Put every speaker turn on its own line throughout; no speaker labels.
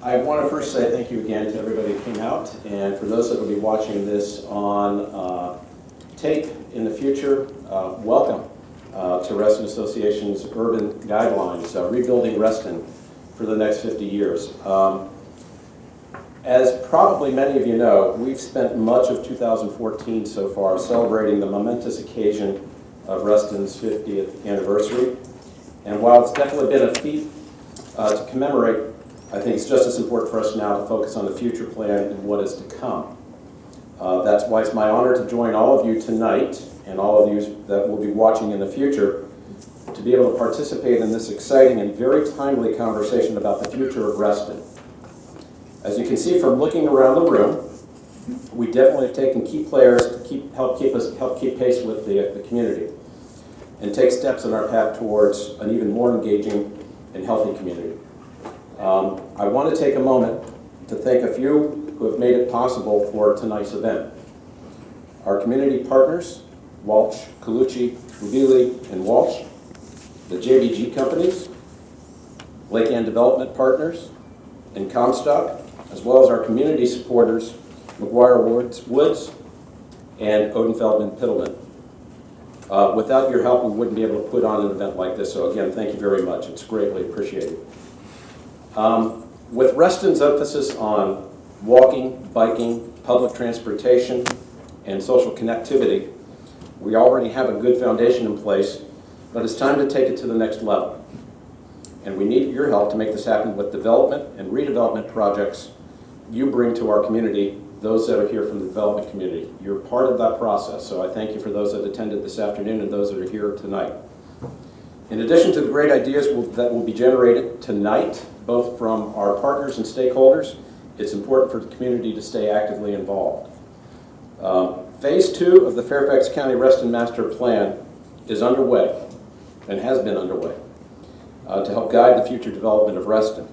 I want to first say thank you again to everybody who came out, and for those that will be watching this on tape in the future, welcome to Reston Association's Urban Guidelines, Rebuilding Reston for the next 50 years. As probably many of you know, we've spent much of 2014 so far celebrating the momentous occasion of Reston's 50th anniversary. And while it's definitely been a feat to commemorate, I think it's just as important for us now to focus on the future plan and what is to come. That's why it's my honor to join all of you tonight and all of you that will be watching in the future to be able to participate in this exciting and very timely conversation about the future of Reston. As you can see from looking around the room, we definitely have taken key players to help keep pace with the community and take steps on our path towards an even more engaging and healthy community. I want to take a moment to thank a few who have made it possible for tonight's event. Our community partners, Walsh, Colucci, Rubili, and Walsh, the JBG companies, Lake Ann Development Partners, and Comstock, as well as our community supporters, McGuire Woods, and Odenfeldman Pittleman. Without your help, we wouldn't be able to put on an event like this, so again, thank you very much. It's greatly appreciated. With Reston's emphasis on walking, biking, public transportation, and social connectivity, we already have a good foundation in place, but it's time to take it to the next level. And we need your help to make this happen with development and redevelopment projects you bring to our community, those that are here from the development community. You're part of that process, so I thank you for those that attended this afternoon and those that are here tonight. In addition to the great ideas that will be generated tonight, both from our partners and stakeholders, it's important for the community to stay actively involved. Phase 2 of the Fairfax County Reston Master Plan is underway and has been underway to help guide the future development of Reston.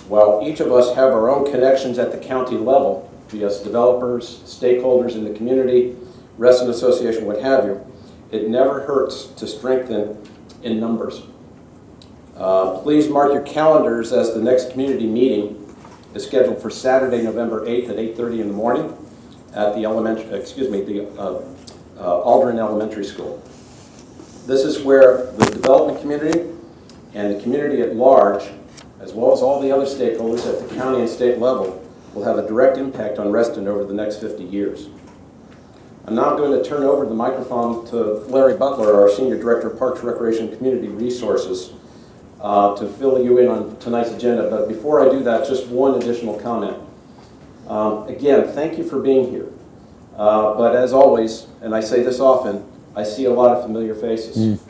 While each of us have our own connections at the county level, be us developers, stakeholders in the community, Reston Association, what have you, it never hurts to strengthen in numbers. Please mark your calendars as the next community meeting is scheduled for Saturday, November 8th at 8:30 in the morning at the Aldrin Elementary School. This is where the development community and the community at large, as well as all the other stakeholders at the county and state level, will have a direct impact on Reston over the next 50 years. I'm now going to turn over the microphone to Larry Butler, our Senior Director of Parks, Recreation, and Community Resources, to fill you in on tonight's agenda. But before I do that, just one additional comment. Again, thank you for being here. But as always, and I say this often, I see a lot of familiar faces.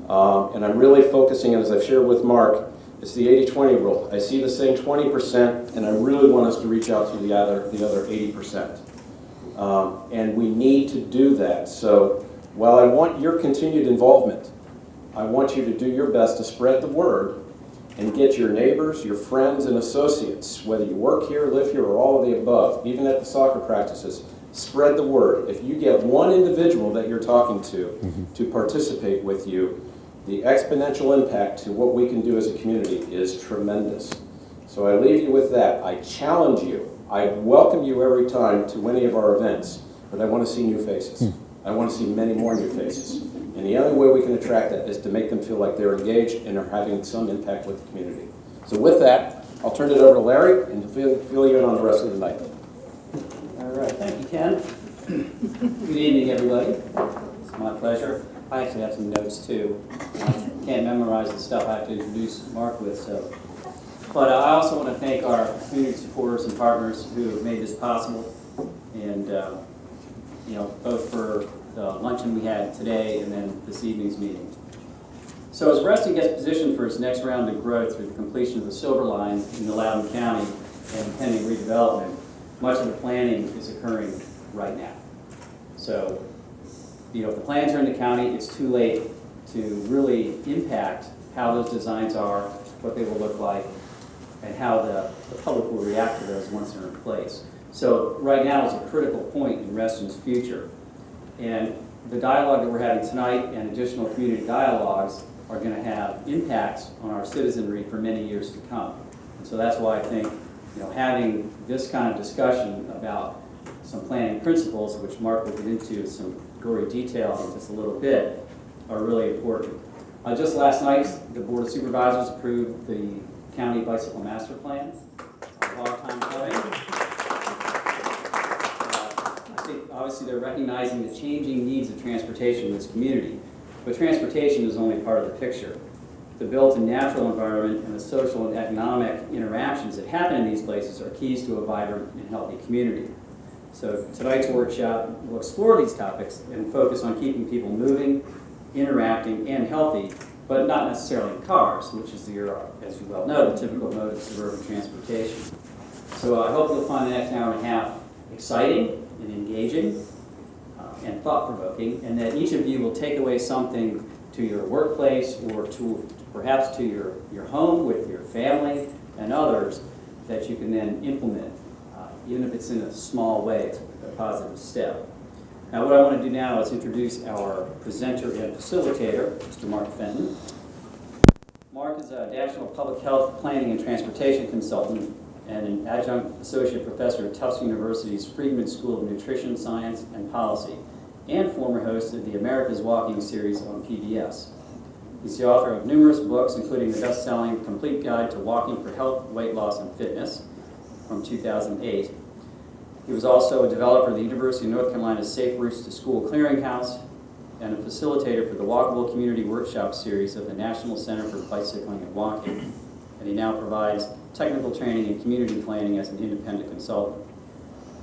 And I'm really focusing, as I've shared with Mark, it's the 80-20 rule. I see the same 20%, and I really want us to reach out to the other 80%. And we need to do that. So while I want your continued involvement, I want you to do your best to spread the word and get your neighbors, your friends, and associates, whether you work here, live here, or all of the above, even at the soccer practices, spread the word. If you get one individual that you're talking to participate with you, the exponential impact to what we can do as a community is tremendous. So I leave you with that. I challenge you. I welcome you every time to any of our events, but I want to see new faces. I want to see many more new faces. And the only way we can attract that is to make them feel like they're engaged and are having some impact with the community. So with that, I'll turn it over to Larry and fill you in on the rest of the night.
All right, thank you, Ken. Good evening, everybody. It's my pleasure. I actually have some notes too. I can't memorize the stuff I have to introduce Mark with, so. But I also want to thank our community supporters and partners who have made this possible, and both for the luncheon we had today and then this evening's meeting. So as Reston gets positioned for its next round of growth through the completion of the Silver Line in Loudoun County and pending redevelopment, much of the planning is occurring right now. So, if the plans are in the county, it's too late to really impact how those designs are, what they will look like, and how the public will react to those once they're in place. So right now is a critical point in Reston's future. And the dialogue that we're having tonight and additional community dialogues are going to have impacts on our citizenry for many years to come. So that's why I think, having this kind of discussion about some planning principles, which Mark will get into some gory detail in just a little bit, are really important. Just last night, the Board of Supervisors approved the County Bicycle Master Plan. A long time coming. I think obviously they're recognizing the changing needs of transportation in this community, but transportation is only part of the picture. The built-in natural environment and the social and economic interactions that happen in these places are keys to a vibrant and healthy community. So tonight's workshop will explore these topics and focus on keeping people moving, interacting, and healthy, but not necessarily in cars, which is, as you well know, the typical mode of suburban transportation. So I hope you'll find the next hour and a half exciting and engaging and thought-provoking, and that each of you will take away something to your workplace or to perhaps to your home with your family and others that you can then implement. Even if it's in a small way, it's a positive step. Now what I want to do now is introduce our presenter and facilitator, Mr. Mark Fenton. Mark is a National Public Health Planning and Transportation Consultant and an adjunct associate professor at Tufts University's Friedman School of Nutrition Science and Policy, and former host of the America's Walking series on PBS. He's the author of numerous books, including the best-selling Complete Guide to Walking for Health, Weight Loss, and Fitness from 2008. He was also a developer of the University of North Carolina's Safe Routes to School Clearinghouse and a facilitator for the Walkable Community Workshop series of the National Center for Bicycling and Walking. And he now provides technical training and community planning as an independent consultant.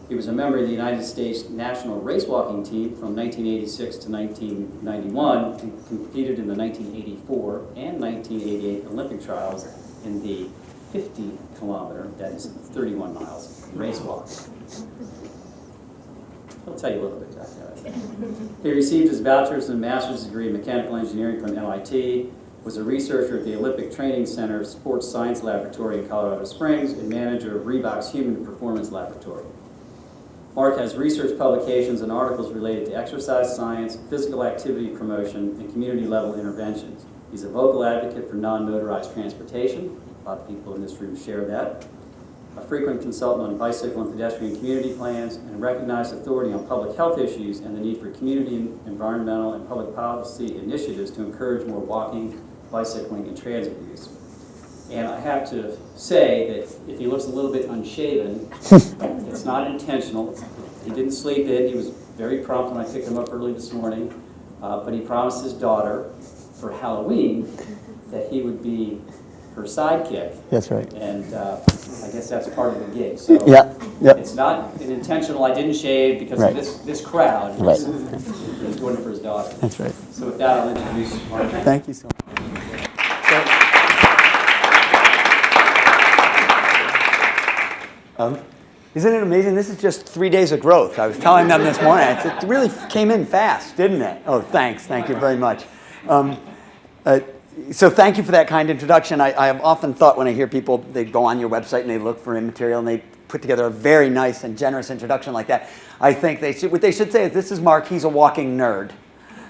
He was a member of the United States National Race Walking Team from 1986 to 1991 and competed in the 1984 and 1988 Olympic trials in the 50-kilometer, that is 31 miles, race walk. I'll tell you a little bit about that. He received his bachelor's and master's degree in mechanical engineering from MIT, was a researcher at the Olympic Training Center Sports Science Laboratory in Colorado Springs, and manager of Reebok's Human Performance Laboratory. Mark has research publications and articles related to exercise science, physical activity promotion, and community-level interventions. He's a vocal advocate for non-motorized transportation. A lot of people in this room share that. A frequent consultant on bicycle and pedestrian community plans, and a recognized authority on public health issues and the need for community, environmental, and public policy initiatives to encourage more walking, bicycling, and transit use. And I have to say that if he looks a little bit unshaven, it's not intentional. He didn't sleep in. He was very prompt when I picked him up early this morning. But he promised his daughter for Halloween that he would be her sidekick.
That's right.
And I guess that's part of the gig. So
Yeah.
it's not an intentional, I didn't shave because
Right.
of this crowd.
Right.
He's doing it for his daughter.
That's right.
So with that, I'll introduce Mark.
Thank you so much. Isn't it amazing? This is just 3 days of growth. I was telling them this morning. It really came in fast, didn't it? Oh, thanks. Thank you very much. So thank you for that kind introduction. I have often thought when I hear people, they go on your website and they look for material and they put together a very nice and generous introduction like that. I think what they should say is, this is Mark, he's a walking nerd.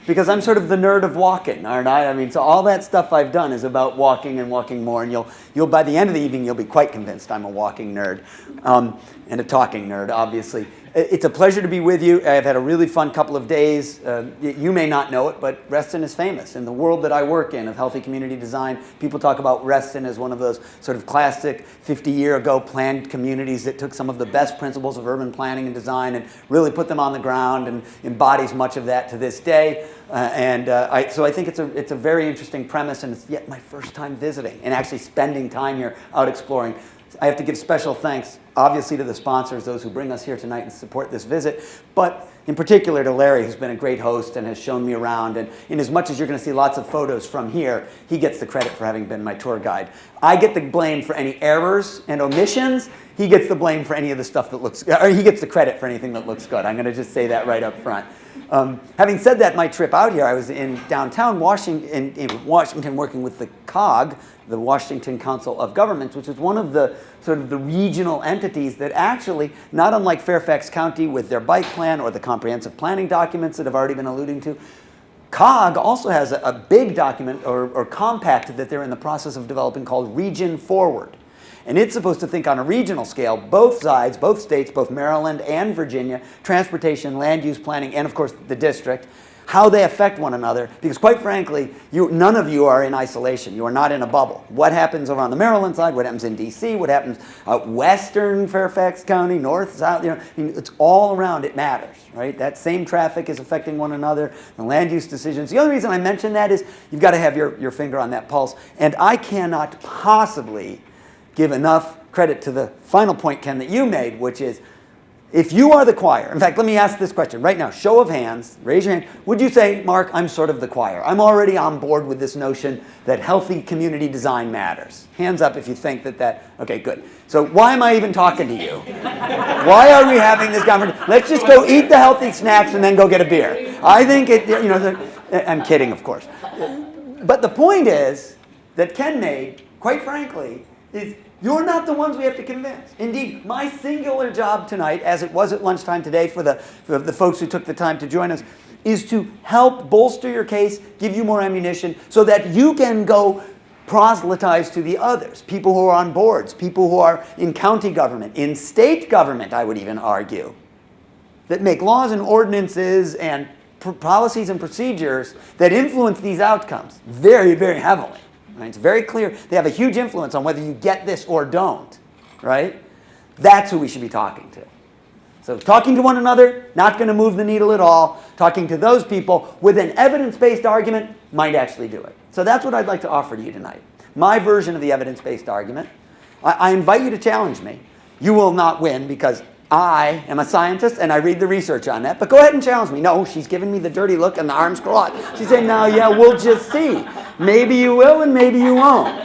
Because I'm sort of the nerd of walking, aren't I? I mean, so all that stuff I've done is about walking and walking more, and you'll by the end of the evening, you'll be quite convinced I'm a walking nerd, and a talking nerd, obviously. It's a pleasure to be with you. I've had a really fun couple of days. You may not know it, but Reston is famous. In the world that I work in, of healthy community design, people talk about Reston as one of those sort of classic 50-year-ago planned communities that took some of the best principles of urban planning and design and really put them on the ground and embodies much of that to this day. So I think it's a very interesting premise, and it's yet my first time visiting and actually spending time here out exploring. I have to give special thanks, obviously, to the sponsors, those who bring us here tonight and support this visit, but in particular to Larry, who's been a great host and has shown me around. And in as much as you're going to see lots of photos from here, he gets the credit for having been my tour guide. I get the blame for any errors and omissions. He gets the blame for any of the stuff that looks, or he gets the credit for anything that looks good. I'm going to just say that right up front. Having said that, my trip out here, I was in downtown Washington working with the COG, the Washington Council of Governments, which is one of the sort of the regional entities that actually, not unlike Fairfax County with their bike plan or the comprehensive planning documents that have already been alluding to, COG also has a big document or compact that they're in the process of developing called Region Forward. And it's supposed to think on a regional scale, both sides, both states, both Maryland and Virginia, transportation, land use planning, and of course the district, how they affect one another, because quite frankly, none of you are in isolation. You are not in a bubble. What happens over on the Maryland side, what happens in DC, what happens out western Fairfax County, north, south, it's all around, it matters, right? That same traffic is affecting one another, the land use decisions. The only reason I mention that is you've got to have your finger on that pulse, and I cannot possibly give enough credit to the final point, Ken, that you made, which is, if you are the choir, in fact, let me ask this question right now, show of hands, raise your hand. Would you say, Mark, I'm sort of the choir. I'm already on board with this notion that healthy community design matters. Hands up if you think that, okay, good. So why am I even talking to you? Why are we having this conversation? Let's just go eat the healthy snacks and then go get a beer. I think I'm kidding, of course. But the point is that Ken made, quite frankly, is you're not the ones we have to convince. Indeed, my singular job tonight, as it was at lunchtime today for the folks who took the time to join us, is to help bolster your case, give you more ammunition, so that you can go proselytize to the others, people who are on boards, people who are in county government, in state government, I would even argue, that make laws and ordinances and policies and procedures that influence these outcomes very, very heavily. Right? It's very clear they have a huge influence on whether you get this or don't, right? That's who we should be talking to. So talking to one another, not going to move the needle at all. Talking to those people with an evidence-based argument might actually do it. So that's what I'd like to offer to you tonight. My version of the evidence-based argument. I invite you to challenge me. You will not win because I am a scientist and I read the research on that, but go ahead and challenge me. No, she's giving me the dirty look and the arms crossed. She's saying, no, yeah, we'll just see. Maybe you will and maybe you won't.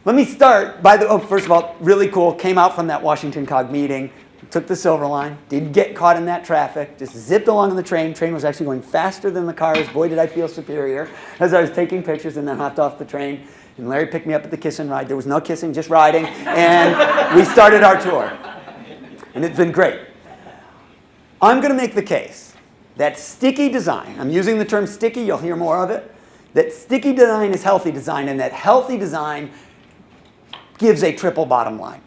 Let me start by first of all, really cool, came out from that Washington COG meeting, took the Silver Line, didn't get caught in that traffic, just zipped along on the train. Train was actually going faster than the cars. Boy, did I feel superior as I was taking pictures and then hopped off the train. And Larry picked me up at the kiss and ride. There was no kissing, just riding. And we started our tour. And it's been great. I'm going to make the case that sticky design, I'm using the term sticky, you'll hear more of it, that sticky design is healthy design, and that healthy design gives a triple bottom line.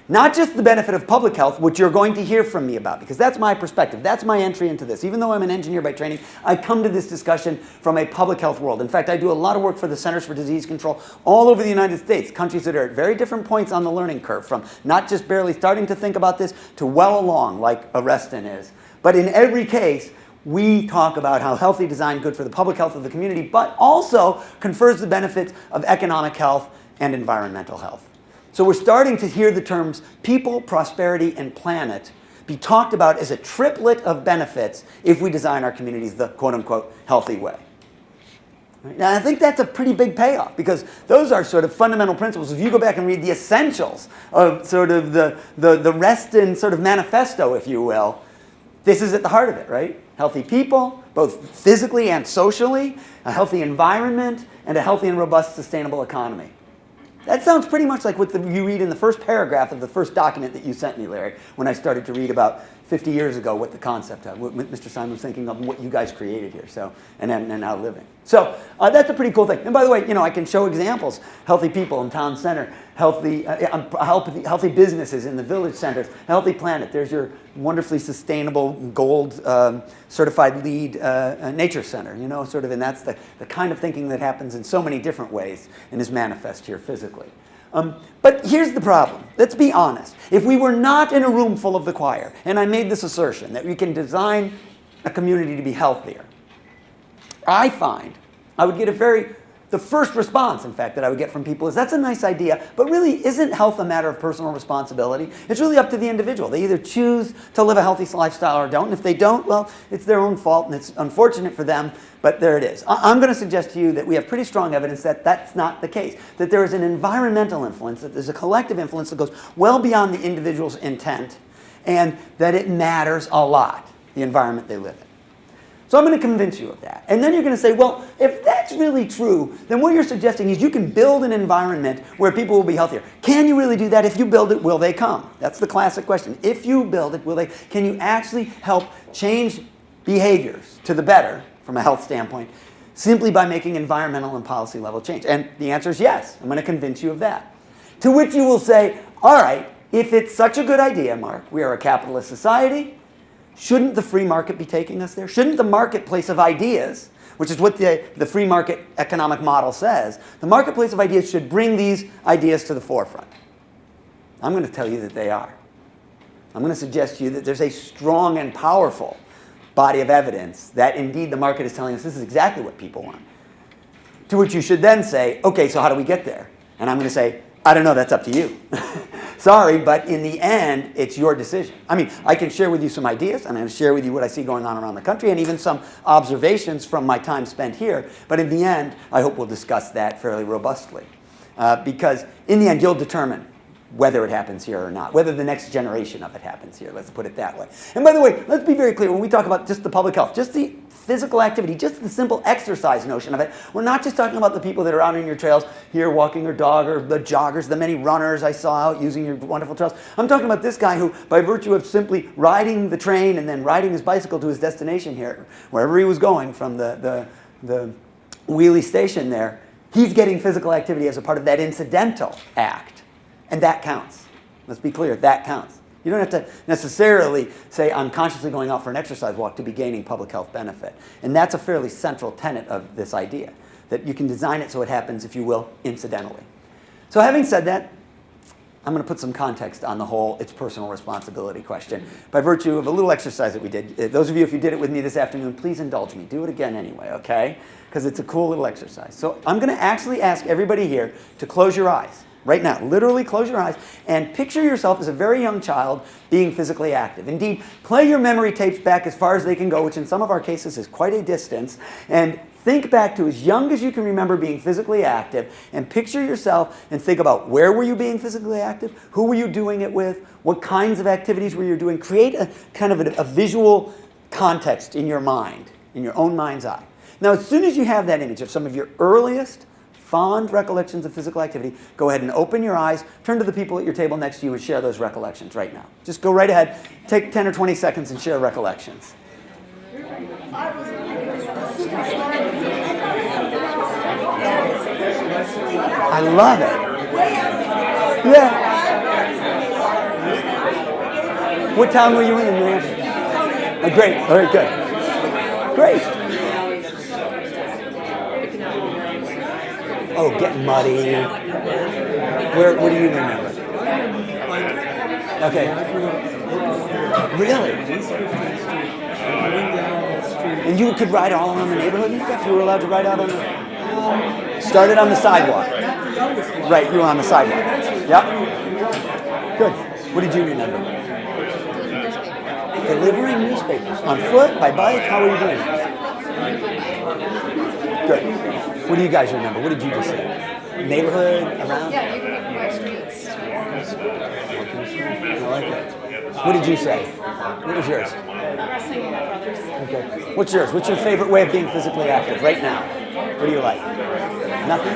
Not just the benefit of public health, which you're going to hear from me about, because that's my perspective. That's my entry into this. Even though I'm an engineer by training, I come to this discussion from a public health world. In fact, I do a lot of work for the Centers for Disease Control all over the United States, countries that are at very different points on the learning curve, from not just barely starting to think about this to well along, like Reston is. But in every case, we talk about how healthy design is good for the public health of the community, but also confers the benefits of economic health and environmental health. So we're starting to hear the terms people, prosperity, and planet be talked about as a triplet of benefits if we design our communities the quote-unquote healthy way. Right? Now I think that's a pretty big payoff because those are sort of fundamental principles. If you go back and read the essentials of sort of the Reston sort of manifesto, if you will, this is at the heart of it, right? Healthy people, both physically and socially, a healthy environment, and a healthy and robust sustainable economy. That sounds pretty much like what you read in the first paragraph of the first document that you sent me, Larry, when I started to read about 50 years ago what the concept of, what Mr. Simon was thinking of, and what you guys created here, so, and now living. So that's a pretty cool thing. And by the way, I can show examples. Healthy people in town center, healthy businesses in the village centers, healthy planet. There's your wonderfully sustainable gold certified LEED nature center, and that's the kind of thinking that happens in so many different ways and is manifest here physically. But here's the problem. Let's be honest. If we were not in a room full of the choir, and I made this assertion that we can design a community to be healthier, I find I would get the first response, in fact, that I would get from people is, that's a nice idea, but really isn't health a matter of personal responsibility? It's really up to the individual. They either choose to live a healthy lifestyle or don't. And if they don't, well, it's their own fault, and it's unfortunate for them, but there it is. I'm going to suggest to you that we have pretty strong evidence that that's not the case, that there is an environmental influence, that there's a collective influence that goes well beyond the individual's intent, and that it matters a lot, the environment they live in. So I'm going to convince you of that. And then you're going to say, well, if that's really true, then what you're suggesting is you can build an environment where people will be healthier. Can you really do that? If you build it, will they come? That's the classic question. If you build it, can you actually help change behaviors to the better from a health standpoint simply by making environmental and policy level change? And the answer is yes. I'm going to convince you of that. To which you will say, all right, if it's such a good idea, Mark, we are a capitalist society, shouldn't the free market be taking us there? Shouldn't the marketplace of ideas, which is what the free market economic model says, the marketplace of ideas should bring these ideas to the forefront? I'm going to tell you that they are. I'm going to suggest to you that there's a strong and powerful body of evidence that indeed the market is telling us this is exactly what people want. To which you should then say, okay, so how do we get there? And I'm going to say, I don't know, that's up to you. Sorry, but in the end, it's your decision. I mean, I can share with you some ideas, and I'm going to share with you what I see going on around the country, and even some observations from my time spent here. But in the end, I hope we'll discuss that fairly robustly. Because in the end, you'll determine whether it happens here or not, whether the next generation of it happens here, let's put it that way. And by the way, let's be very clear, when we talk about just the public health, just the physical activity, just the simple exercise notion of it, we're not just talking about the people that are out on your trails here walking their dog, or the joggers, the many runners I saw out using your wonderful trails. I'm talking about this guy who, by virtue of simply riding the train and then riding his bicycle to his destination here, wherever he was going from the wheelie station there, he's getting physical activity as a part of that incidental act. And that counts. Let's be clear, that counts. You don't have to necessarily say, I'm consciously going out for an exercise walk to be gaining public health benefit. And that's a fairly central tenet of this idea, that you can design it so it happens, if you will, incidentally. So having said that, I'm going to put some context on the whole it's personal responsibility question by virtue of a little exercise that we did. Those of you, if you did it with me this afternoon, please indulge me. Do it again anyway, okay? Because it's a cool little exercise. So I'm going to actually ask everybody here to close your eyes. Right now, literally close your eyes and picture yourself as a very young child being physically active. Indeed, play your memory tapes back as far as they can go, which in some of our cases is quite a distance, and think back to as young as you can remember being physically active, and picture yourself and think about where were you being physically active, who were you doing it with, what kinds of activities were you doing. Create a kind of a visual context in your mind, in your own mind's eye. Now, as soon as you have that image of some of your earliest fond recollections of physical activity, go ahead and open your eyes, turn to the people at your table next to you and share those recollections right now. Just go right ahead, take 10 or 20 seconds and share recollections. I love it. Yeah. What town were you in New Hampshire? Oh, great, very good. Great. Oh, getting muddy. What do you remember? Okay. Really? And you could ride all around the neighborhood and stuff? You were allowed to ride out on the... Started on the sidewalk. Right, you were on the sidewalk. Yep. Good. What did you remember? Delivering newspapers. On foot, by bike? How were you doing? Good. What do you guys remember? What did you just say? Neighborhood, around?
Yeah, neighborhood streets.
I like it. What did you say? What was yours?
Wrestling with my brothers.
Okay. What's yours? What's your favorite way of being physically active right now? What do you like? Nothing?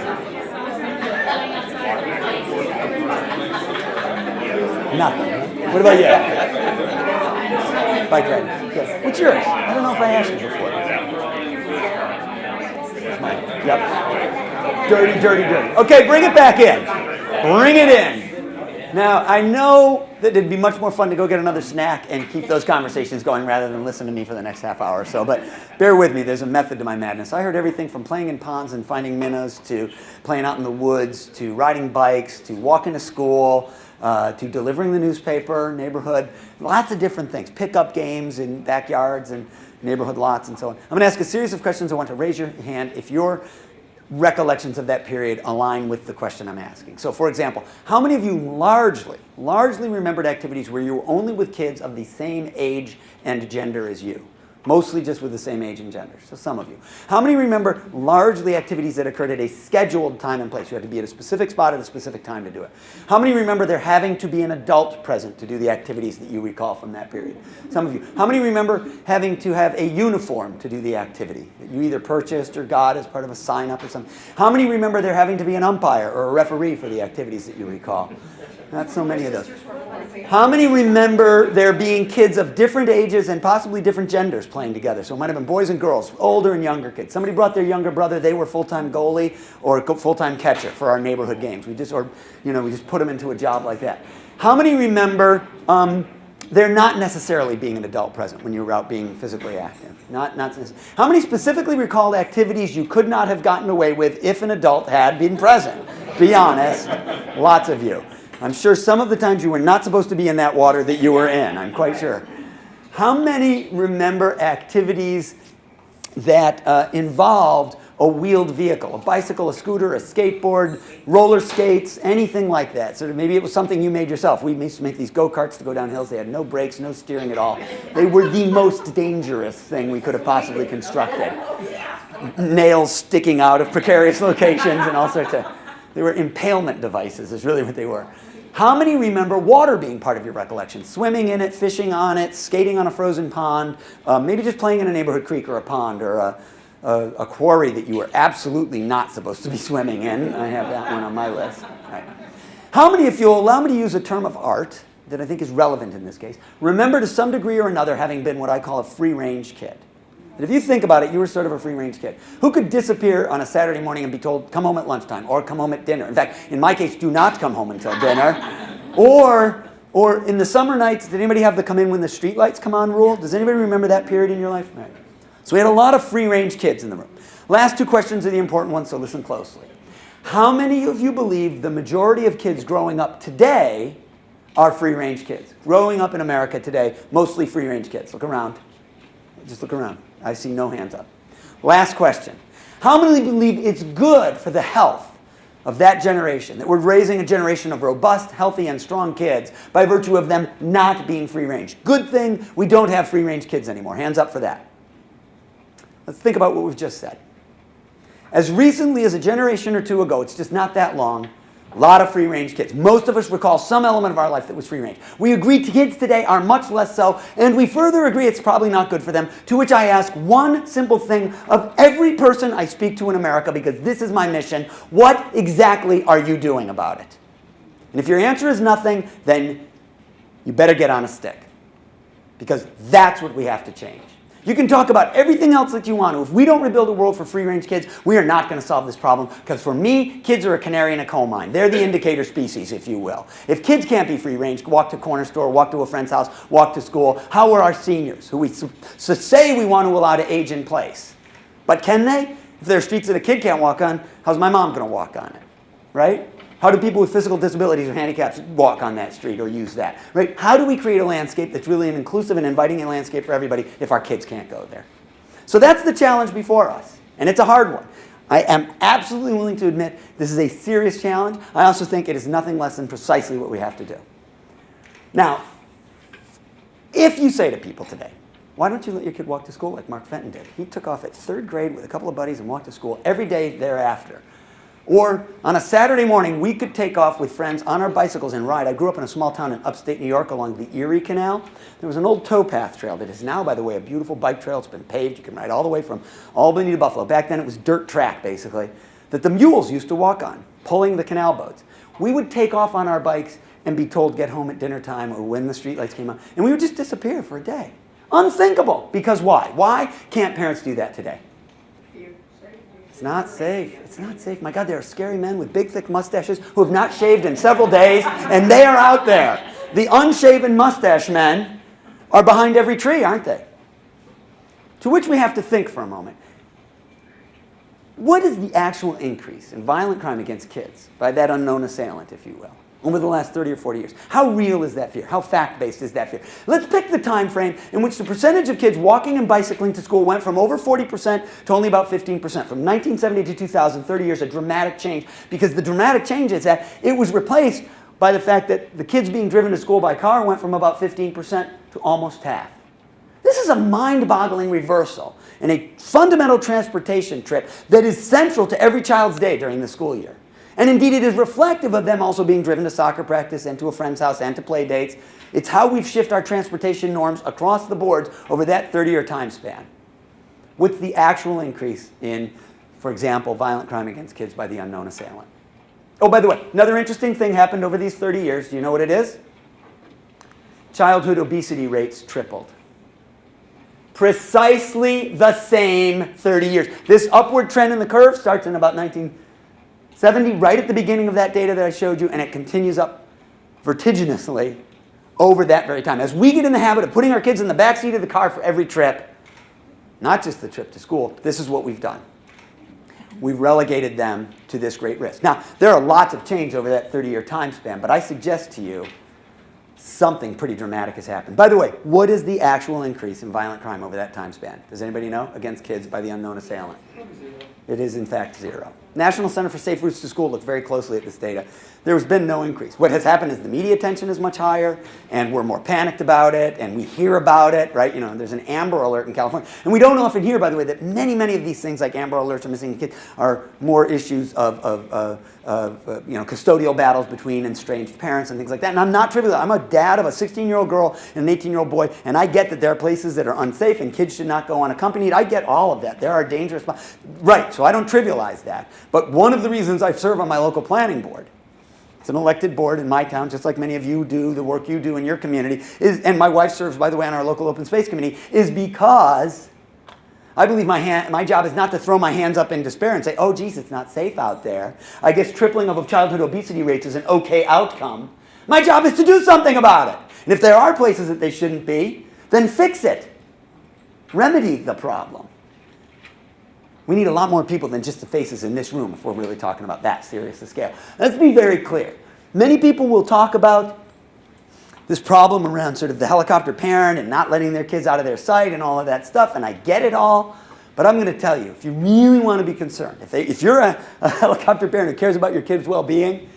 Nothing. What about you? Bike riding. Good. What's yours? I don't know if I asked you before. Yep. Dirty, dirty, dirty. Okay, bring it back in. Bring it in. Now, I know that it'd be much more fun to go get another snack and keep those conversations going rather than listen to me for the next half hour or so, but bear with me, there's a method to my madness. I heard everything from playing in ponds and finding minnows to playing out in the woods to riding bikes to walking to school to delivering the newspaper, neighborhood, lots of different things, pickup games in backyards and neighborhood lots and so on. I'm going to ask a series of questions. I want to raise your hand if your recollections of that period align with the question I'm asking. So for example, how many of you largely remembered activities where you were only with kids of the same age and gender as you? Mostly just with the same age and gender, so some of you. How many remember largely activities that occurred at a scheduled time and place? You had to be at a specific spot at a specific time to do it. How many remember there having to be an adult present to do the activities that you recall from that period? Some of you. How many remember having to have a uniform to do the activity that you either purchased or got as part of a sign-up or something? How many remember there having to be an umpire or a referee for the activities that you recall? Not so many of those. How many remember there being kids of different ages and possibly different genders playing together? So it might have been boys and girls, older and younger kids. Somebody brought their younger brother, they were full-time goalie or full-time catcher for our neighborhood games. We just put them into a job like that. How many remember there not necessarily being an adult present when you were out being physically active? Not How many specifically recalled activities you could not have gotten away with if an adult had been present? Be honest. Lots of you. I'm sure some of the times you were not supposed to be in that water that you were in. I'm quite sure. How many remember activities that involved a wheeled vehicle? A bicycle, a scooter, a skateboard, roller skates, anything like that. So maybe it was something you made yourself. We used to make these go-karts to go down hills. They had no brakes, no steering at all. They were the most dangerous thing we could have possibly constructed. Nails sticking out of precarious locations and all sorts of... They were impalement devices is really what they were. How many remember water being part of your recollection? Swimming in it, fishing on it, skating on a frozen pond, maybe just playing in a neighborhood creek or a pond or a quarry that you were absolutely not supposed to be swimming in. I have that one on my list. Right. How many, if you'll allow me to use a term of art that I think is relevant in this case, remember to some degree or another having been what I call a free-range kid? And if you think about it, you were sort of a free-range kid. Who could disappear on a Saturday morning and be told, come home at lunchtime, or come home at dinner? In fact, in my case, do not come home until dinner. Or in the summer nights, did anybody have the come in when the streetlights come on rule? Does anybody remember that period in your life? Right. So we had a lot of free-range kids in the room. Last two questions are the important ones, so listen closely. How many of you believe the majority of kids growing up today are free-range kids? Growing up in America today, mostly free-range kids. Look around. Just look around. I see no hands up. Last question. How many believe it's good for the health of that generation, that we're raising a generation of robust, healthy, and strong kids by virtue of them not being free-range? Good thing we don't have free-range kids anymore. Hands up for that. Let's think about what we've just said. As recently as a generation or two ago, it's just not that long, a lot of free-range kids. Most of us recall some element of our life that was free-range. We agree kids today are much less so, and we further agree it's probably not good for them, to which I ask one simple thing of every person I speak to in America, because this is my mission: what exactly are you doing about it? And if your answer is nothing, then you better get on a stick, because that's what we have to change. You can talk about everything else that you want to. If we don't rebuild a world for free-range kids, we are not going to solve this problem. Because for me, kids are a canary in a coal mine. They're the indicator species, if you will. If kids can't be free-range, walk to a corner store, walk to a friend's house, walk to school, how are our seniors, who we say we want to allow to age in place? But can they? If there are streets that a kid can't walk on, how's my mom going to walk on it? Right? How do people with physical disabilities or handicaps walk on that street or use that? Right? How do we create a landscape that's really an inclusive and inviting landscape for everybody if our kids can't go there? So that's the challenge before us, and it's a hard one. I am absolutely willing to admit this is a serious challenge. I also think it is nothing less than precisely what we have to do. Now, if you say to people today, why don't you let your kid walk to school like Mark Fenton did? He took off at 3rd grade with a couple of buddies and walked to school every day thereafter. Or on a Saturday morning, we could take off with friends on our bicycles and ride. I grew up in a small town in upstate New York along the Erie Canal. There was an old towpath trail that is now, by the way, a beautiful bike trail. It's been paved. You can ride all the way from Albany to Buffalo. Back then it was dirt track, basically, that the mules used to walk on, pulling the canal boats. We would take off on our bikes and be told, get home at dinner time or when the streetlights came on. And we would just disappear for a day. Unthinkable. Because why? Why can't parents do that today? It's not safe. It's not safe. My God, there are scary men with big, thick mustaches who have not shaved in several days, and they are out there. The unshaven mustache men are behind every tree, aren't they? To which we have to think for a moment. What is the actual increase in violent crime against kids by that unknown assailant, if you will, over the last 30 or 40 years? How real is that fear? How fact-based is that fear? Let's pick the time frame in which the percentage of kids walking and bicycling to school went from over 40% to only about 15%. From 1970 to 2000, 30 years, a dramatic change. Because the dramatic change is that it was replaced by the fact that the kids being driven to school by car went from about 15% to almost half. This is a mind-boggling reversal in a fundamental transportation trip that is central to every child's day during the school year. And indeed, it is reflective of them also being driven to soccer practice and to a friend's house and to play dates. It's how we've shifted our transportation norms across the boards over that 30-year time span. What's the actual increase in, for example, violent crime against kids by the unknown assailant? Oh, by the way, another interesting thing happened over these 30 years. Do you know what it is? childhood obesity rates tripled. Precisely the same 30 years. This upward trend in the curve starts in about 1970, right at the beginning of that data that I showed you, and it continues up vertiginously over that very time. As we get in the habit of putting our kids in the back seat of the car for every trip, not just the trip to school, this is what we've done. We've relegated them to this great risk. Now, there are lots of change over that 30-year time span, but I suggest to you something pretty dramatic has happened. By the way, what is the actual increase in violent crime over that time span? Does anybody know? Against kids by the unknown assailant. It is, in fact, 0. National Center for Safe Routes to School looked very closely at this data. There has been no increase. What has happened is the media attention is much higher, and we're more panicked about it, and we hear about it, right? You know, there's an Amber Alert in California. And we don't often hear, by the way, that many of these things, like Amber Alerts or missing kids, are more issues of custodial battles between estranged parents and things like that. And I'm not trivial. I'm a dad of a 16-year-old girl and an 18-year-old boy, and I get that there are places that are unsafe and kids should not go unaccompanied. I get all of that. There are dangerous... Right, so I don't trivialize that. But one of the reasons I serve on my local planning board, it's an elected board in my town, just like many of you do, the work you do in your community, and my wife serves, by the way, on our local open space committee, is because I believe my job is not to throw my hands up in despair and say, oh, geez, it's not safe out there. I guess tripling of childhood obesity rates is an okay outcome. My job is to do something about it. And if there are places that they shouldn't be, then fix it. Remedy the problem. We need a lot more people than just the faces in this room if we're really talking about that serious a scale. Let's be very clear. Many people will talk about this problem around sort of the helicopter parent and not letting their kids out of their sight and all of that stuff, and I get it all, but I'm going to tell you, if you really want to be concerned, if you're a helicopter parent who cares about your kids' well-being,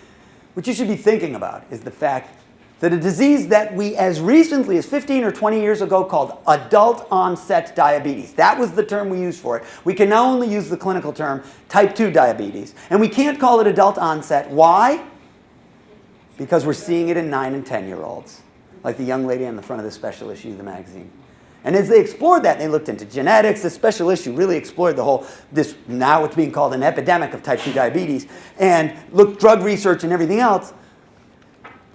what you should be thinking about is the fact that a disease that we as recently as 15 or 20 years ago called adult-onset diabetes, that was the term we used for it. We can now only use the clinical term type 2 diabetes, and we can't call it adult-onset. Why? Because we're seeing it in 9 and 10-year-olds, like the young lady on the front of the special issue of the magazine. And as they explored that, they looked into genetics. The special issue really explored this now what's being called an epidemic of type 2 diabetes, and looked drug research and everything else.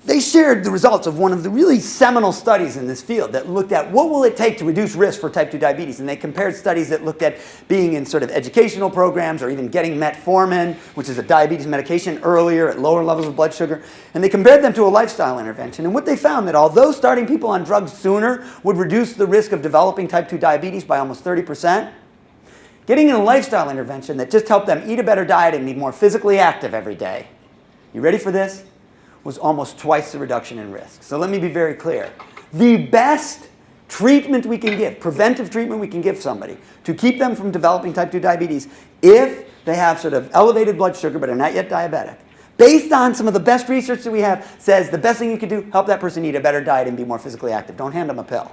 They shared the results of one of the really seminal studies in this field that looked at what will it take to reduce risk for type 2 diabetes. And they compared studies that looked at being in sort of educational programs or even getting metformin, which is a diabetes medication, earlier at lower levels of blood sugar. And they compared them to a lifestyle intervention. And what they found that although starting people on drugs sooner would reduce the risk of developing type 2 diabetes by almost 30%, getting in a lifestyle intervention that just helped them eat a better diet and be more physically active every day. You ready for this? Was almost twice the reduction in risk. So let me be very clear. The best treatment we can give, preventive treatment we can give somebody to keep them from developing type 2 diabetes, if they have sort of elevated blood sugar but are not yet diabetic, based on some of the best research that we have, says the best thing you can do, help that person eat a better diet and be more physically active. Don't hand them a pill.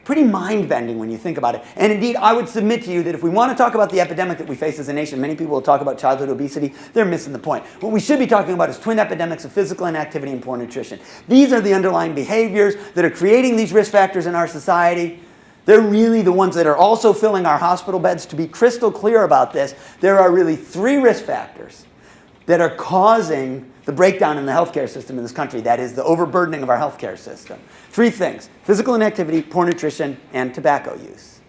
Pretty mind-bending when you think about it. And indeed, I would submit to you that if we want to talk about the epidemic that we face as a nation, many people will talk about childhood obesity, they're missing the point. What we should be talking about is twin epidemics of physical inactivity and poor nutrition. These are the underlying behaviors that are creating these risk factors in our society. They're really the ones that are also filling our hospital beds. To be crystal clear about this, there are really 3 risk factors that are causing the breakdown in the healthcare system in this country. That is the overburdening of our healthcare system. 3 things: physical inactivity, poor nutrition, and tobacco use.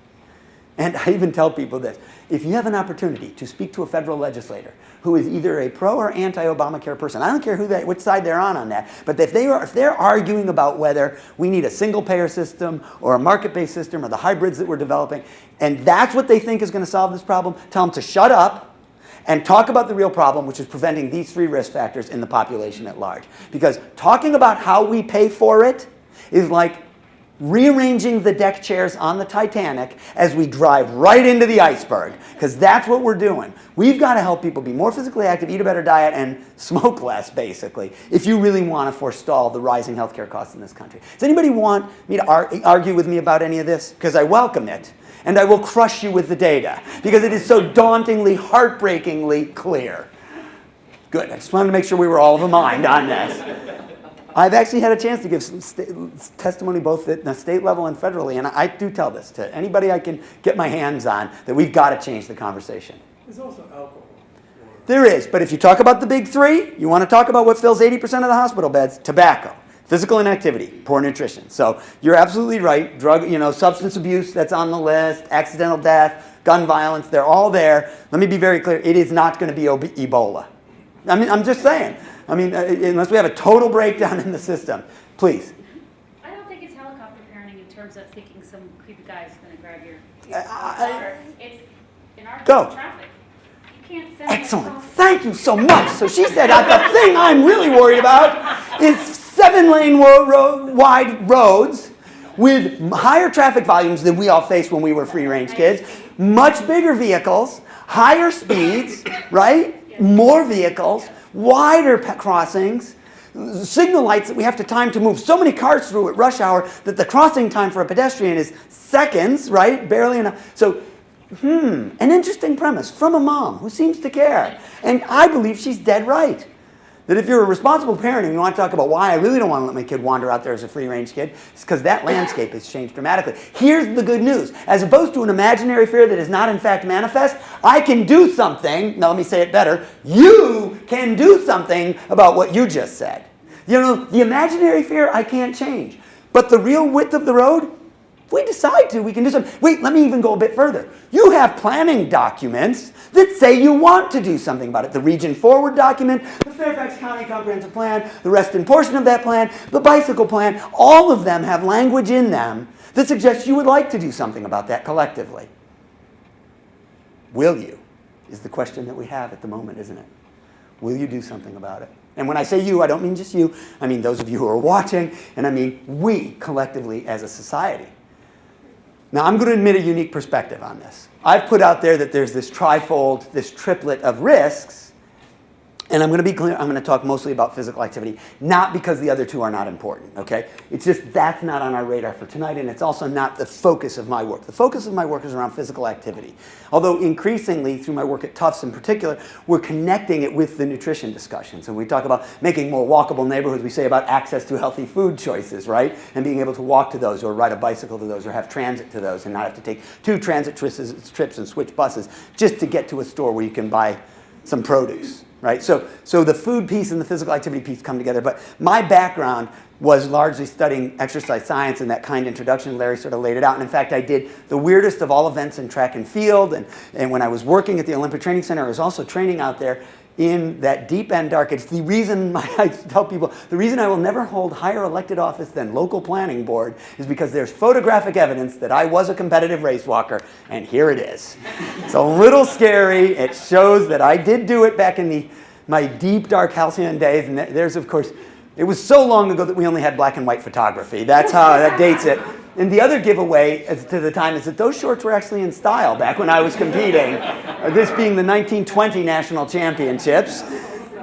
And I even tell people this: if you have an opportunity to speak to a federal legislator who is either a pro or anti-Obamacare person, I don't care which side they're on that, but if they're arguing about whether we need a single-payer system or a market-based system or the hybrids that we're developing, and that's what they think is going to solve this problem, tell them to shut up and talk about the real problem, which is preventing these 3 risk factors in the population at large. Because talking about how we pay for it is like rearranging the deck chairs on the Titanic as we drive right into the iceberg. Because that's what we're doing. We've got to help people be more physically active, eat a better diet, and smoke less, basically, if you really want to forestall the rising healthcare costs in this country. Does anybody want me to argue with me about any of this? Because I welcome it. And I will crush you with the data, because it is so dauntingly, heartbreakingly clear. Good. I just wanted to make sure we were all of a mind on this. I've actually had a chance to give some testimony both at the state level and federally, and I do tell this to anybody I can get my hands on, that we've got to change the conversation.
There's also alcohol.
There is, but if you talk about the big 3, you want to talk about what fills 80% of the hospital beds: tobacco, Physical inactivity, poor nutrition. So you're absolutely right. Drug, substance abuse, that's on the list. Accidental death, gun violence, they're all there. Let me be very clear. It is not going to be Ebola. I mean, I'm just saying. I mean, unless we have a total breakdown in the system. Please.
I don't think it's helicopter parenting in terms of thinking some creepy guy is going to grab your daughter. It's in our traffic. You can't send
Excellent. Thank you so much. So she said the thing I'm really worried about is 7-lane wide roads with higher traffic volumes than we all faced when we were free-range kids, much bigger vehicles, higher speeds, right? More vehicles, wider crossings, signal lights that we have to time to move so many cars through at rush hour that the crossing time for a pedestrian is seconds, right? Barely enough. So, an interesting premise from a mom who seems to care. And I believe she's dead right. That if you're a responsible parent and you want to talk about why I really don't want to let my kid wander out there as a free-range kid, it's because that landscape has changed dramatically. Here's the good news. As opposed to an imaginary fear that is not in fact manifest, I can do something. Now let me say it better. You can do something about what you just said. The imaginary fear I can't change. But the real width of the road, if we decide to, we can do something. Wait, let me even go a bit further. You have planning documents that say you want to do something about it. The Region Forward document, the Fairfax County Comprehensive Plan, the Reston portion of that plan, the bicycle plan, all of them have language in them that suggests you would like to do something about that collectively. Will you? Is the question that we have at the moment, isn't it? Will you do something about it? And when I say you, I don't mean just you. I mean those of you who are watching, and I mean we collectively as a society. Now, I'm going to admit a unique perspective on this. I've put out there that there's this trifold, this triplet of risks, and I'm going to be clear, I'm going to talk mostly about physical activity, not because the other two are not important, okay? It's just that's not on our radar for tonight, and it's also not the focus of my work. The focus of my work is around physical activity. Although increasingly, through my work at Tufts in particular, we're connecting it with the nutrition discussion. So we talk about making more walkable neighborhoods. We say about access to healthy food choices, right? And being able to walk to those or ride a bicycle to those or have transit to those and not have to take 2 transit trips and switch buses just to get to a store where you can buy some produce. Right? So the food piece and the physical activity piece come together. But my background was largely studying exercise science and that kind introduction. Larry sort of laid it out. And in fact, I did the weirdest of all events in track and field. And when I was working at the Olympic Training Center, I was also training out there in that deep end dark. It's the reason I tell people, the reason I will never hold higher elected office than local planning board is because there's photographic evidence that I was a competitive race walker, and here it is. It's a little scary. It shows that I did do it back in my deep dark halcyon days, and there's of course, it was so long ago that we only had black and white photography. That's how that dates it. And the other giveaway as to the time is that those shorts were actually in style back when I was competing. This being the 1920 National Championships.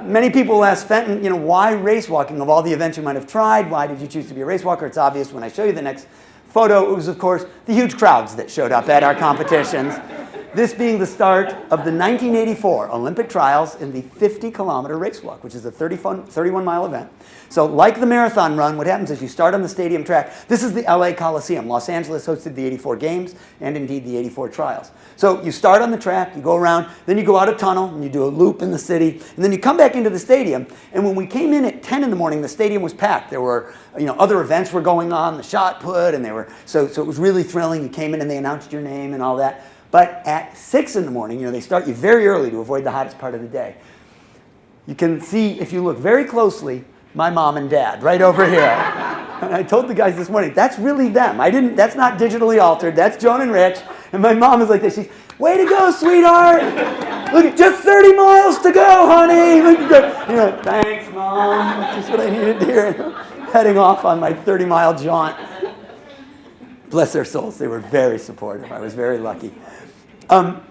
Many will ask Fenton, why race walking? Of all the events you might have tried, why did you choose to be a race walker? It's obvious when I show you the next photo. It was, of course, the huge crowds that showed up at our competitions. This being the start of the 1984 Olympic trials in the 50-kilometer race walk, which is a 31-mile event. So like the marathon run, what happens is you start on the stadium track. This is the LA Coliseum. Los Angeles hosted the 84 games and indeed the 84 trials. So you start on the track, you go around, then you go out a tunnel and you do a loop in the city, and then you come back into the stadium. And when we came in at 10 in the morning, the stadium was packed. There were, other events were going on, the shot put, and so it was really thrilling. You came in and they announced your name and all that. But at 6 in the morning, they start you very early to avoid the hottest part of the day. You can see, if you look very closely, my mom and dad right over here. And I told the guys this morning, that's really them. That's not digitally altered. That's Joan and Rich. And my mom is like this. She's, way to go, sweetheart. Look, at just 30 miles to go, honey. Thanks, Mom. That's just what I needed to hear. Heading off on my 30-mile jaunt. Bless their souls. They were very supportive. I was very lucky. I've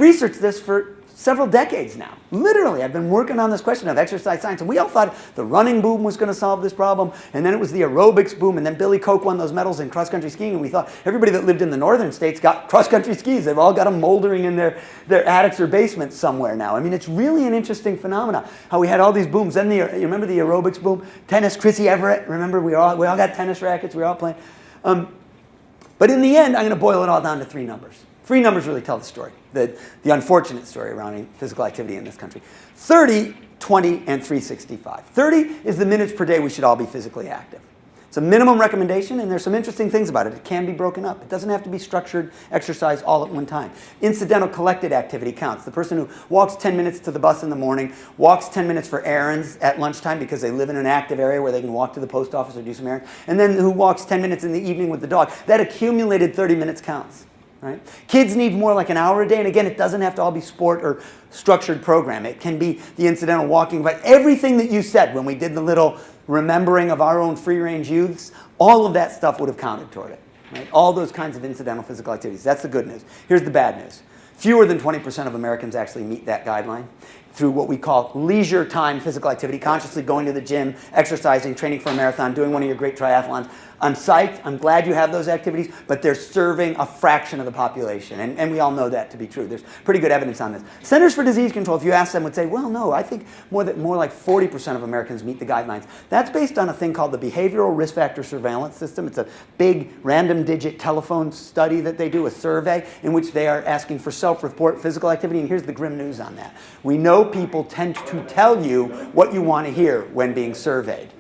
researched this for several decades now. Literally, I've been working on this question of exercise science, and we all thought the running boom was going to solve this problem, and then it was the aerobics boom, and then Billy Koch won those medals in cross-country skiing, and we thought everybody that lived in the northern states got cross-country skis. They've all got them moldering in their attics or basements somewhere now. I mean, it's really an interesting phenomenon, how we had all these booms. Then you remember the aerobics boom? Tennis, Chrissy Everett, remember we all got tennis rackets, we were all playing. But in the end, I'm going to boil it all down to 3 numbers. Three numbers really tell the story, the unfortunate story around physical activity in this country. 30, 20, and 365. 30 is the minutes per day we should all be physically active. It's a minimum recommendation, and there's some interesting things about it. It can be broken up. It doesn't have to be structured exercise all at one time. Incidental collected activity counts. The person who walks 10 minutes to the bus in the morning, walks 10 minutes for errands at lunchtime because they live in an active area where they can walk to the post office or do some errands, and then who walks 10 minutes in the evening with the dog. That accumulated 30 minutes counts. Right? Kids need more like an hour a day, and again, it doesn't have to all be sport or structured program. It can be the incidental walking, but everything that you said when we did the little remembering of our own free-range youths, all of that stuff would have counted toward it. Right? All those kinds of incidental physical activities. That's the good news. Here's the bad news. Fewer than 20% of Americans actually meet that guideline through what we call leisure time physical activity, consciously going to the gym, exercising, training for a marathon, doing one of your great triathlons. I'm psyched. I'm glad you have those activities, but they're serving a fraction of the population, and we all know that to be true. There's pretty good evidence on this. Centers for Disease Control, if you ask them, would say, well, no, I think more like 40% of Americans meet the guidelines. That's based on a thing called the Behavioral Risk Factor Surveillance System. It's a big random digit telephone study that they do, a survey, in which they are asking for self-report physical activity, and here's the grim news on that. We know people tend to tell you what you want to hear when being surveyed.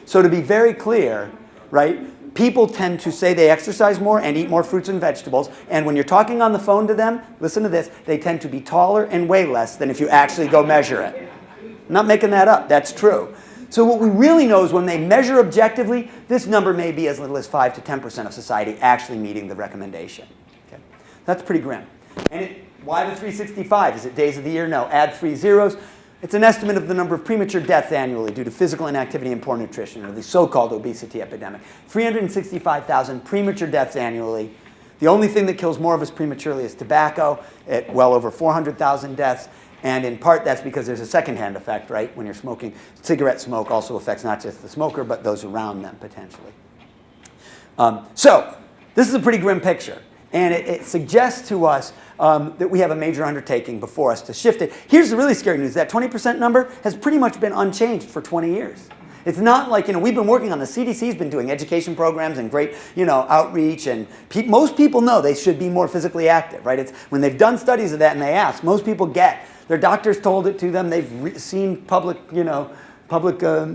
So to be very clear, right, people tend to say they exercise more and eat more fruits and vegetables, and when you're talking on the phone to them, listen to this, they tend to be taller and weigh less than if you actually go measure it. I'm not making that up, that's true. So what we really know is when they measure objectively, this number may be as little as 5 to 10% of society actually meeting the recommendation. Okay? That's pretty grim. And why the 365? Is it days of the year? No. Add 3 zeros. It's an estimate of the number of premature deaths annually due to physical inactivity and poor nutrition, or the so-called obesity epidemic. 365,000 premature deaths annually. The only thing that kills more of us prematurely is tobacco, at well over 400,000 deaths. And in part, that's because there's a secondhand effect, right? When you're smoking, cigarette smoke also affects not just the smoker, but those around them, potentially. So this is a pretty grim picture. And it suggests to us that we have a major undertaking before us to shift it. Here's the really scary news. That 20% number has pretty much been unchanged for 20 years. It's not like, we've been working on the CDC's been doing education programs and great, outreach, and most people know they should be more physically active, right? It's when they've done studies of that and they ask, most people get. Their doctors told it to them. They've seen public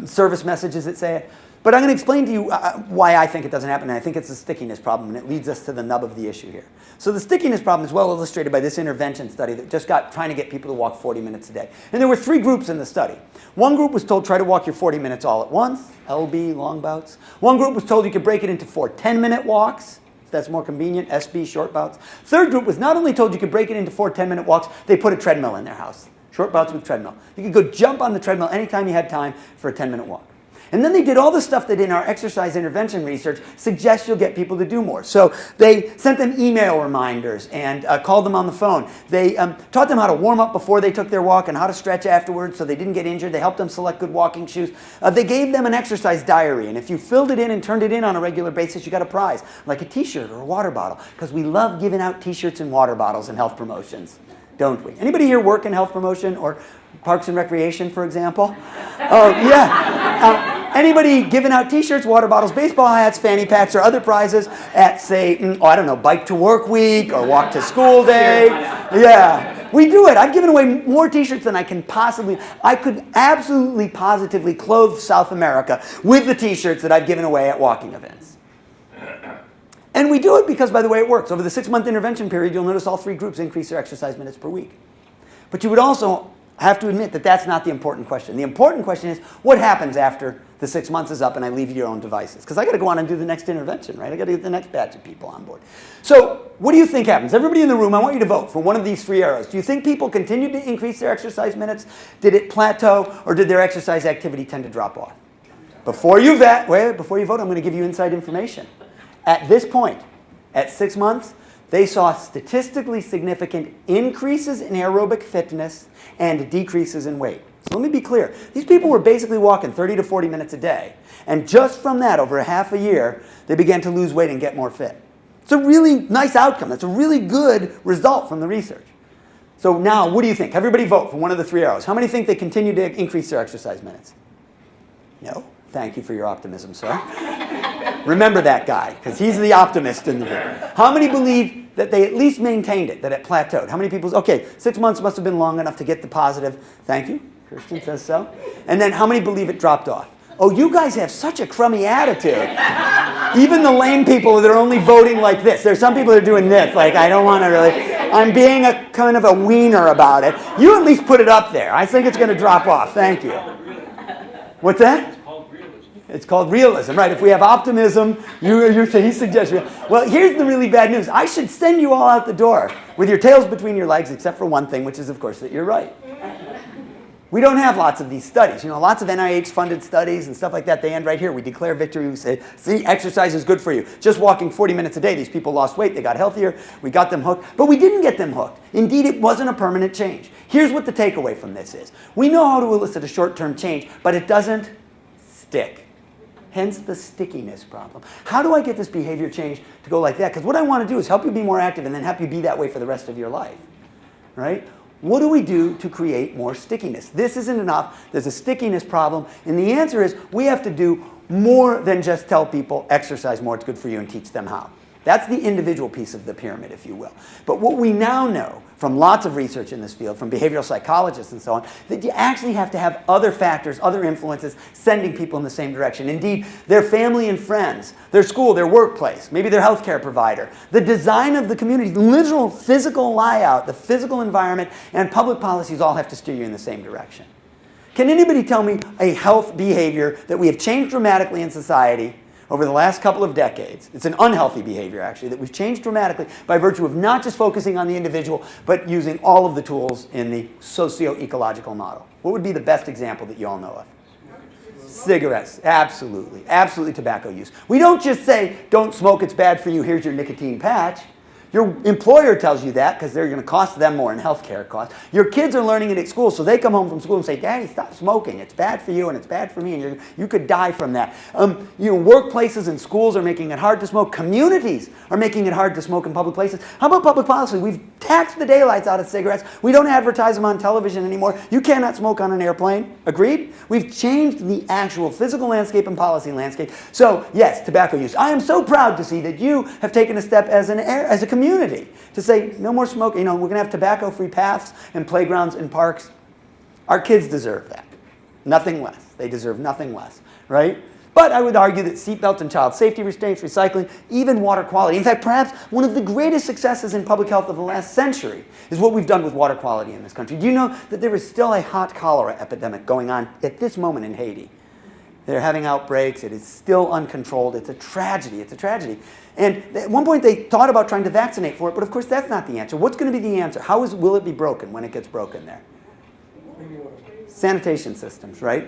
service messages that say it. But I'm going to explain to you why I think it doesn't happen, and I think it's a stickiness problem, and it leads us to the nub of the issue here. So the stickiness problem is well illustrated by this intervention study that just got trying to get people to walk 40 minutes a day. And there were 3 groups in the study. One group was told, try to walk your 40 minutes all at once, LB, long bouts. One group was told you could break it into 4 10-minute walks, if that's more convenient, SB, short bouts. Third group was not only told you could break it into 4 10-minute walks, they put a treadmill in their house. Short bouts with treadmill. You could go jump on the treadmill anytime you had time for a 10-minute walk. And then they did all the stuff that in our exercise intervention research suggests you'll get people to do more. So they sent them email reminders and called them on the phone. They taught them how to warm up before they took their walk and how to stretch afterwards so they didn't get injured. They helped them select good walking shoes. They gave them an exercise diary, and if you filled it in and turned it in on a regular basis, you got a prize, like a t-shirt or a water bottle, because we love giving out t-shirts and water bottles in health promotions, don't we? Anybody here work in health promotion or Parks and Recreation, for example? Oh, yeah. Anybody giving out t-shirts, water bottles, baseball hats, fanny packs, or other prizes at, say, Bike to Work Week or Walk to School Day? Yeah, we do it. I've given away more t-shirts than I could absolutely positively clothe South America with the t-shirts that I've given away at walking events. And we do it because, by the way, it works. Over the 6-month intervention period, you'll notice all 3 groups increase their exercise minutes per week. But you would also have to admit that that's not the important question. The important question is, what happens after the 6 months is up and I leave you your own devices? Because I got to go on and do the next intervention, right? I got to get the next batch of people on board. So what do you think happens? Everybody in the room, I want you to vote for one of these 3 arrows. Do you think people continue to increase their exercise minutes? Did it plateau, or did their exercise activity tend to drop off? Before you vote, I'm going to give you inside information. At this point, at 6 months, they saw statistically significant increases in aerobic fitness and decreases in weight. So let me be clear. These people were basically walking 30 to 40 minutes a day. And just from that, over a half a year, they began to lose weight and get more fit. It's a really nice outcome. That's a really good result from the research. So now, what do you think? Everybody vote for one of the 3 arrows. How many think they continue to increase their exercise minutes? No. Thank you for your optimism, sir. Remember that guy, because he's the optimist in the room. How many believe that they at least maintained it, that it plateaued? How many people, okay, 6 months must have been long enough to get the positive. Thank you, Kirsten says so. And then how many believe it dropped off? Oh, you guys have such a crummy attitude. Even the lame people that are only voting like this. There's some people that are doing this, like, I don't want to really, I'm being a kind of a wiener about it. You at least put it up there. I think it's going to drop off. Thank you. What's that? It's called realism, right? If we have optimism, he suggests. Well, here's the really bad news. I should send you all out the door with your tails between your legs, except for one thing, which is, of course, that you're right. We don't have lots of these studies. You know, lots of NIH-funded studies and stuff like that, they end right here. We declare victory. We say, see, exercise is good for you. Just walking 40 minutes a day, these people lost weight. They got healthier. We got them hooked. But we didn't get them hooked. Indeed, it wasn't a permanent change. Here's what the takeaway from this is. We know how to elicit a short-term change, but it doesn't stick. Hence the stickiness problem. How do I get this behavior change to go like that? Because what I want to do is help you be more active and then help you be that way for the rest of your life, right? What do we do to create more stickiness? This isn't enough. There's a stickiness problem. And the answer is we have to do more than just tell people exercise more, it's good for you, and teach them how. That's the individual piece of the pyramid, if you will. But what we now know from lots of research in this field, from behavioral psychologists and so on, that you actually have to have other factors, other influences sending people in the same direction. Indeed, their family and friends, their school, their workplace, maybe their healthcare provider, the design of the community, the literal physical layout, the physical environment, and public policies all have to steer you in the same direction. Can anybody tell me a health behavior that we have changed dramatically in society over the last couple of decades? It's an unhealthy behavior, actually, that we've changed dramatically by virtue of not just focusing on the individual, but using all of the tools in the socio-ecological model. What would be the best example that you all know of? Cigarettes, absolutely. Absolutely tobacco use. We don't just say, don't smoke, it's bad for you, here's your nicotine patch. Your employer tells you that because they're going to cost them more in healthcare costs. Your kids are learning it at school, so they come home from school and say, Daddy, stop smoking. It's bad for you and it's bad for me, and you could die from that. Workplaces and schools are making it hard to smoke. Communities are making it hard to smoke in public places. How about public policy? We've taxed the daylights out of cigarettes. We don't advertise them on television anymore. You cannot smoke on an airplane. Agreed? We've changed the actual physical landscape and policy landscape. So, yes, tobacco use. I am so proud to see that you have taken a step as a community to say no more smoking. We're going to have tobacco-free paths and playgrounds and parks. Our kids deserve that. Nothing less. They deserve nothing less, right? But I would argue that seatbelts and child safety restraints, recycling, even water quality. In fact, perhaps one of the greatest successes in public health of the last century is what we've done with water quality in this country. Do you know that there is still a hot cholera epidemic going on at this moment in Haiti? They're having outbreaks. It is still uncontrolled. It's a tragedy. It's a tragedy. And at one point they thought about trying to vaccinate for it, but of course that's not the answer. What's going to be the answer? Will it be broken when it gets broken there? Sanitation systems, right?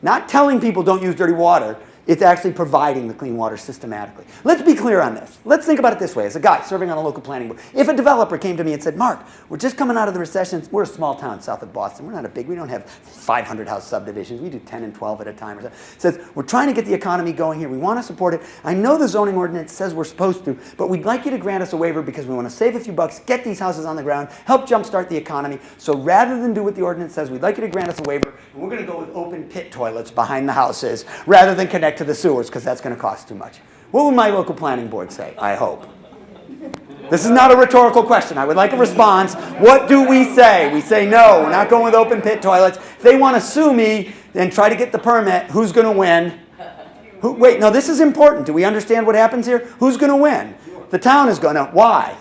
Not telling people don't use dirty water. It's actually providing the clean water systematically. Let's be clear on this. Let's think about it this way. As a guy serving on a local planning board, if a developer came to me and said, Mark, we're just coming out of the recession. We're a small town south of Boston. We're not we don't have 500 house subdivisions. We do 10 and 12 at a time. Says, we're trying to get the economy going here. We want to support it. I know the zoning ordinance says we're supposed to, but we'd like you to grant us a waiver because we want to save a few bucks, get these houses on the ground, help jumpstart the economy. So rather than do what the ordinance says, we'd like you to grant us a waiver, and we're going to go with open pit toilets behind the houses rather than connect to the sewers because that's going to cost too much. What would my local planning board say? I hope. This is not a rhetorical question. I would like a response. What do we say? We say, no, we're not going with open pit toilets. If they want to sue me and try to get the permit, who's going to win? Wait, no, this is important. Do we understand what happens here? Who's going to win? The town is going to. Why?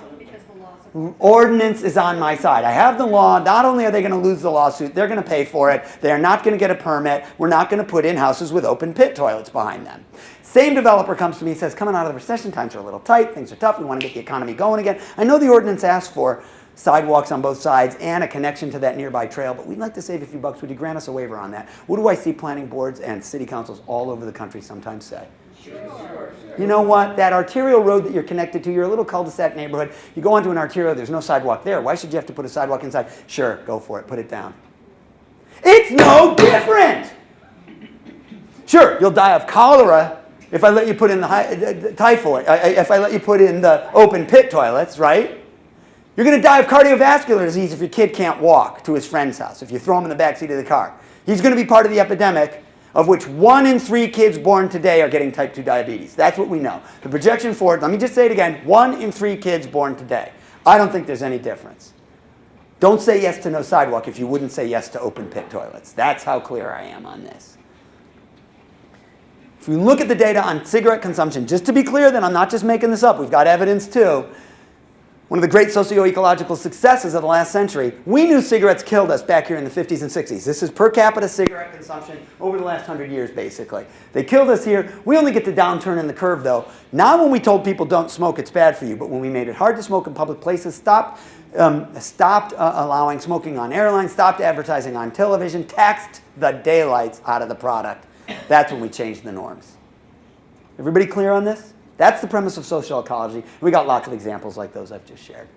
Ordinance is on my side. I have the law. Not only are they going to lose the lawsuit, they're going to pay for it. They're not going to get a permit. We're not going to put in houses with open pit toilets behind them. Same developer comes to me and says, coming out of the recession, times are a little tight, things are tough, we want to get the economy going again. I know the ordinance asks for sidewalks on both sides and a connection to that nearby trail, but we'd like to save a few bucks. Would you grant us a waiver on that? What do I see planning boards and city councils all over the country sometimes say? Sure. You know what? That arterial road that you're connected to, you're a little cul-de-sac neighborhood. You go onto an arterial, there's no sidewalk there. Why should you have to put a sidewalk inside? Sure, go for it. Put it down. It's no different. Sure, you'll die of cholera if I let you put in the typhoid, if I let you put in the open pit toilets, right? You're going to die of cardiovascular disease if your kid can't walk to his friend's house, if you throw him in the back seat of the car. He's going to be part of the epidemic. of which 1 in 3 kids born today are getting type 2 diabetes. That's what we know. The projection forward, let me just say it again, 1 in 3 kids born today. I don't think there's any difference. Don't say yes to no sidewalk if you wouldn't say yes to open pit toilets. That's how clear I am on this. If we look at the data on cigarette consumption, just to be clear that I'm not just making this up, we've got evidence too. One of the great socio-ecological successes of the last century, we knew cigarettes killed us back here in the 50s and 60s. This is per capita cigarette consumption over the last 100 years, basically. They killed us here. We only get the downturn in the curve, though. Not when we told people don't smoke, it's bad for you, but when we made it hard to smoke in public places, stopped allowing smoking on airlines, stopped advertising on television, taxed the daylights out of the product. That's when we changed the norms. Everybody clear on this? That's the premise of social ecology. We got lots of examples like those I've just shared.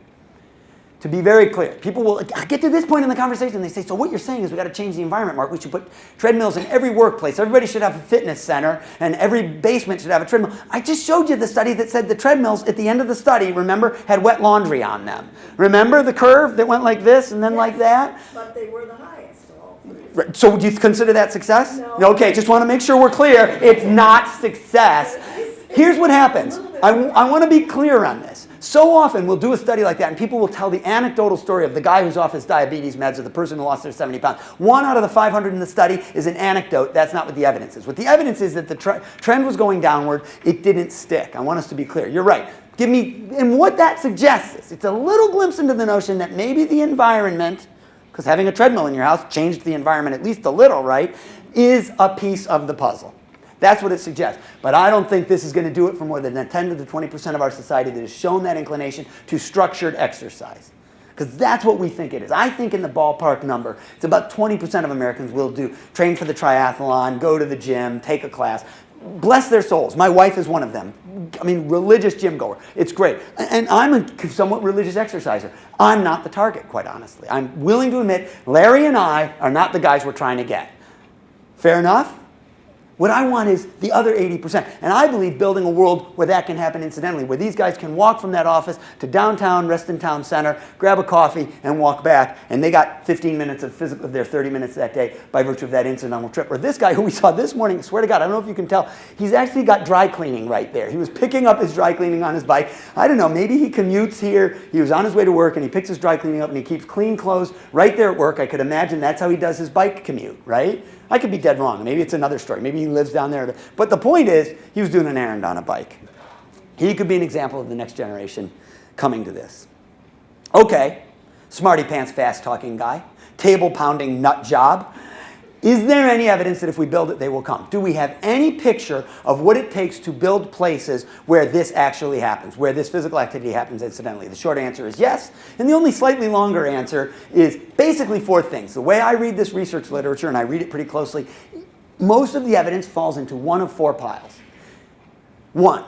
To be very clear, people will get to this point in the conversation and they say, so what you're saying is we got to change the environment, Mark. We should put treadmills in every workplace. Everybody should have a fitness center and every basement should have a treadmill. I just showed you the study that said the treadmills at the end of the study, remember, had wet laundry on them. Remember the curve that went like this and then like that?
But they were the highest of all three.
Right. So do you consider that success?
No.
Okay, just want to make sure we're clear. It's not success. Here's what happens. I want to be clear on this. So often we'll do a study like that and people will tell the anecdotal story of the guy who's off his diabetes meds or the person who lost their 70 pounds. 1 out of the 500 in the study is an anecdote. That's not what the evidence is. What the evidence is that the trend was going downward. It didn't stick. I want us to be clear. You're right. And what that suggests is it's a little glimpse into the notion that maybe the environment, because having a treadmill in your house changed the environment at least a little, right, is a piece of the puzzle. That's what it suggests. But I don't think this is going to do it for more than 10 to 20% of our society that has shown that inclination to structured exercise. Because that's what we think it is. I think in the ballpark number, it's about 20% of Americans will train for the triathlon, go to the gym, take a class. Bless their souls. My wife is one of them. I mean, religious gym goer. It's great. And I'm a somewhat religious exerciser. I'm not the target, quite honestly. I'm willing to admit Larry and I are not the guys we're trying to get. Fair enough? What I want is the other 80%. And I believe building a world where that can happen incidentally, where these guys can walk from that office to downtown Reston Town Center, grab a coffee, and walk back. And they got 15 minutes of their 30 minutes that day by virtue of that incidental trip. Or this guy who we saw this morning, I swear to God, I don't know if you can tell, he's actually got dry cleaning right there. He was picking up his dry cleaning on his bike. I don't know, maybe he commutes here. He was on his way to work, and he picks his dry cleaning up, and he keeps clean clothes right there at work. I could imagine that's how he does his bike commute, right? I could be dead wrong. Maybe it's another story. Maybe he lives down there. But the point is, he was doing an errand on a bike. He could be an example of the next generation coming to this. Okay, smarty pants, fast talking guy, table pounding nut job. Is there any evidence that if we build it, they will come? Do we have any picture of what it takes to build places where this actually happens, where this physical activity happens incidentally? The short answer is yes. And the only slightly longer answer is basically 4 things. The way I read this research literature, and I read it pretty closely, most of the evidence falls into one of 4 piles. 1,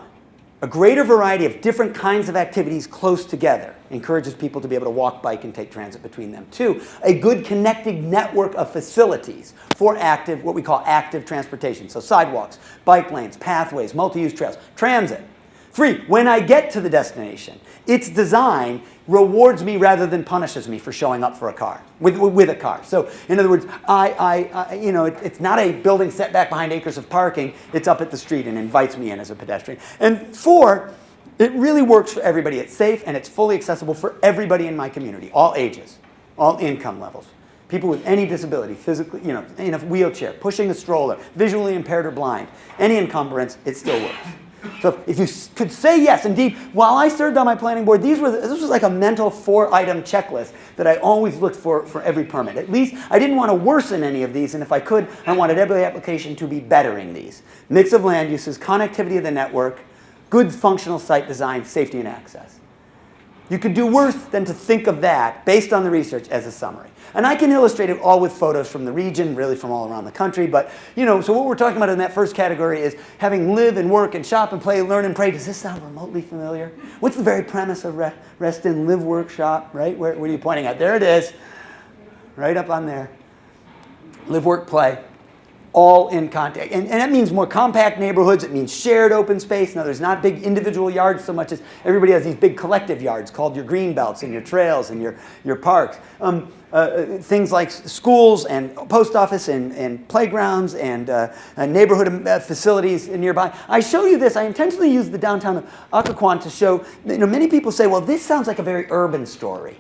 a greater variety of different kinds of activities close together encourages people to be able to walk, bike, and take transit between them. 2, a good connected network of facilities for what we call active transportation. So sidewalks, bike lanes, pathways, multi-use trails, transit. 3, when I get to the destination, its design rewards me rather than punishes me for showing up for a car, with a car. So in other words, it's not a building set back behind acres of parking. It's up at the street and invites me in as a pedestrian. And 4, it really works for everybody. It's safe and it's fully accessible for everybody in my community, all ages, all income levels. People with any disability, physically, in a wheelchair, pushing a stroller, visually impaired or blind, any encumbrance, it still works. So if you could say yes, indeed, while I served on my planning board, this was like a mental 4-item checklist that I always looked for every permit. At least I didn't want to worsen any of these, and if I could, I wanted every application to be bettering these. Mix of land uses, connectivity of the network, good functional site design, safety and access. You could do worse than to think of that, based on the research, as a summary. And I can illustrate it all with photos from the region, really from all around the country. But, so what we're talking about in that first category is having live and work and shop and play, learn and pray. Does this sound remotely familiar? What's the very premise of Reston, live, work, shop, right? Where are you pointing at? There it is, right up on there. Live, work, play. all in contact. And that means more compact neighborhoods. It means shared open space. Now, there's not big individual yards so much as everybody has these big collective yards called your green belts and your trails and your parks. Things like schools and post office and playgrounds and neighborhood facilities nearby. I show you this. I intentionally use the downtown of Occoquan to show, many people say, well, this sounds like a very urban story.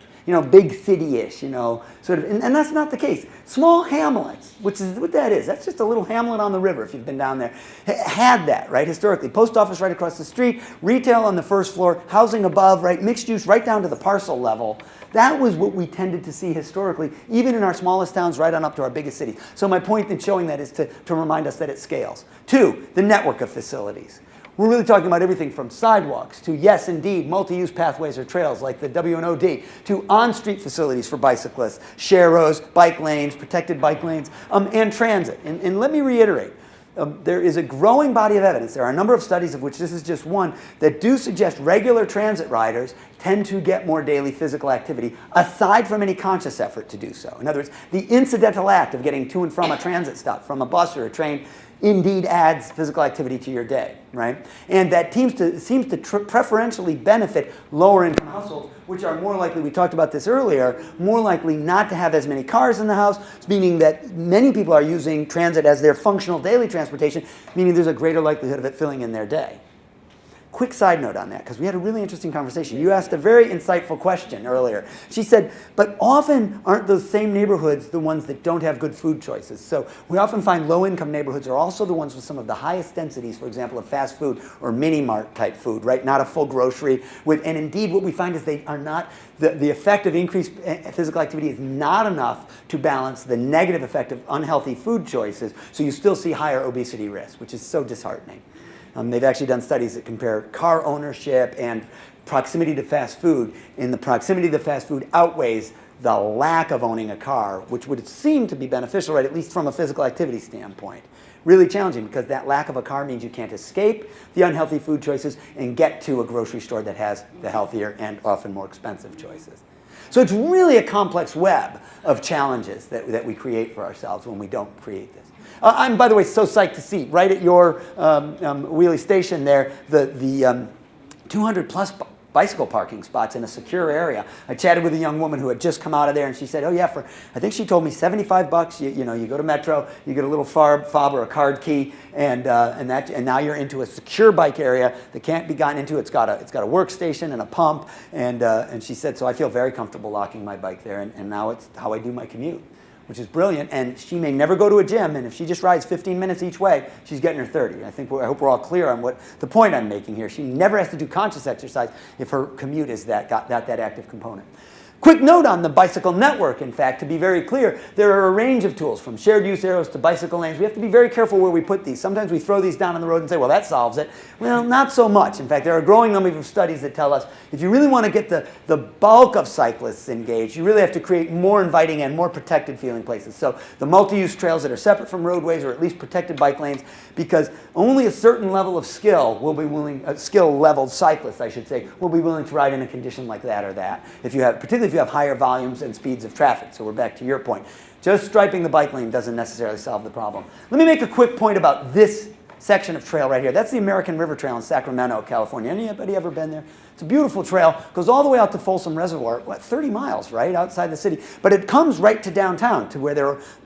Big city-ish, sort of, and that's not the case. Small hamlets, which is what that is. That's just a little hamlet on the river, if you've been down there, had that, right, historically. Post office right across the street, retail on the first floor, housing above, right, mixed use right down to the parcel level. That was what we tended to see historically, even in our smallest towns, right on up to our biggest cities. So my point in showing that is to remind us that it scales. 2, the network of facilities. We're really talking about everything from sidewalks to, yes, indeed, multi-use pathways or trails like the WNOD, to on-street facilities for bicyclists, share rows, bike lanes, protected bike lanes, and transit. And let me reiterate, there is a growing body of evidence. There are a number of studies, of which this is just one, that do suggest regular transit riders tend to get more daily physical activity, aside from any conscious effort to do so. In other words, the incidental act of getting to and from a transit stop, from a bus or a train, indeed adds physical activity to your day, right? And that seems to preferentially benefit lower income households, which are more likely, we talked about this earlier, more likely not to have as many cars in the house, meaning that many people are using transit as their functional daily transportation, meaning there's a greater likelihood of it filling in their day. Quick side note on that, because we had a really interesting conversation. You asked a very insightful question earlier. She said, but often aren't those same neighborhoods the ones that don't have good food choices? So we often find low-income neighborhoods are also the ones with some of the highest densities, for example, of fast food or mini-mart type food, right? Not a full grocery. And indeed, what we find is they are not, the effect of increased physical activity is not enough to balance the negative effect of unhealthy food choices, so you still see higher obesity risk, which is so disheartening. They've actually done studies that compare car ownership and proximity to fast food, and the proximity to fast food outweighs the lack of owning a car, which would seem to be beneficial, right, at least from a physical activity standpoint. Really challenging, because that lack of a car means you can't escape the unhealthy food choices and get to a grocery store that has the healthier and often more expensive choices. So it's really a complex web of challenges that we create for ourselves when we don't create this. I'm, by the way, so psyched to see right at your Wheelie Station there the 200 plus bicycle parking spots in a secure area. I chatted with a young woman who had just come out of there, and she said, oh yeah, I think she told me $75, you go to Metro, you get a little fob or a card key, and now you're into a secure bike area that can't be gotten into. It's got a workstation and a pump, and she said, so I feel very comfortable locking my bike there, and now it's how I do my commute, which is brilliant. And she may never go to a gym, and if she just rides 15 minutes each way, she's getting her 30. I hope we're all clear on what the point I'm making here. She never has to do conscious exercise if her commute is got that active component. Quick note on the bicycle network, in fact, to be very clear, there are a range of tools, from shared use arrows to bicycle lanes. We have to be very careful where we put these. Sometimes we throw these down on the road and say, well, that solves it. Well, not so much. In fact, there are a growing number of studies that tell us if you really want to get the bulk of cyclists engaged, you really have to create more inviting and more protected feeling places. So the multi-use trails that are separate from roadways, or at least protected bike lanes, because only a certain level of skill will be willing, skill-leveled cyclists, I should say, will be willing to ride in a condition like that or that. Particularly if you have higher volumes and speeds of traffic. So we're back to your point. Just striping the bike lane doesn't necessarily solve the problem. Let me make a quick point about this section of trail right here. That's the American River Trail in Sacramento, California. Anybody ever been there? It's a beautiful trail. Goes all the way out to Folsom Reservoir, 30 miles, right, outside the city. But it comes right to downtown, to where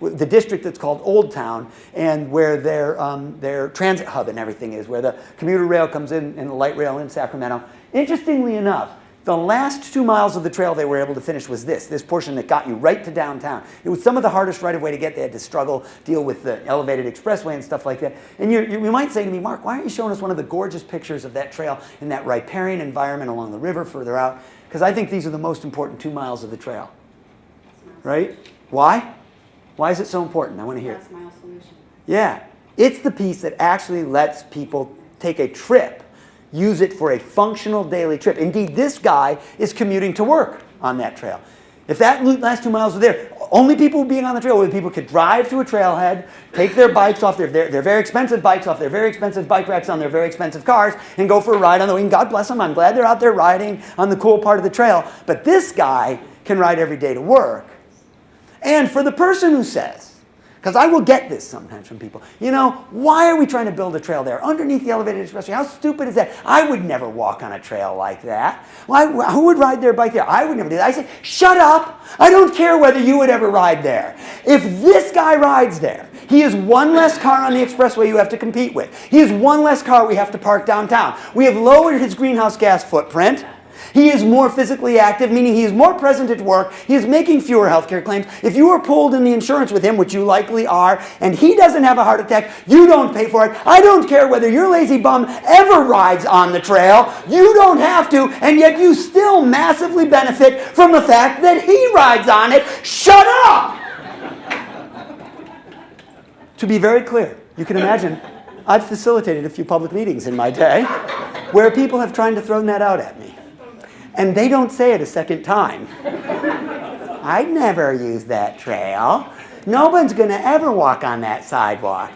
the district that's called Old Town, and where their transit hub and everything is, where the commuter rail comes in and the light rail in Sacramento. Interestingly enough, the last 2 miles of the trail they were able to finish was this portion that got you right to downtown. It was some of the hardest right-of-way to get. They had to deal with the elevated expressway and stuff like that. And you might say to me, Mark, why aren't you showing us one of the gorgeous pictures of that trail in that riparian environment along the river further out? Because I think these are the most important 2 miles of the trail. Right? Why? Why is it so important? I want to hear.
Last mile solution.
Yeah. It's the piece that actually lets people take a trip, use it for a functional daily trip. Indeed, this guy is commuting to work on that trail. If that last 2 miles were there, only people being on the trail were people could drive to a trailhead, take their bikes off their very expensive bikes off their very expensive bike racks on their very expensive cars, and go for a ride on the way. And God bless them, I'm glad they're out there riding on the cool part of the trail. But this guy can ride every day to work. And for the person who says Because I will get this sometimes from people. You know, why are we trying to build a trail there underneath the elevated expressway? How stupid is that? I would never walk on a trail like that. Who would ride their bike there? I would never do that. I say, shut up. I don't care whether you would ever ride there. If this guy rides there, he is one less car on the expressway you have to compete with. He is one less car we have to park downtown. We have lowered his greenhouse gas footprint. He is more physically active, meaning he is more present at work. He is making fewer healthcare claims. If you are pulled in the insurance with him, which you likely are, and he doesn't have a heart attack, you don't pay for it. I don't care whether your lazy bum ever rides on the trail. You don't have to, and yet you still massively benefit from the fact that he rides on it. Shut up! To be very clear, you can imagine, I've facilitated a few public meetings in my day where people have tried to throw that out at me. And they don't say it a second time. I'd never use that trail. No one's going to ever walk on that sidewalk.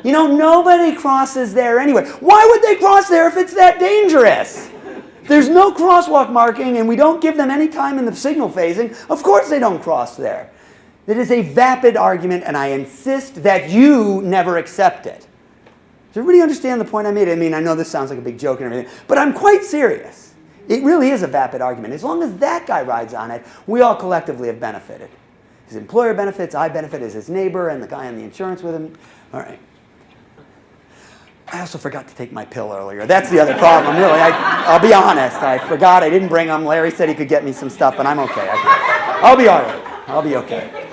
You know, nobody crosses there anyway. Why would they cross there if it's that dangerous? There's no crosswalk marking, and we don't give them any time in the signal phasing. Of course they don't cross there. It is a vapid argument, and I insist that you never accept it. Does everybody understand the point I made? I mean, I know this sounds like a big joke and everything, but I'm quite serious. It really is a vapid argument. As long as that guy rides on it, we all collectively have benefited. His employer benefits, I benefit as his neighbor, and the guy on the insurance with him. All right. I also forgot to take my pill earlier. That's the other problem, really. I'll be honest. I forgot. I didn't bring them. Larry said he could get me some stuff, but I'm okay. I'll be all right. I'll be okay.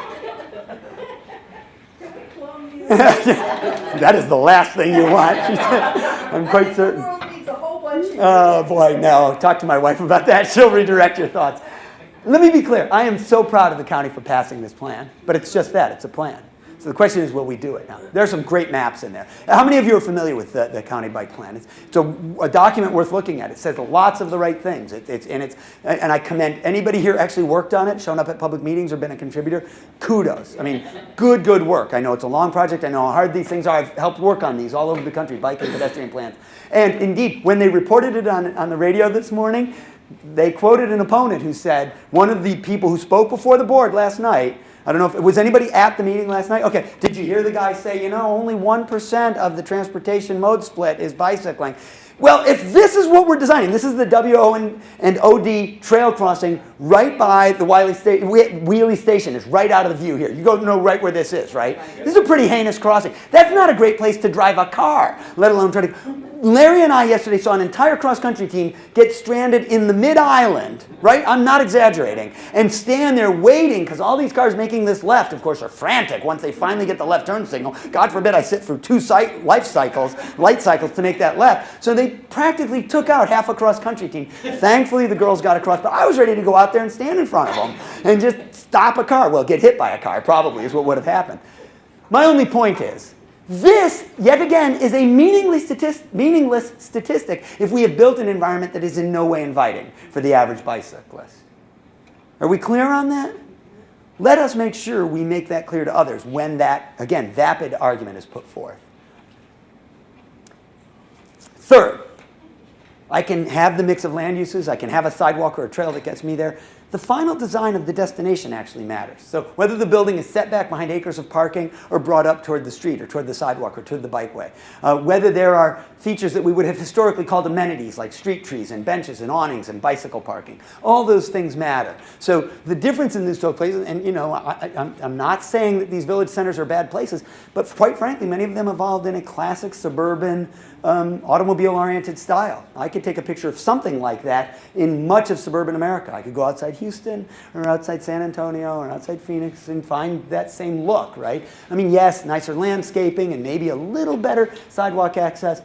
That is the last thing you want, she said. I'm quite certain. Oh boy, no. Talk to my wife about that. She'll redirect your thoughts. Let me be clear. I am so proud of the county for passing this plan, but it's just that. It's a plan. So the question is, will we do it? Now, there are some great maps in there. How many of you are familiar with the county bike plan? It's a document worth looking at. It says lots of the right things. And I commend anybody here actually worked on it, shown up at public meetings or been a contributor. Kudos. I mean, good work. I know it's a long project. I know how hard these things are. I've helped work on these all over the country, bike and pedestrian plans. And indeed, when they reported it on the radio this morning, they quoted an opponent who said, one of the people who spoke before the board last night, I don't know if, was anybody at the meeting last night? Okay, did you hear the guy say, you know, only 1% of the transportation mode split is bicycling? Well, if this is what we're designing, this is the WO and OD trail crossing right by the Wheelie Station. It's right out of the view here. You go know right where this is, right? This is a pretty heinous crossing. That's not a great place to drive a car, let alone try to... Larry and I yesterday saw an entire cross-country team get stranded in the mid-island, right? I'm not exaggerating. And stand there waiting because all these cars making this left, of course, are frantic once they finally get the left turn signal. God forbid I sit through two light cycles to make that left. So they practically took out half a cross-country team. Thankfully, the girls got across, but I was ready to go out there and stand in front of them and just stop a car. Well, get hit by a car probably is what would have happened. My only point is, this, yet again, is a meaningless statistic if we have built an environment that is in no way inviting for the average bicyclist. Are we clear on that? Let us make sure we make that clear to others when that, again, vapid argument is put forth. Third, I can have the mix of land uses. I can have a sidewalk or a trail that gets me there. The final design of the destination actually matters. So whether the building is set back behind acres of parking or brought up toward the street or toward the sidewalk or toward the bikeway. Whether there are features that we would have historically called amenities like street trees and benches and awnings and bicycle parking. All those things matter. So the difference in these two places, and you know, I'm not saying that these village centers are bad places, but quite frankly, many of them evolved in a classic suburban automobile-oriented style. I could take a picture of something like that in much of suburban America. I could go outside Houston or outside San Antonio or outside Phoenix and find that same look, right? I mean, yes, nicer landscaping and maybe a little better sidewalk access.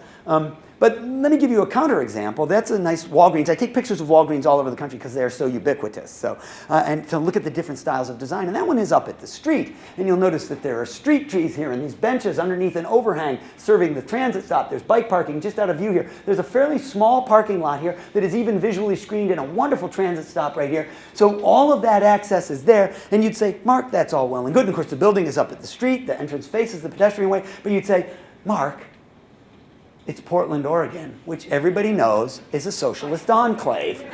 But let me give you a counterexample. That's a nice Walgreens. I take pictures of Walgreens all over the country because they're so ubiquitous. So, and to look at the different styles of design. And that one is up at the street. And you'll notice that there are street trees here and these benches underneath an overhang serving the transit stop. There's bike parking just out of view here. There's a fairly small parking lot here that is even visually screened and a wonderful transit stop right here. So all of that access is there. And you'd say, Mark, that's all well and good. And of course, the building is up at the street. The entrance faces the pedestrian way. But you'd say, Mark, it's Portland, Oregon, which everybody knows is a socialist enclave,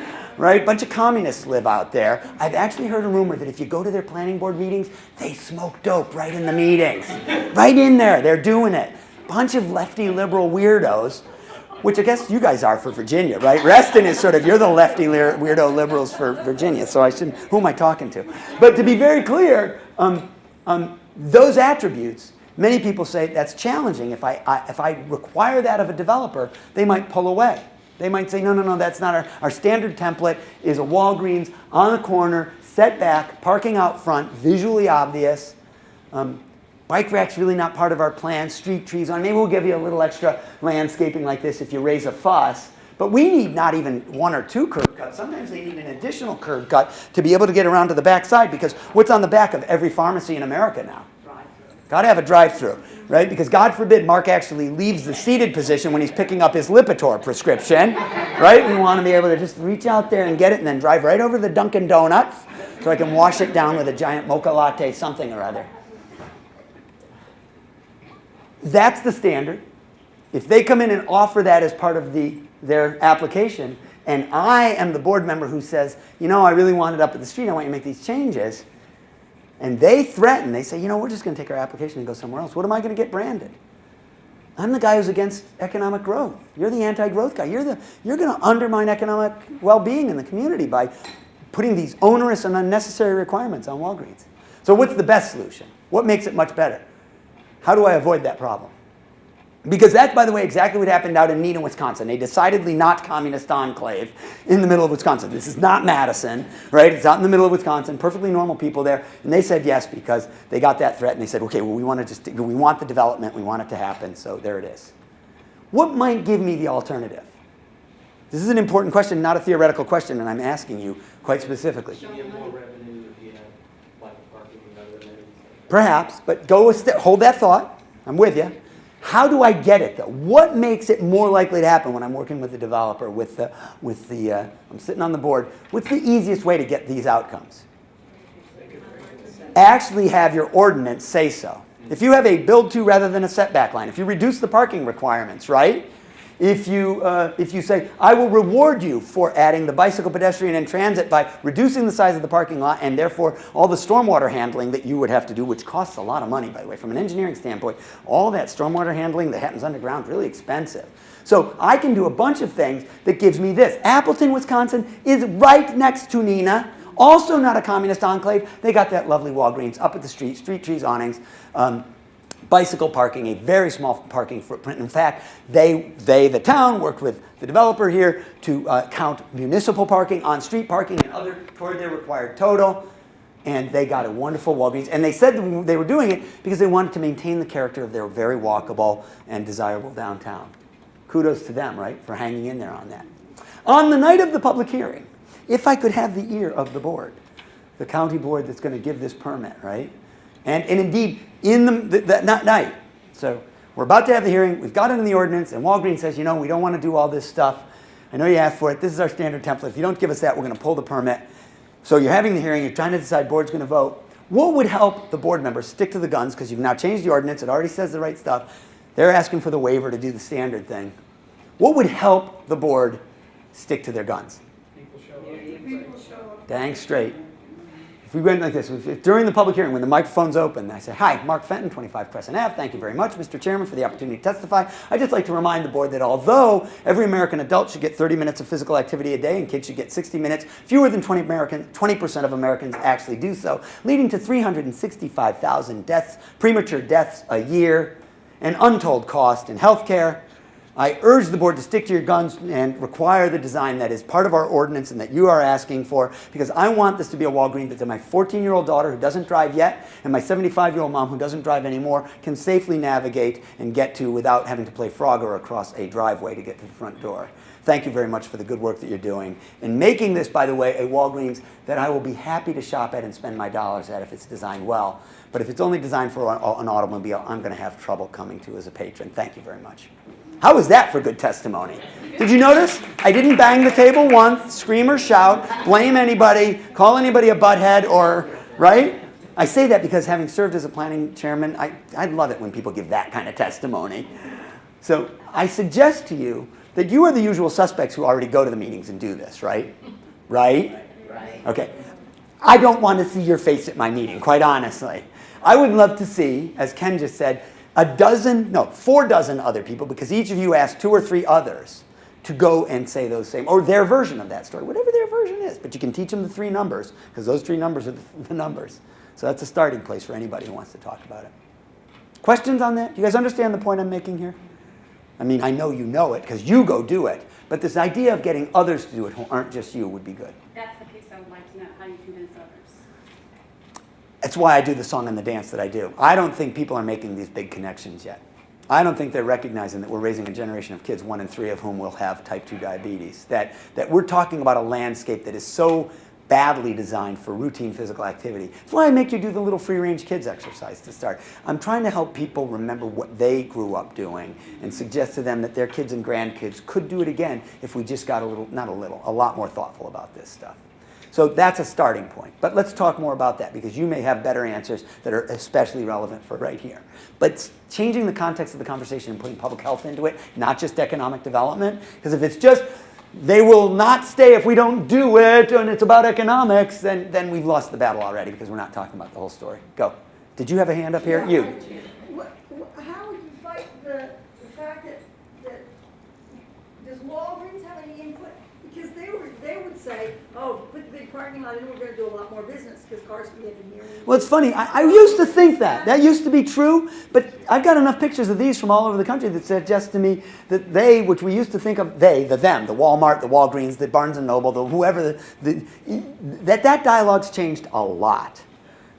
right? Bunch of communists live out there. I've actually heard a rumor that if you go to their planning board meetings, they smoke dope right in the meetings. Right in there, they're doing it. Bunch of lefty liberal weirdos, which I guess you guys are for Virginia, right? Reston is sort of, you're the lefty weirdo liberals for Virginia, so who am I talking to? But to be very clear, those attributes, many people say that's challenging. If I require that of a developer, they might pull away. They might say, no, that's not our standard template is a Walgreens on a corner, set back, parking out front, visually obvious. Bike rack's really not part of our plan, street trees on. Maybe we'll give you a little extra landscaping like this if you raise a fuss. But we need not even 1 or 2 curb cuts. Sometimes they need an additional curb cut to be able to get around to the back side, because what's on the back of every pharmacy in America now? Got to have a drive-through, right? Because God forbid Mark actually leaves the seated position when he's picking up his Lipitor prescription, right? We want to be able to just reach out there and get it and then drive right over to the Dunkin' Donuts so I can wash it down with a giant mocha latte something or other. That's the standard. If they come in and offer that as part of their application, and I am the board member who says, I really want it up at the street, I want you to make these changes, and they threaten, they say, we're just going to take our application and go somewhere else. What am I going to get branded? I'm the guy who's against economic growth. You're the anti-growth guy. You're going to undermine economic well-being in the community by putting these onerous and unnecessary requirements on Walgreens. So what's the best solution? What makes it much better? How do I avoid that problem? Because that's, by the way, exactly what happened out in Neenah, Wisconsin, a decidedly not communist enclave in the middle of Wisconsin. This is not Madison, right? It's out in the middle of Wisconsin, perfectly normal people there. And they said yes because they got that threat and they said, okay, well, we want the development, we want it to happen, so there it is. What might give me the alternative? This is an important question, not a theoretical question, and I'm asking you quite specifically.
Should you get more revenue if you have like a parking and other amenities?
Perhaps, but hold that thought. I'm with you. How do I get it, though? What makes it more likely to happen when I'm working with the developer, I'm sitting on the board? What's the easiest way to get these outcomes? Actually have your ordinance say so. If you have a build to rather than a setback line, if you reduce the parking requirements, right? If you say, I will reward you for adding the bicycle, pedestrian, and transit by reducing the size of the parking lot and therefore all the stormwater handling that you would have to do, which costs a lot of money, by the way. From an engineering standpoint, all that stormwater handling that happens underground is really expensive. So I can do a bunch of things that gives me this. Appleton, Wisconsin is right next to Neenah, also not a communist enclave. They got that lovely Walgreens up at the street trees, awnings. Bicycle parking, a very small parking footprint. In fact, the town, worked with the developer here to count municipal parking, on-street parking, and other toward their required total. And they got a wonderful Walgreens. And they said they were doing it because they wanted to maintain the character of their very walkable and desirable downtown. Kudos to them, right, for hanging in there on that. On the night of the public hearing, if I could have the ear of the board, the county board that's going to give this permit, right? And indeed, in that night, so we're about to have the hearing, we've got it in the ordinance, and Walgreens says, we don't want to do all this stuff. I know you asked for it. This is our standard template. If you don't give us that, we're going to pull the permit. So you're having the hearing. You're trying to decide, board's going to vote. What would help the board members stick to the guns, because you've now changed the ordinance. It already says the right stuff. They're asking for the waiver to do the standard thing. What would help the board stick to their guns?
People show up.
Dang straight. If we went like this, if during the public hearing, when the microphone's open, I say, hi, Mark Fenton, 25 Crescent Ave. Thank you very much, Mr. Chairman, for the opportunity to testify. I'd just like to remind the board that although every American adult should get 30 minutes of physical activity a day and kids should get 60 minutes, fewer than 20% of Americans actually do so, leading to 365,000 deaths, premature deaths a year, and untold cost in health care. I urge the board to stick to your guns and require the design that is part of our ordinance and that you are asking for, because I want this to be a Walgreens that my 14-year-old daughter who doesn't drive yet and my 75-year-old mom who doesn't drive anymore can safely navigate and get to without having to play Frogger across a driveway to get to the front door. Thank you very much for the good work that you're doing in making this, by the way, a Walgreens that I will be happy to shop at and spend my dollars at if it's designed well. But if it's only designed for an automobile, I'm going to have trouble coming to as a patron. Thank you very much. How was that for good testimony? Did you notice? I didn't bang the table once, scream or shout, blame anybody, call anybody a butthead, or, right? I say that because having served as a planning chairman, I love it when people give that kind of testimony. So I suggest to you that you are the usual suspects who already go to the meetings and do this, right? right? Okay. I don't want to see your face at my meeting, quite honestly. I would love to see, as Ken just said, 4 dozen other people, because each of you asked 2 or 3 others to go and say those same, or their version of that story, whatever their version is. But you can teach them the 3 numbers, because those 3 numbers are the numbers. So that's a starting place for anybody who wants to talk about it. Questions on that? Do you guys understand the point I'm making here? I mean, I know you know it, because you go do it. But this idea of getting others to do it who aren't just you would be good.
That's the piece I would like to know, how you convince others.
That's why I do the song and the dance that I do. I don't think people are making these big connections yet. I don't think they're recognizing that we're raising a generation of kids, 1 in 3 of whom will have type 2 diabetes. That we're talking about a landscape that is so badly designed for routine physical activity. That's why I make you do the little free-range kids exercise to start. I'm trying to help people remember what they grew up doing and suggest to them that their kids and grandkids could do it again if we just got a lot more thoughtful about this stuff. So that's a starting point. But let's talk more about that, because you may have better answers that are especially relevant for right here. But changing the context of the conversation and putting public health into it, not just economic development, because if it's just they will not stay if we don't do it and it's about economics, then we've lost the battle already, because we're not talking about the whole story. Go. Did you have a hand up here?
Yeah,
You.
How would you fight the fact that does Walgreens have any input? Because they would say, oh, put the big parking lot in, we're going to do a lot more business because cars can get in here.
Well, it's funny. I used to think that. That used to be true, but I've got enough pictures of these from all over the country that suggest to me that they, which we used to think of, them, the Walmart, the Walgreens, the Barnes & Noble, the whoever, that dialogue's changed a lot,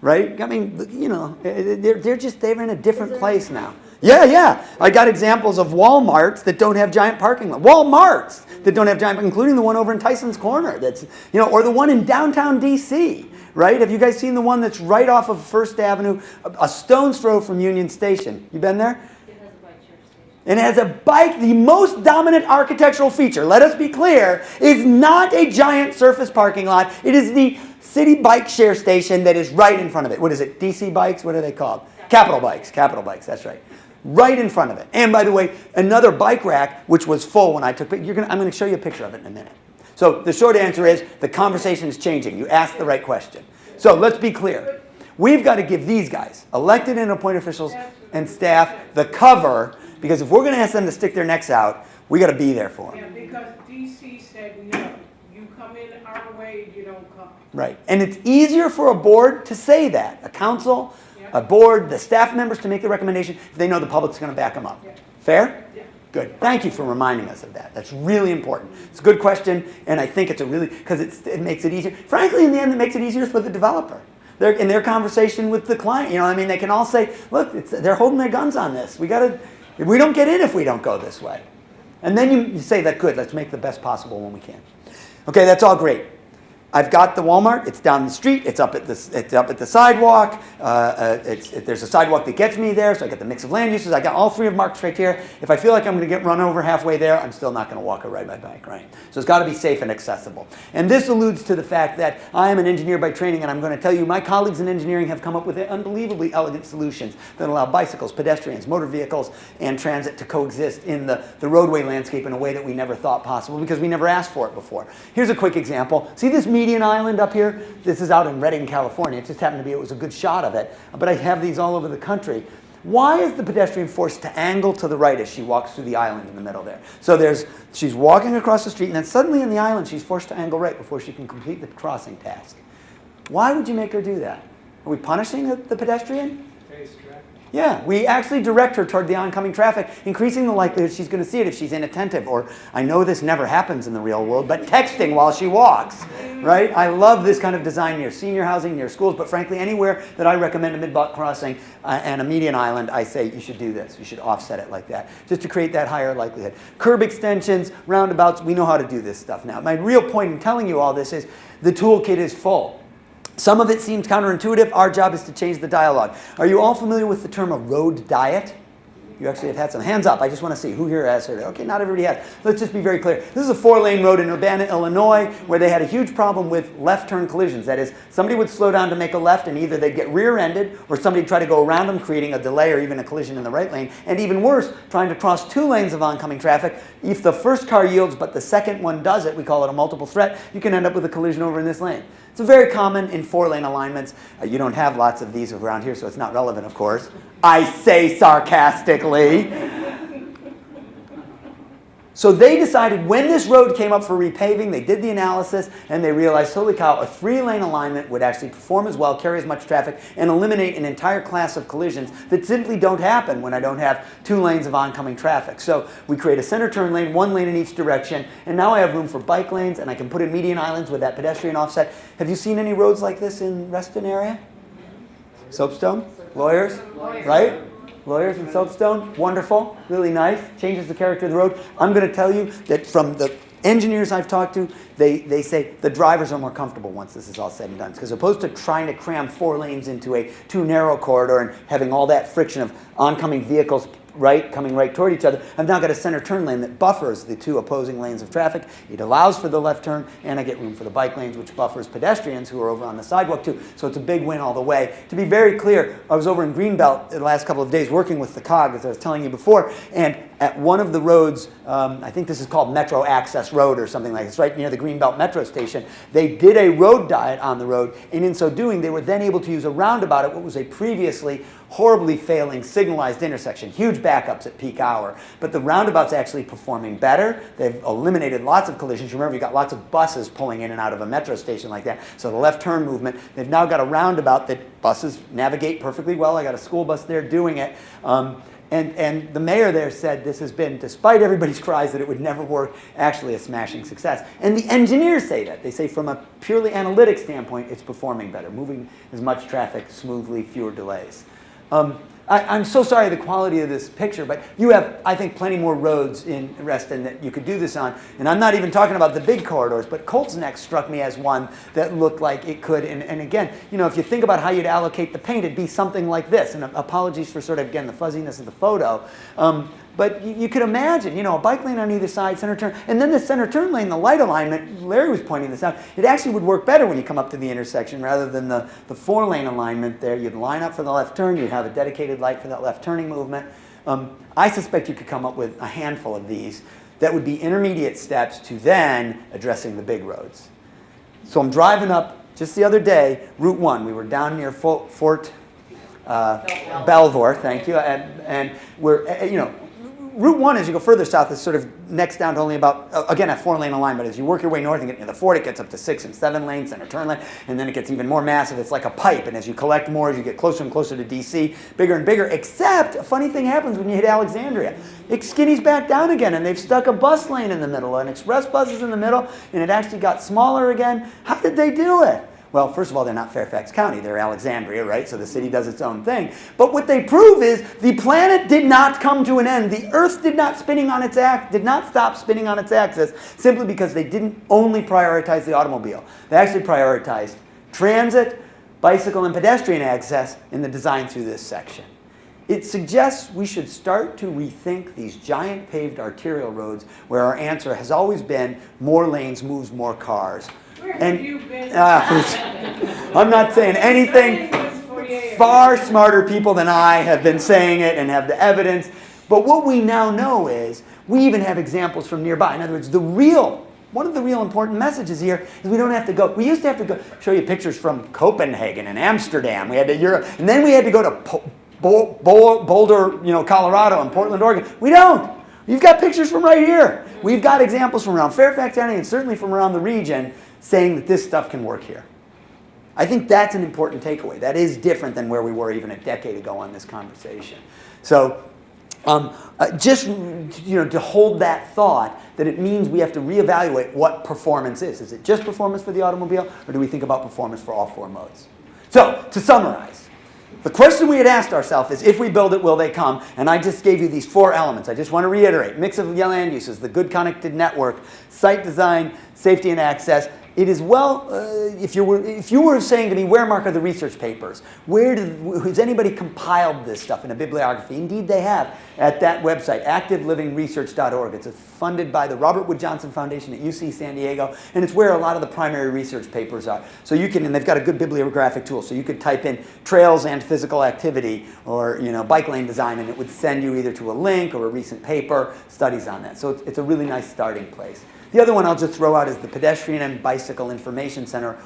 right? I mean, you know, they're in a different place now. Yeah. I got examples of Walmarts that don't have giant parking lots. Walmarts that don't have giant, including the one over in Tyson's Corner. That's, you know, or the one in downtown D.C. Right? Have you guys seen the one that's right off of First Avenue, a stone's throw from Union Station? You been there?
It has a bike share station.
And it has a bike. The most dominant architectural feature, let us be clear, is not a giant surface parking lot. It is the city bike share station that is right in front of it. What is it? DC bikes? What are they called? Capital Bikes. That's right. Right in front of it. And by the way, another bike rack, which was full when I took it. I'm going to show you a picture of it in a minute. So the short answer is the conversation is changing. You asked the right question. So let's be clear. We've got to give these guys, elected and appointed officials and staff, the cover, because if we're going to ask them to stick their necks out, we got to be there for them.
Yeah, because DC said no. You come in our way, you don't come.
Right. And it's easier for a board to say that. A council, a board, the staff members to make the recommendation if they know the public's going to back them up.
Yeah.
Fair?
Yeah.
Good. Thank you for reminding us of that. That's really important. It's a good question, and I think it's a really, because it makes it easier. Frankly, in the end, it makes it easier for the developer. In their conversation with the client, you know, I mean, they can all say, look, they're holding their guns on this. We don't get in if we don't go this way. And then you say that, good, let's make the best possible when we can. Okay, that's all great. I've got the Walmart. It's down the street. It's up at the sidewalk. There's a sidewalk that gets me there, so I get the mix of land uses. I got all 3 of Mark's criteria. If I feel like I'm going to get run over halfway there, I'm still not going to walk or ride my bike, right? So it's got to be safe and accessible. And this alludes to the fact that I am an engineer by training, and I'm going to tell you my colleagues in engineering have come up with unbelievably elegant solutions that allow bicycles, pedestrians, motor vehicles, and transit to coexist in the roadway landscape in a way that we never thought possible because we never asked for it before. Here's a quick example. See this median island up here? This is out in Redding, California. It just happened to be, it was a good shot of it. But I have these all over the country. Why is the pedestrian forced to angle to the right as she walks through the island in the middle there? So she's walking across the street, and then suddenly in the island, she's forced to angle right before she can complete the crossing task. Why would you make her do that? Are we punishing the pedestrian? Yeah, we actually direct her toward the oncoming traffic, increasing the likelihood she's going to see it if she's inattentive. Or, I know this never happens in the real world, but texting while she walks, right? I love this kind of design near senior housing, near schools, but frankly, anywhere that I recommend a mid-block crossing and a median island, I say you should do this. You should offset it like that, just to create that higher likelihood. Curb extensions, roundabouts, we know how to do this stuff now. My real point in telling you all this is the toolkit is full. Some of it seems counterintuitive. Our job is to change the dialogue. Are you all familiar with the term a road diet? You actually have had some. Hands up. I just want to see who here has heard it. Okay, not everybody has. Let's just be very clear. This is a 4-lane road in Urbana, Illinois, where they had a huge problem with left turn collisions. That is, somebody would slow down to make a left, and either they'd get rear-ended, or somebody would try to go around them, creating a delay or even a collision in the right lane. And even worse, trying to cross 2 lanes of oncoming traffic. If the first car yields, but the second one does it, we call it a multiple threat, you can end up with a collision over in this lane. It's very common in 4-lane alignments. You don't have lots of these around here, so it's not relevant, of course. I say sarcastically. So they decided when this road came up for repaving, they did the analysis, and they realized, holy cow, a 3-lane alignment would actually perform as well, carry as much traffic, and eliminate an entire class of collisions that simply don't happen when I don't have 2 lanes of oncoming traffic. So we create a center turn lane, 1 lane in each direction, and now I have room for bike lanes, and I can put in median islands with that pedestrian offset. Have you seen any roads like this in Reston area? Soapstone? Lawyers? Right? Lawyers in Soapstone, wonderful, really nice, changes the character of the road. I'm going to tell you that from the engineers I've talked to, they say the drivers are more comfortable once this is all said and done. Because opposed to trying to cram 4 lanes into a too narrow corridor and having all that friction of oncoming vehicles coming right toward each other, I've now got a center turn lane that buffers the 2 opposing lanes of traffic. It allows for the left turn, and I get room for the bike lanes, which buffers pedestrians who are over on the sidewalk too. So it's a big win all the way. To be very clear, I was over in Greenbelt the last couple of days working with the COG, as I was telling you before, and at one of the roads, I think this is called Metro Access Road or something like this, right near the Greenbelt Metro Station, they did a road diet on the road, and in so doing, they were then able to use a roundabout at what was a previously horribly failing signalized intersection, huge backups at peak hour. But the roundabout's actually performing better. They've eliminated lots of collisions. Remember, you've got lots of buses pulling in and out of a metro station like that. So the left turn movement, they've now got a roundabout that buses navigate perfectly well. I got a school bus there doing it. And the mayor there said this has been, despite everybody's cries that it would never work, actually a smashing success. And the engineers say that. They say from a purely analytic standpoint, it's performing better, moving as much traffic smoothly, fewer delays. I'm so sorry the quality of this picture, but you have, I think, plenty more roads in Reston that you could do this on. And I'm not even talking about the big corridors, but Colts Neck struck me as one that looked like it could. And again, you know, if you think about how you'd allocate the paint, it'd be something like this. And apologies for sort of, again, the fuzziness of the photo. But you could imagine, you know, a bike lane on either side, center turn, and then the center turn lane, the light alignment, Larry was pointing this out, it actually would work better when you come up to the intersection rather than the 4-lane alignment there. You'd line up for the left turn, you'd have a dedicated light for that left turning movement. I suspect you could come up with a handful of these that would be intermediate steps to then addressing the big roads. So I'm driving up just the other day, Route 1. We were down near Fort Belvoir, thank you, and we're, you know, Route 1, as you go further south, is sort of next down to only about, again, a 4-lane alignment. As you work your way north and get near the fort, it gets up to 6 and 7 lanes, center turn lane, and then it gets even more massive. It's like a pipe, and as you collect more, as you get closer and closer to DC, bigger and bigger, except a funny thing happens when you hit Alexandria. It skinnies back down again, and they've stuck a bus lane in the middle, an express bus is in the middle, and it actually got smaller again. How did they do it? Well, first of all, they're not Fairfax County. They're Alexandria, right? So the city does its own thing. But what they prove is the planet did not come to an end. The Earth did not stop spinning on its axis simply because they didn't only prioritize the automobile. They actually prioritized transit, bicycle, and pedestrian access in the design through this section. It suggests we should start to rethink these giant paved arterial roads where our answer has always been more lanes moves more cars.
Where have you been?
I'm not saying anything. Far smarter people than I have been saying it and have the evidence. But what we now know is we even have examples from nearby. In other words, one of the real important messages here is we don't have to go. We used to have to go show you pictures from Copenhagen and Amsterdam. We had to Europe, and then we had to go to Boulder, you know, Colorado, and Portland, Oregon. We don't. You've got pictures from right here. We've got examples from around Fairfax County and certainly from around the region saying that this stuff can work here. I think that's an important takeaway. That is different than where we were even a decade ago on this conversation. So just, you know, to hold that thought that it means we have to reevaluate what performance is. Is it just performance for the automobile, or do we think about performance for all 4 modes? So to summarize, the question we had asked ourselves is, if we build it, will they come? And I just gave you these 4 elements. I just want to reiterate. Mix of land uses, the good connected network, site design, safety and access, it is well, if you were saying to me, where, Mark, are the research papers? Has anybody compiled this stuff in a bibliography? Indeed they have at that website, activelivingresearch.org. It's funded by the Robert Wood Johnson Foundation at UC San Diego, and it's where a lot of the primary research papers are. So you can, and they've got a good bibliographic tool, so you could type in trails and physical activity or bike lane design, and it would send you either to a link or a recent paper, studies on that. So it's a really nice starting place. The other one I'll just throw out is the Pedestrian and Bicycle Information Center,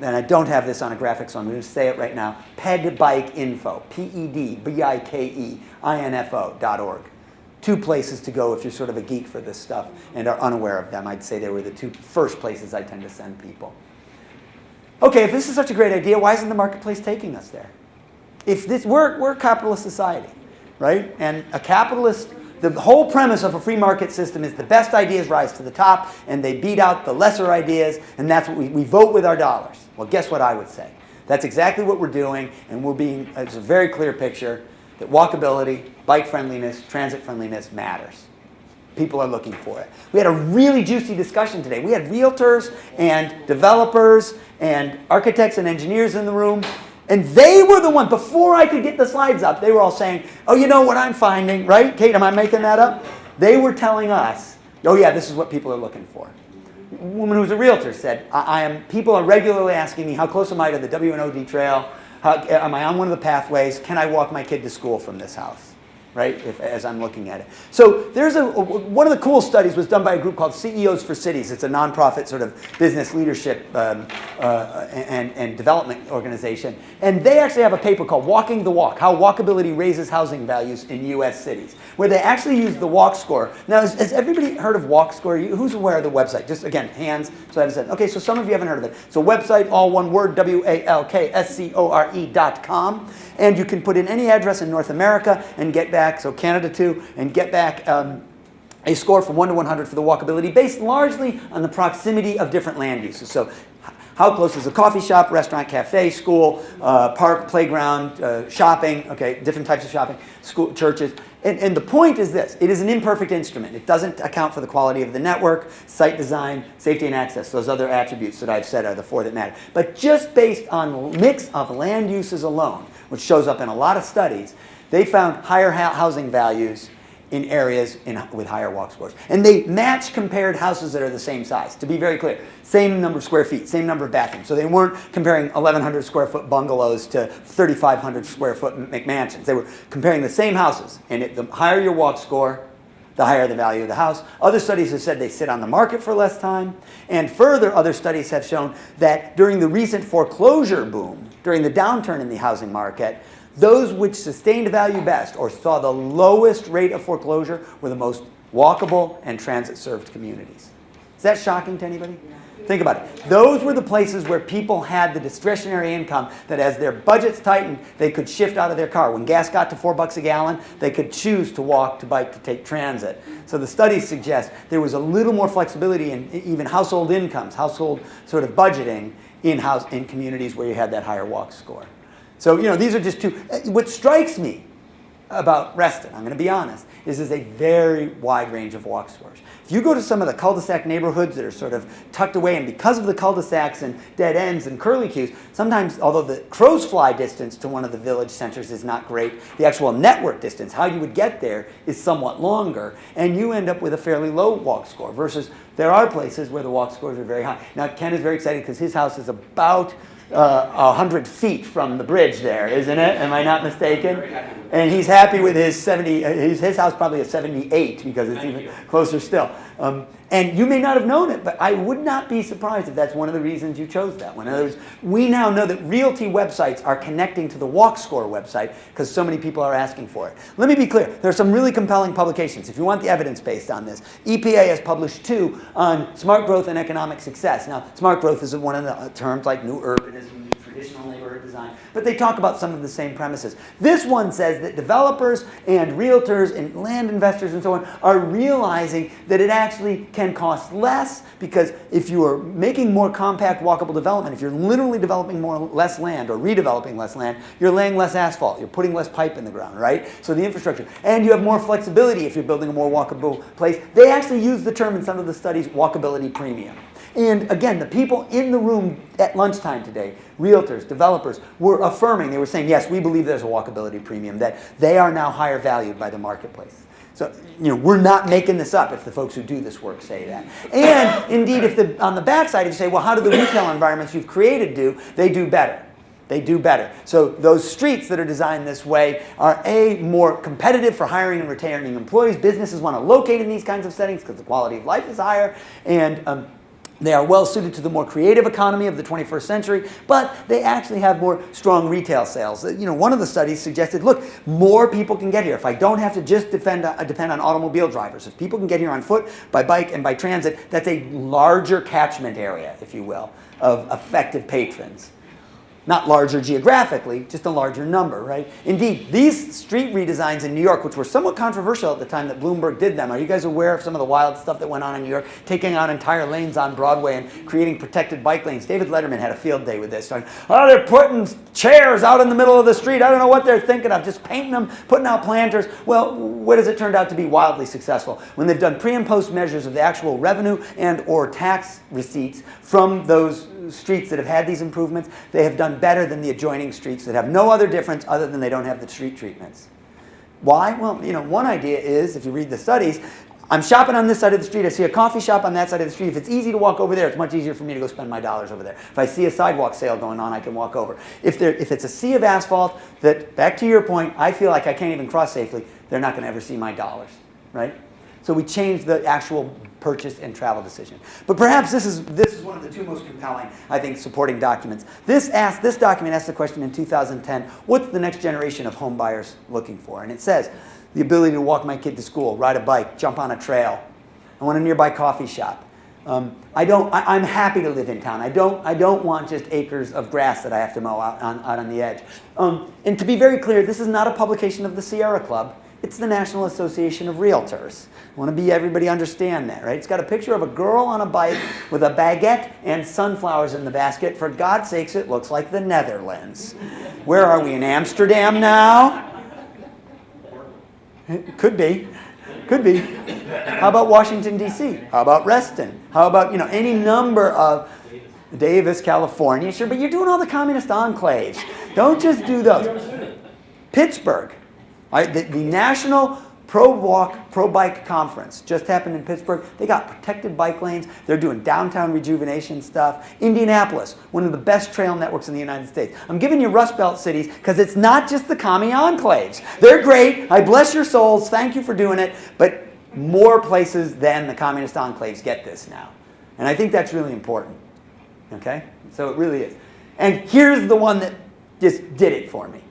and I don't have this on a graphic, so I'm going to say it right now, pedbikeinfo, pedbikeinfo.org. 2 places to go if you're sort of a geek for this stuff and are unaware of them. I'd say they were the 2 first places I tend to send people. Okay, if this is such a great idea, why isn't the marketplace taking us there? We're a capitalist society, right? And a capitalist, the whole premise of a free market system is the best ideas rise to the top and they beat out the lesser ideas, and that's what we vote with our dollars. Well, guess what I would say? That's exactly what we're doing, and it's a very clear picture that walkability, bike friendliness, transit friendliness matters. People are looking for it. We had a really juicy discussion today. We had realtors and developers and architects and engineers in the room. And they were the one, before I could get the slides up, they were all saying, oh, you know what I'm finding, right? Kate, am I making that up? They were telling us, oh yeah, this is what people are looking for. A woman who's a realtor said, people are regularly asking me, how close am I to the W&OD trail? Am I on one of the pathways? Can I walk my kid to school from this house? Right, as I'm looking at it. So there's one of the cool studies was done by a group called CEOs for Cities. It's a nonprofit sort of business leadership and development organization. And they actually have a paper called Walking the Walk, How Walkability Raises Housing Values in U.S. Cities, where they actually use the walk score. Now, has everybody heard of walk score? Who's aware of the website? Just, again, hands. So I haven't said, okay, so some of you haven't heard of it. So website, all one word, WALKSCORE.com. And you can put in any address in North America and get back, so Canada too, and get back a score from 1 to 100 for the walkability based largely on the proximity of different land uses. So how close is a coffee shop, restaurant, cafe, school, park, playground, shopping, okay, different types of shopping, school, churches. And the point is this, it is an imperfect instrument. It doesn't account for the quality of the network, site design, safety and access. Those other attributes that I've said are the 4 that matter. But just based on mix of land uses alone, which shows up in a lot of studies, they found higher housing values in areas with higher walk scores. And they match compared houses that are the same size, to be very clear. Same number of square feet, same number of bathrooms. So they weren't comparing 1,100 square foot bungalows to 3,500 square foot McMansions. They were comparing the same houses. And the higher your walk score, the higher the value of the house. Other studies have said they sit on the market for less time. And further, other studies have shown that during the recent foreclosure boom, during the downturn in the housing market, those which sustained value best or saw the lowest rate of foreclosure were the most walkable and transit-served communities. Is that shocking to anybody? Think about it. Those were the places where people had the discretionary income that as their budgets tightened, they could shift out of their car. When gas got to $4 a gallon, they could choose to walk, to bike, to take transit. So the studies suggest there was a little more flexibility in even household incomes, household sort of budgeting in communities where you had that higher walk score. So, these are just 2. What strikes me about Reston, I'm going to be honest, is a very wide range of walk scores. If you go to some of the cul-de-sac neighborhoods that are sort of tucked away, and because of the cul-de-sacs and dead ends and curlicues, sometimes, although the crow's fly distance to one of the village centers is not great, the actual network distance, how you would get there, is somewhat longer, and you end up with a fairly low walk score, versus there are places where the walk scores are very high. Now, Ken is very excited because his house is about 100 feet from the bridge there, isn't it? Am I not mistaken? And he's happy with his 70, his house probably a 78 because it's even closer still. And you may not have known it, but I would not be surprised if that's one of the reasons you chose that one. In other words, we now know that realty websites are connecting to the Walk Score website because so many people are asking for it. Let me be clear. There are some really compelling publications. If you want the evidence based on this, EPA has published 2 on smart growth and economic success. Now, smart growth is one of the terms like new urbanism, traditional neighborhood design, but they talk about some of the same premises. This one says that developers and realtors and land investors and so on are realizing that it actually can cost less because if you are making more compact walkable development, if you're literally developing less land or redeveloping less land, you're laying less asphalt, you're putting less pipe in the ground, right? So the infrastructure, and you have more flexibility if you're building a more walkable place. They actually use the term in some of the studies, walkability premium. And again, the people in the room at lunchtime today, realtors, developers, were affirming, they were saying, yes, we believe there's a walkability premium, that they are now higher valued by the marketplace. So, we're not making this up if the folks who do this work say that. And indeed, if on the backside, if you say, well, how do the retail environments you've created do? They do better. They do better. So those streets that are designed this way are more competitive for hiring and retaining employees. Businesses want to locate in these kinds of settings because the quality of life is higher, and they are well suited to the more creative economy of the 21st century, but they actually have more strong retail sales. One of the studies suggested, look, more people can get here. If I don't have to just depend on automobile drivers, if people can get here on foot, by bike, and by transit, that's a larger catchment area, if you will, of effective patrons. Not larger geographically, just a larger number, right? Indeed, these street redesigns in New York, which were somewhat controversial at the time that Bloomberg did them, are you guys aware of some of the wild stuff that went on in New York, taking out entire lanes on Broadway and creating protected bike lanes? David Letterman had a field day with this. Talking, they're putting chairs out in the middle of the street. I don't know what they're thinking of, just painting them, putting out planters. Well, what has it turned out to be wildly successful? When they've done pre and post measures of the actual revenue and or tax receipts from those streets that have had these improvements, they have done better than the adjoining streets that have no other difference other than they don't have the street treatments. Why? Well, one idea is, if you read the studies, I'm shopping on this side of the street, I see a coffee shop on that side of the street. If it's easy to walk over there, it's much easier for me to go spend my dollars over there. If I see a sidewalk sale going on, I can walk over. If it's a sea of asphalt that, back to your point, I feel like I can't even cross safely, they're not going to ever see my dollars, right? So we changed the actual purchase and travel decision. But perhaps this is one of the two most compelling, I think, supporting documents. This document asked the question in 2010, what's the next generation of home buyers looking for? And it says, the ability to walk my kid to school, ride a bike, jump on a trail. I want a nearby coffee shop. I'm happy to live in town. I don't want just acres of grass that I have to mow out on the edge. And to be very clear, this is not a publication of the Sierra Club. It's the National Association of Realtors. I want to everybody understand that, right? It's got a picture of a girl on a bike with a baguette and sunflowers in the basket. For God's sakes, it looks like the Netherlands. Where are we, in Amsterdam now? Could be. Could be. How about Washington, D.C.? How about Reston? How about, any number of Davis, California? Sure, but you're doing all the communist enclaves. Don't just do those. Pittsburgh. The National Pro-Walk, Pro-Bike Conference just happened in Pittsburgh. They got protected bike lanes. They're doing downtown rejuvenation stuff. Indianapolis, one of the best trail networks in the United States. I'm giving you Rust Belt cities because it's not just the commie enclaves. They're great. I bless your souls. Thank you for doing it. But more places than the communist enclaves get this now. And I think that's really important. Okay? So it really is. And here's the one that just did it for me.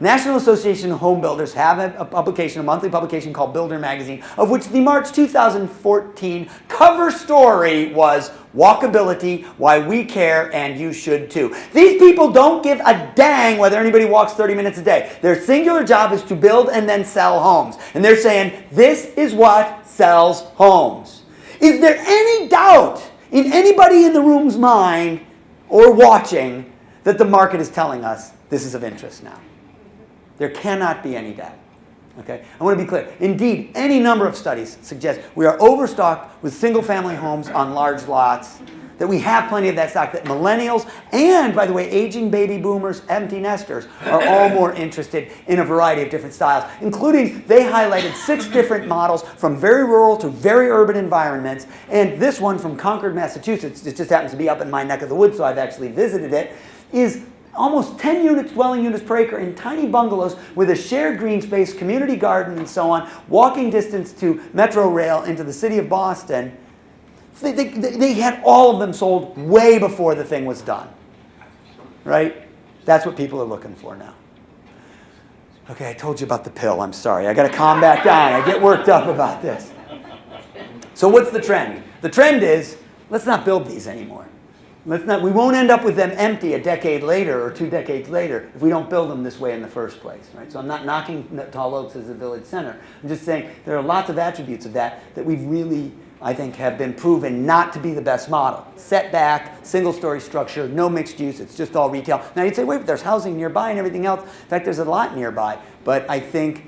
National Association of Home Builders have a monthly publication called Builder Magazine, of which the March 2014 cover story was Walkability, Why We Care and You Should Too. These people don't give a dang whether anybody walks 30 minutes a day. Their singular job is to build and then sell homes. And they're saying, this is what sells homes. Is there any doubt in anybody in the room's mind or watching that the market is telling us this is of interest now? There cannot be any doubt. Okay? I want to be clear. Indeed, any number of studies suggest we are overstocked with single-family homes on large lots, that we have plenty of that stock, that millennials and, by the way, aging baby boomers, empty nesters, are all more interested in a variety of different styles, including, they highlighted 6 different models from very rural to very urban environments, and this one from Concord, Massachusetts, it just happens to be up in my neck of the woods, so I've actually visited it, is almost 10 dwelling units per acre in tiny bungalows with a shared green space, community garden, and so on, walking distance to Metro Rail into the city of Boston. They had all of them sold way before the thing was done. Right? That's what people are looking for now. Okay, I told you about the pill. I'm sorry. I got to calm back down. I get worked up about this. So what's the trend? The trend is, let's not build these anymore. We won't end up with them empty a decade later or 2 decades later if we don't build them this way in the first place. Right? So I'm not knocking Tall Oaks as a village center. I'm just saying there are lots of attributes of that we've really, I think, have been proven not to be the best model. Setback, single-story structure, no mixed use, it's just all retail. Now you'd say, wait, but there's housing nearby and everything else. In fact, there's a lot nearby. But I think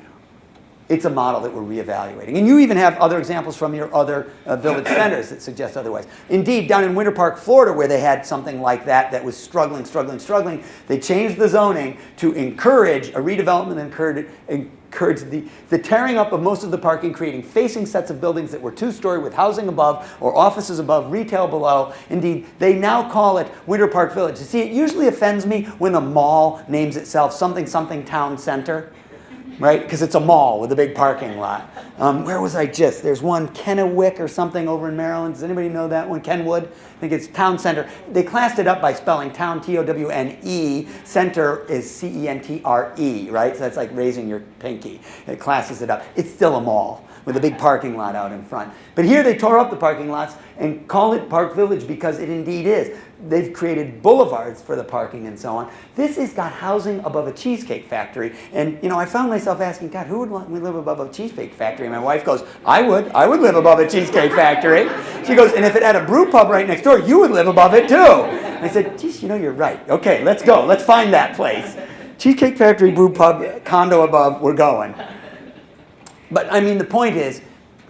it's a model that we're reevaluating. And you even have other examples from your other village centers that suggest otherwise. Indeed, down in Winter Park, Florida, where they had something like that was struggling, they changed the zoning to encourage a redevelopment and encourage the tearing up of most of the parking, creating facing sets of buildings that were two-story with housing above or offices above, retail below. Indeed, they now call it Winter Park Village. You see, it usually offends me when the mall names itself something town center. Right? Because it's a mall with a big parking lot. Where was I just? There's one, Kennewick or something over in Maryland. Does anybody know that one? Kenwood? I think it's town center. They classed it up by spelling town, T-O-W-N-E. Center is C-E-N-T-R-E, right? So that's like raising your pinky. It classes it up. It's still a mall with a big parking lot out in front. But here they tore up the parking lots and call it Park Village because it indeed is. They've created boulevards for the parking and so on. This has got housing above a cheesecake factory. And, you know, I found myself asking, God, who would want me to live above a cheesecake factory? And my wife goes, I would live above a cheesecake factory. She goes, and if it had a brew pub right next door, you would live above it too. And I said, geez, you know, you're right. Okay, let's go. Let's find that place. Cheesecake factory, brew pub, condo above, we're going. But, I mean, the point is,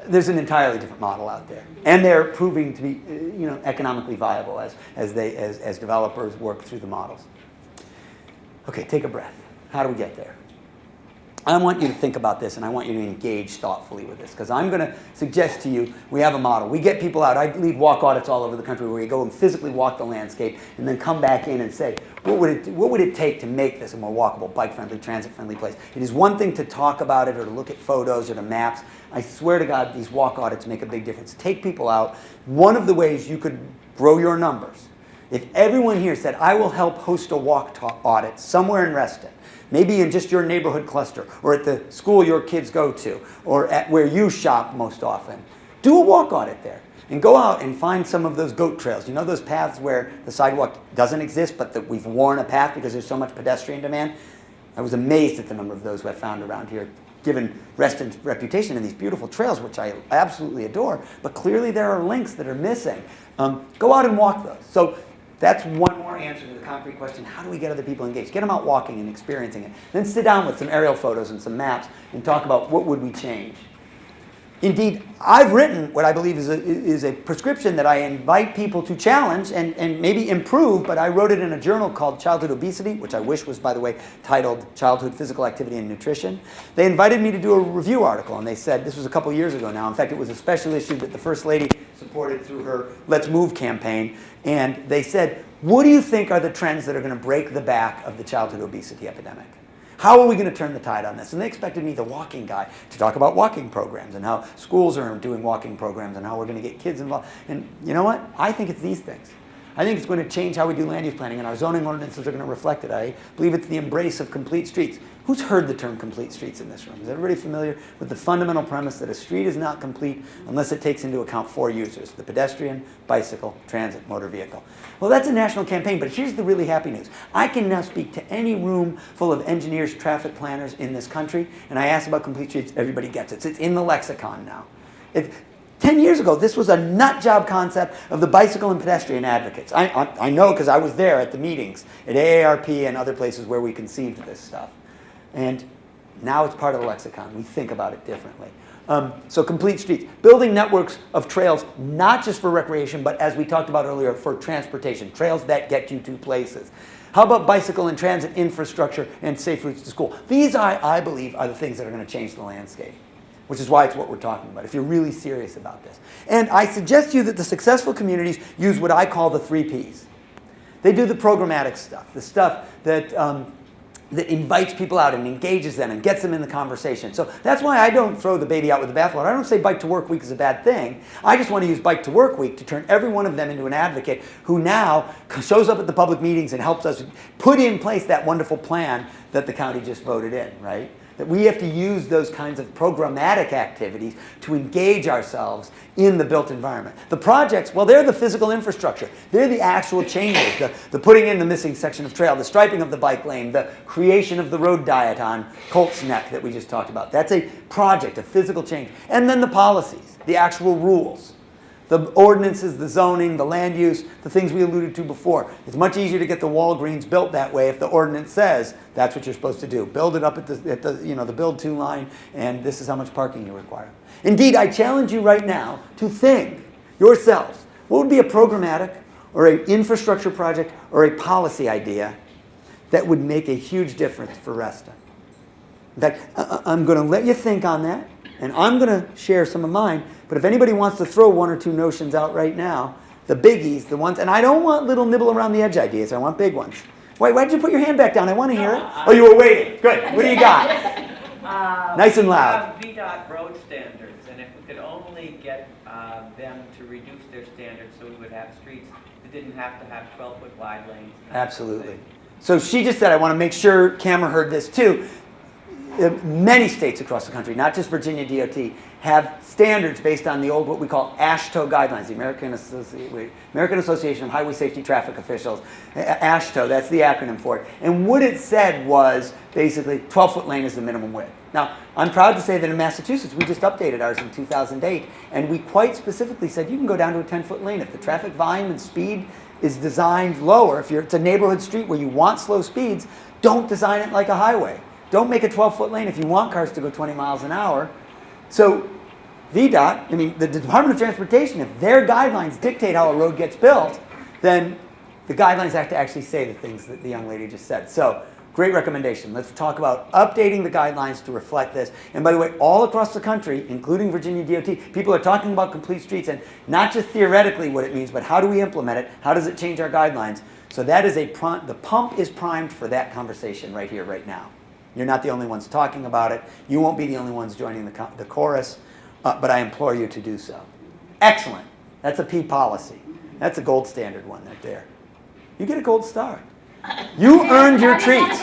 there's an entirely different model out there. And they're proving to be, you know, economically viable as developers work through the models. Okay, take a breath. How do we get there? I want you to think about this, and I want you to engage thoughtfully with this, because I'm going to suggest to you, we have a model. We get people out. I lead walk audits all over the country where you go and physically walk the landscape and then come back in and say, what would it take to make this a more walkable, bike-friendly, transit-friendly place? It is one thing to talk about it or to look at photos or to maps. I swear to God, these walk audits make a big difference. Take people out. One of the ways you could grow your numbers, if everyone here said, I will help host a walk audit somewhere in Reston, maybe in just your neighborhood cluster, or at the school your kids go to, or at where you shop most often. Do a walk audit there. And go out and find some of those goat trails. You know those paths where the sidewalk doesn't exist, but that we've worn a path because there's so much pedestrian demand? I was amazed at the number of those I found around here, given Reston's reputation in these beautiful trails, which I absolutely adore. But clearly there are links that are missing. Go out and walk those. So that's one more answer to the concrete question, how do we get other people engaged? Get them out walking and experiencing it. Then sit down with some aerial photos and some maps and talk about what would we change. Indeed, I've written what I believe is a prescription that I invite people to challenge and maybe improve, but I wrote it in a journal called Childhood Obesity, which I wish was, by the way, titled Childhood Physical Activity and Nutrition. They invited me to do a review article, and they said, this was a couple years ago now, in fact, it was a special issue that the First Lady supported through her Let's Move campaign, and they said, what do you think are the trends that are going to break the back of the childhood obesity epidemic? How are we going to turn the tide on this? And they expected me, the walking guy, to talk about walking programs and how schools are doing walking programs and how we're going to get kids involved. And you know what? I think it's these things. I think it's going to change how we do land use planning, and our zoning ordinances are going to reflect it. I believe it's the embrace of complete streets. Who's heard the term complete streets in this room? Is everybody familiar with the fundamental premise that a street is not complete unless it takes into account four users: the pedestrian, bicycle, transit, motor vehicle? Well, that's a national campaign, but here's the really happy news. I can now speak to any room full of engineers, traffic planners in this country, and I ask about complete streets, everybody gets it. It's in the lexicon now. 10 years ago, this was a nut job concept of the bicycle and pedestrian advocates. I know because I was there at the meetings at AARP and other places where we conceived this stuff. And now it's part of the lexicon. We think about it differently. So complete streets. Building networks of trails, not just for recreation, but as we talked about earlier, for transportation. Trails that get you to places. How about bicycle and transit infrastructure and safe routes to school? These, I believe, are the things that are going to change the landscape, which is why it's what we're talking about, if you're really serious about this. And I suggest to you that the successful communities use what I call the 3 Ps. They do the programmatic stuff, the stuff that invites people out and engages them and gets them in the conversation. So that's why I don't throw the baby out with the bathwater. I don't say Bike to Work Week is a bad thing. I just want to use Bike to Work Week to turn every one of them into an advocate who now shows up at the public meetings and helps us put in place that wonderful plan that the county just voted in, right? That we have to use those kinds of programmatic activities to engage ourselves in the built environment. The projects, well, they're the physical infrastructure. They're the actual changes, the putting in the missing section of trail, the striping of the bike lane, the creation of the road diet on Colts Neck that we just talked about. That's a project, a physical change. And then the policies, the actual rules. the ordinances, the zoning, the land use, the things we alluded to before. It's much easier to get the Walgreens built that way if the ordinance says that's what you're supposed to do. Build it up at the build to line, and this is how much parking you require. Indeed, I challenge you right now to think yourselves, what would be a programmatic or an infrastructure project or a policy idea that would make a huge difference for Reston? In fact, I'm going to let you think on that, and I'm going to share some of mine, but if anybody wants to throw one or two notions out right now, the biggies, the ones, and I don't want little nibble around the edge ideas, I want big ones. Why did you put your hand back down? I want to hear it. Oh, you were waiting. Good. What do you got? Nice and loud.
We have VDOT road standards, and if we could only get them to reduce their standards so we would have streets that didn't have to have 12-foot wide lanes.
Absolutely. So she just said, I want to make sure Cameron heard this too. Many states across the country, not just Virginia DOT, have standards based on the old, what we call AASHTO guidelines, the American Association of Highway Safety Traffic Officials. AASHTO, that's the acronym for it. And what it said was basically 12-foot lane is the minimum width. Now, I'm proud to say that in Massachusetts, we just updated ours in 2008, and we quite specifically said you can go down to a 10-foot lane if the traffic volume and speed is designed lower. If it's a neighborhood street where you want slow speeds, don't design it like a highway. Don't make a 12-foot lane if you want cars to go 20 miles an hour. So VDOT, I mean, the Department of Transportation, if their guidelines dictate how a road gets built, then the guidelines have to actually say the things that the young lady just said. So great recommendation. Let's talk about updating the guidelines to reflect this. And by the way, all across the country, including Virginia DOT, people are talking about complete streets, and not just theoretically what it means, but how do we implement it? How does it change our guidelines? So that is the pump is primed for that conversation right here, right now. You're not the only ones talking about it. You won't be the only ones joining the chorus, but I implore you to do so. Excellent. That's a P policy. That's a gold standard one right there. You get a gold star. You earned your treats.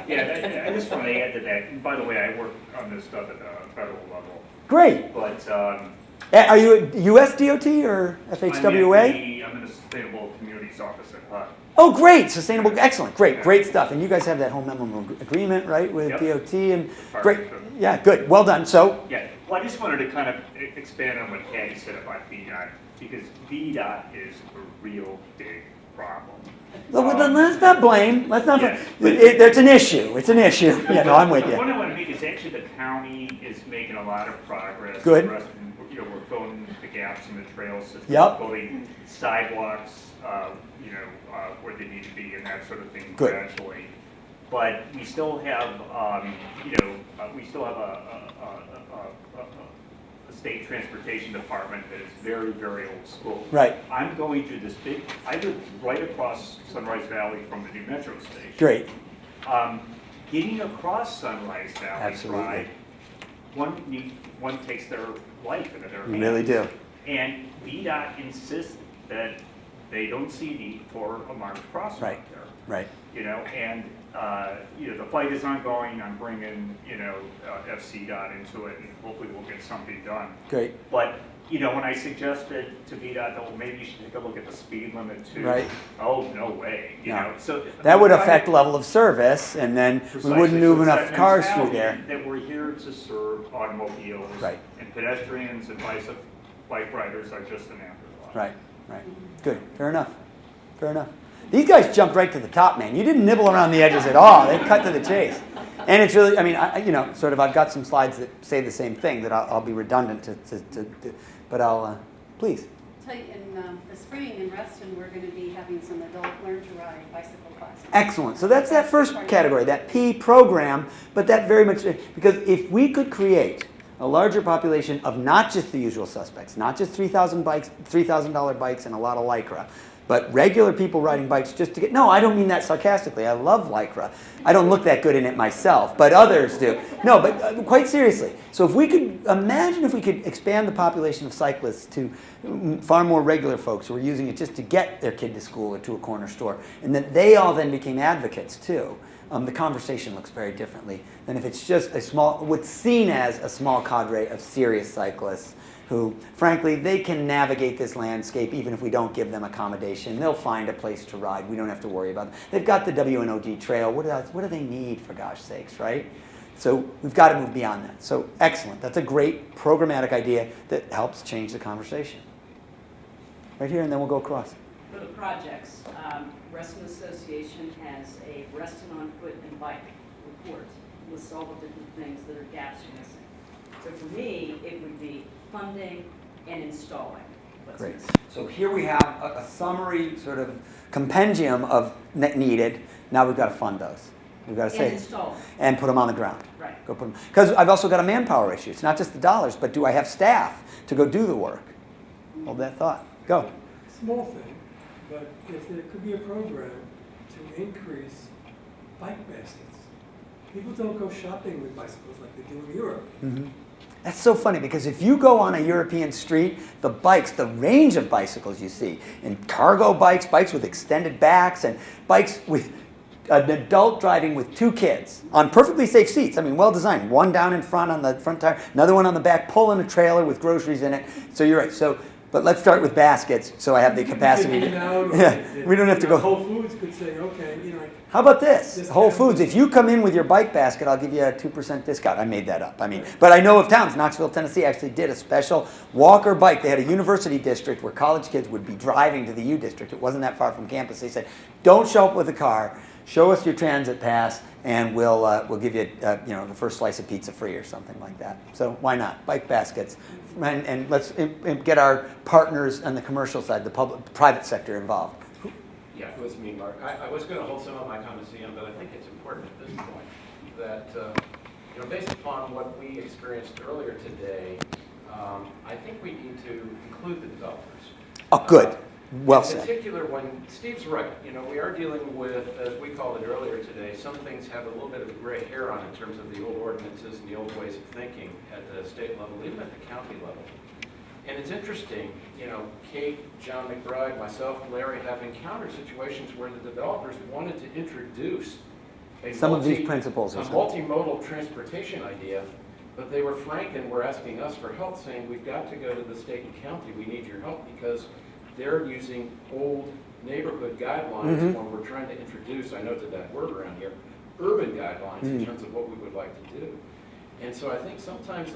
Yeah, I just want to add to that. And by the way, I work on this stuff at the federal level.
Great.
But
are you at US DOT or FHWA?
I'm in the Sustainable Communities Office at HUD.
Oh, great. Sustainable. Excellent. Great. Great stuff. And you guys have that whole memorandum agreement, right, with DOT? And great. Yeah, good. Well done. So.
Yeah. Well, I just wanted to kind of expand on what Patty said about VDOT, because VDOT is a real big problem.
Well, then let's not blame. Let's not. Yeah, it's an issue. It's an issue. Yeah, no, I'm with you.
The point I want to make is actually the county is making a lot of progress.
Good.
We're filling the gaps in the trail system,
yep.
building sidewalks, where they need to be, and that sort of thing.
Good.
Gradually. But we still have, a state transportation department that is very, very old school.
Right.
I'm going to this big. I live right across Sunrise Valley from the new metro station.
Great.
Getting across Sunrise Valley
Absolutely.
Drive, one takes their life into their hands.
You really do.
And VDOT insists that they don't see need for a marked crosswalk
right.
there.
Right.
And the fight is ongoing. I'm bringing FCDOT into it, and hopefully we'll get something done.
Great.
But when I suggested to VDOT, oh, maybe you should take a look at the speed limit too.
Right.
Oh, no way. So
that would affect level of service, and then we wouldn't move enough cars through there.
That we're here to serve automobiles,
right.
And pedestrians and bike riders are just an afterthought.
Right. Right. Good. Fair enough. Fair enough. These guys jumped right to the top, man. You didn't nibble around the edges at all. They cut to the chase. And it's really, I mean, I've got some slides that say the same thing that I'll be redundant but I'll, please.
I'll tell you, in the spring in Reston, we're going to be having some adult learn to ride bicycle classes.
Excellent. So that's that first category, that P program, but that very much, because if we could create a larger population of not just the usual suspects, not just $3,000 bikes and a lot of Lycra, but regular people riding bikes just to get, no, I don't mean that sarcastically. I love Lycra. I don't look that good in it myself, but others do. No, but quite seriously. So if we could, imagine if we could expand the population of cyclists to far more regular folks who are using it just to get their kid to school or to a corner store, and that they all then became advocates too. The conversation looks very differently than if it's just what's seen as a small cadre of serious cyclists who, frankly, they can navigate this landscape even if we don't give them accommodation. They'll find a place to ride. We don't have to worry about them. They've got the WNOD trail. What do they need, for gosh sakes, right? So we've got to move beyond that. So excellent. That's a great programmatic idea that helps change the conversation. Right here, and then we'll go across.
For the projects, Reston Association has a Reston on foot and bike report. Lists all the different things that are gaps you're missing. So for me, it would be funding and installing. What's
Great.
missing.
So here we have a summary sort of compendium of needed. Now we've got to fund those. We've got to say
And install.
and put them on the ground.
Right.
Go put them, because I've also got a manpower issue. It's not just the dollars, but do I have staff to go do the work? Hold that thought. Go.
Small thing, but if there could be a program to increase bike baskets. People don't go shopping with bicycles like they do in Europe.
Mm-hmm. That's so funny because if you go on a European street, the bikes, the range of bicycles you see, and cargo bikes, bikes with extended backs, and bikes with an adult driving with 2 kids on perfectly safe seats. I mean, well designed. One down in front on the front tire, another one on the back, pulling a trailer with groceries in it. So you're right. So, but let's start with baskets so I have the capacity. Yeah, we don't have to go.
Whole Foods could say, okay,
How about this? Whole Foods, if you come in with your bike basket, I'll give you a 2% discount. I made that up. I mean, but I know of towns. Knoxville, Tennessee actually did a special walk or bike. They had a university district where college kids would be driving to the U district. It wasn't that far from campus. They said, don't show up with a car. Show us your transit pass, and we'll give you the first slice of pizza free or something like that. So why not? Bike baskets, and let's get our partners on the commercial side, the private sector involved.
Yeah, it was me, Mark. I was going to hold some of my comments in, but I think it's important at this point that, based upon what we experienced earlier today, I think we need to include the developers.
Oh, good. Well said.
In particular, when Steve's right, we are dealing with, as we called it earlier today, some things have a little bit of gray hair on in terms of the old ordinances and the old ways of thinking at the state level, even at the county level. And it's interesting, Kate, John McBride, myself, and Larry have encountered situations where the developers wanted to introduce
some of these principles
a multimodal transportation idea, but they were frank and were asking us for help, saying, we've got to go to the state and county, we need your help, because they're using old neighborhood guidelines when we're trying to introduce, I noted that word around here, urban guidelines in terms of what we would like to do. And so I think sometimes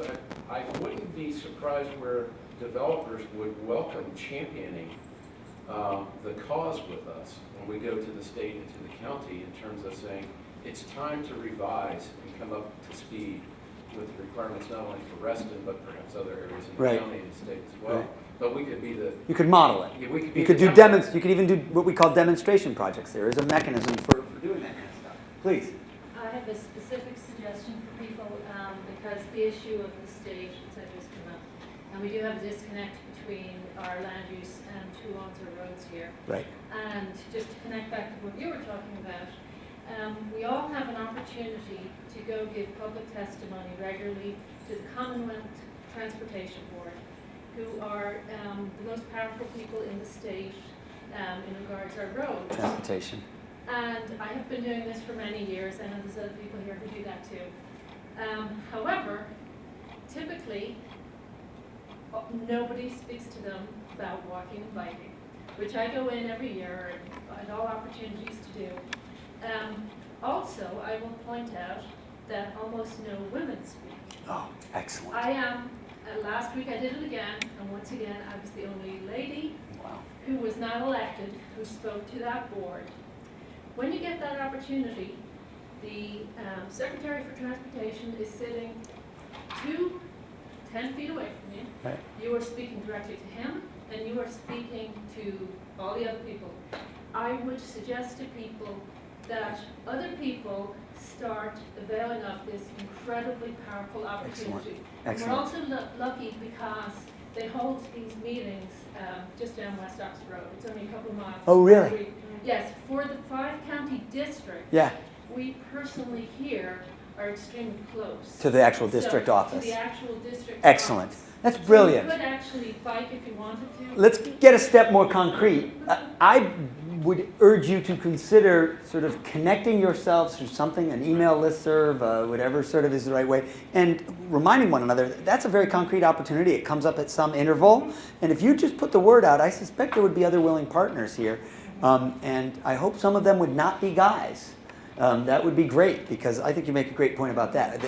I wouldn't be surprised where developers would welcome championing the cause with us when we go to the state and to the county in terms of saying it's time to revise and come up to speed with the requirements not only for Reston but perhaps other areas in the county and the state as well. Right. But we could be the... You
could model it.
Yeah, we could
you could do you could even do what we call demonstration projects. There is a mechanism for doing that kind of stuff. Please.
I have a specific suggestion for people because the issue of the stage, etc., has come up. And we do have a disconnect between our land use and who owns our roads here.
Right.
And just to connect back to what you were talking about, we all have an opportunity to go give public testimony regularly to the Commonwealth Transportation Board, who are the most powerful people in the state in regards to our roads.
Transportation.
And I have been doing this for many years, and there's other people here who do that too. However, typically, nobody speaks to them about walking and biking, which I go in every year and find all opportunities to do. Also, I will point out that almost no women speak.
Oh, excellent.
I am. Last week I did it again, and once again I was the only lady who was not elected who spoke to that board. When you get that opportunity, the Secretary for Transportation is sitting 10 feet away from you.
Right.
You are speaking directly to him, and you are speaking to all the other people. I would suggest to people that other people start availing of this incredibly powerful opportunity.
Excellent.
We're also lucky because they hold these meetings just down West Ox Road. It's only a couple of miles.
Oh, really?
Yes, for the 5-county district.
Yeah.
We personally here are extremely close
to the actual district office.
To the actual district.
Excellent.
Office.
That's brilliant.
So you could actually bike if you wanted to.
Let's get a step more concrete. I would urge you to consider sort of connecting yourselves through something, an email listserv, whatever sort of is the right way, and reminding one another that's a very concrete opportunity. It comes up at some interval, and if you just put the word out, I suspect there would be other willing partners here, and I hope some of them would not be guys. that would be great, because I think you make a great point about that.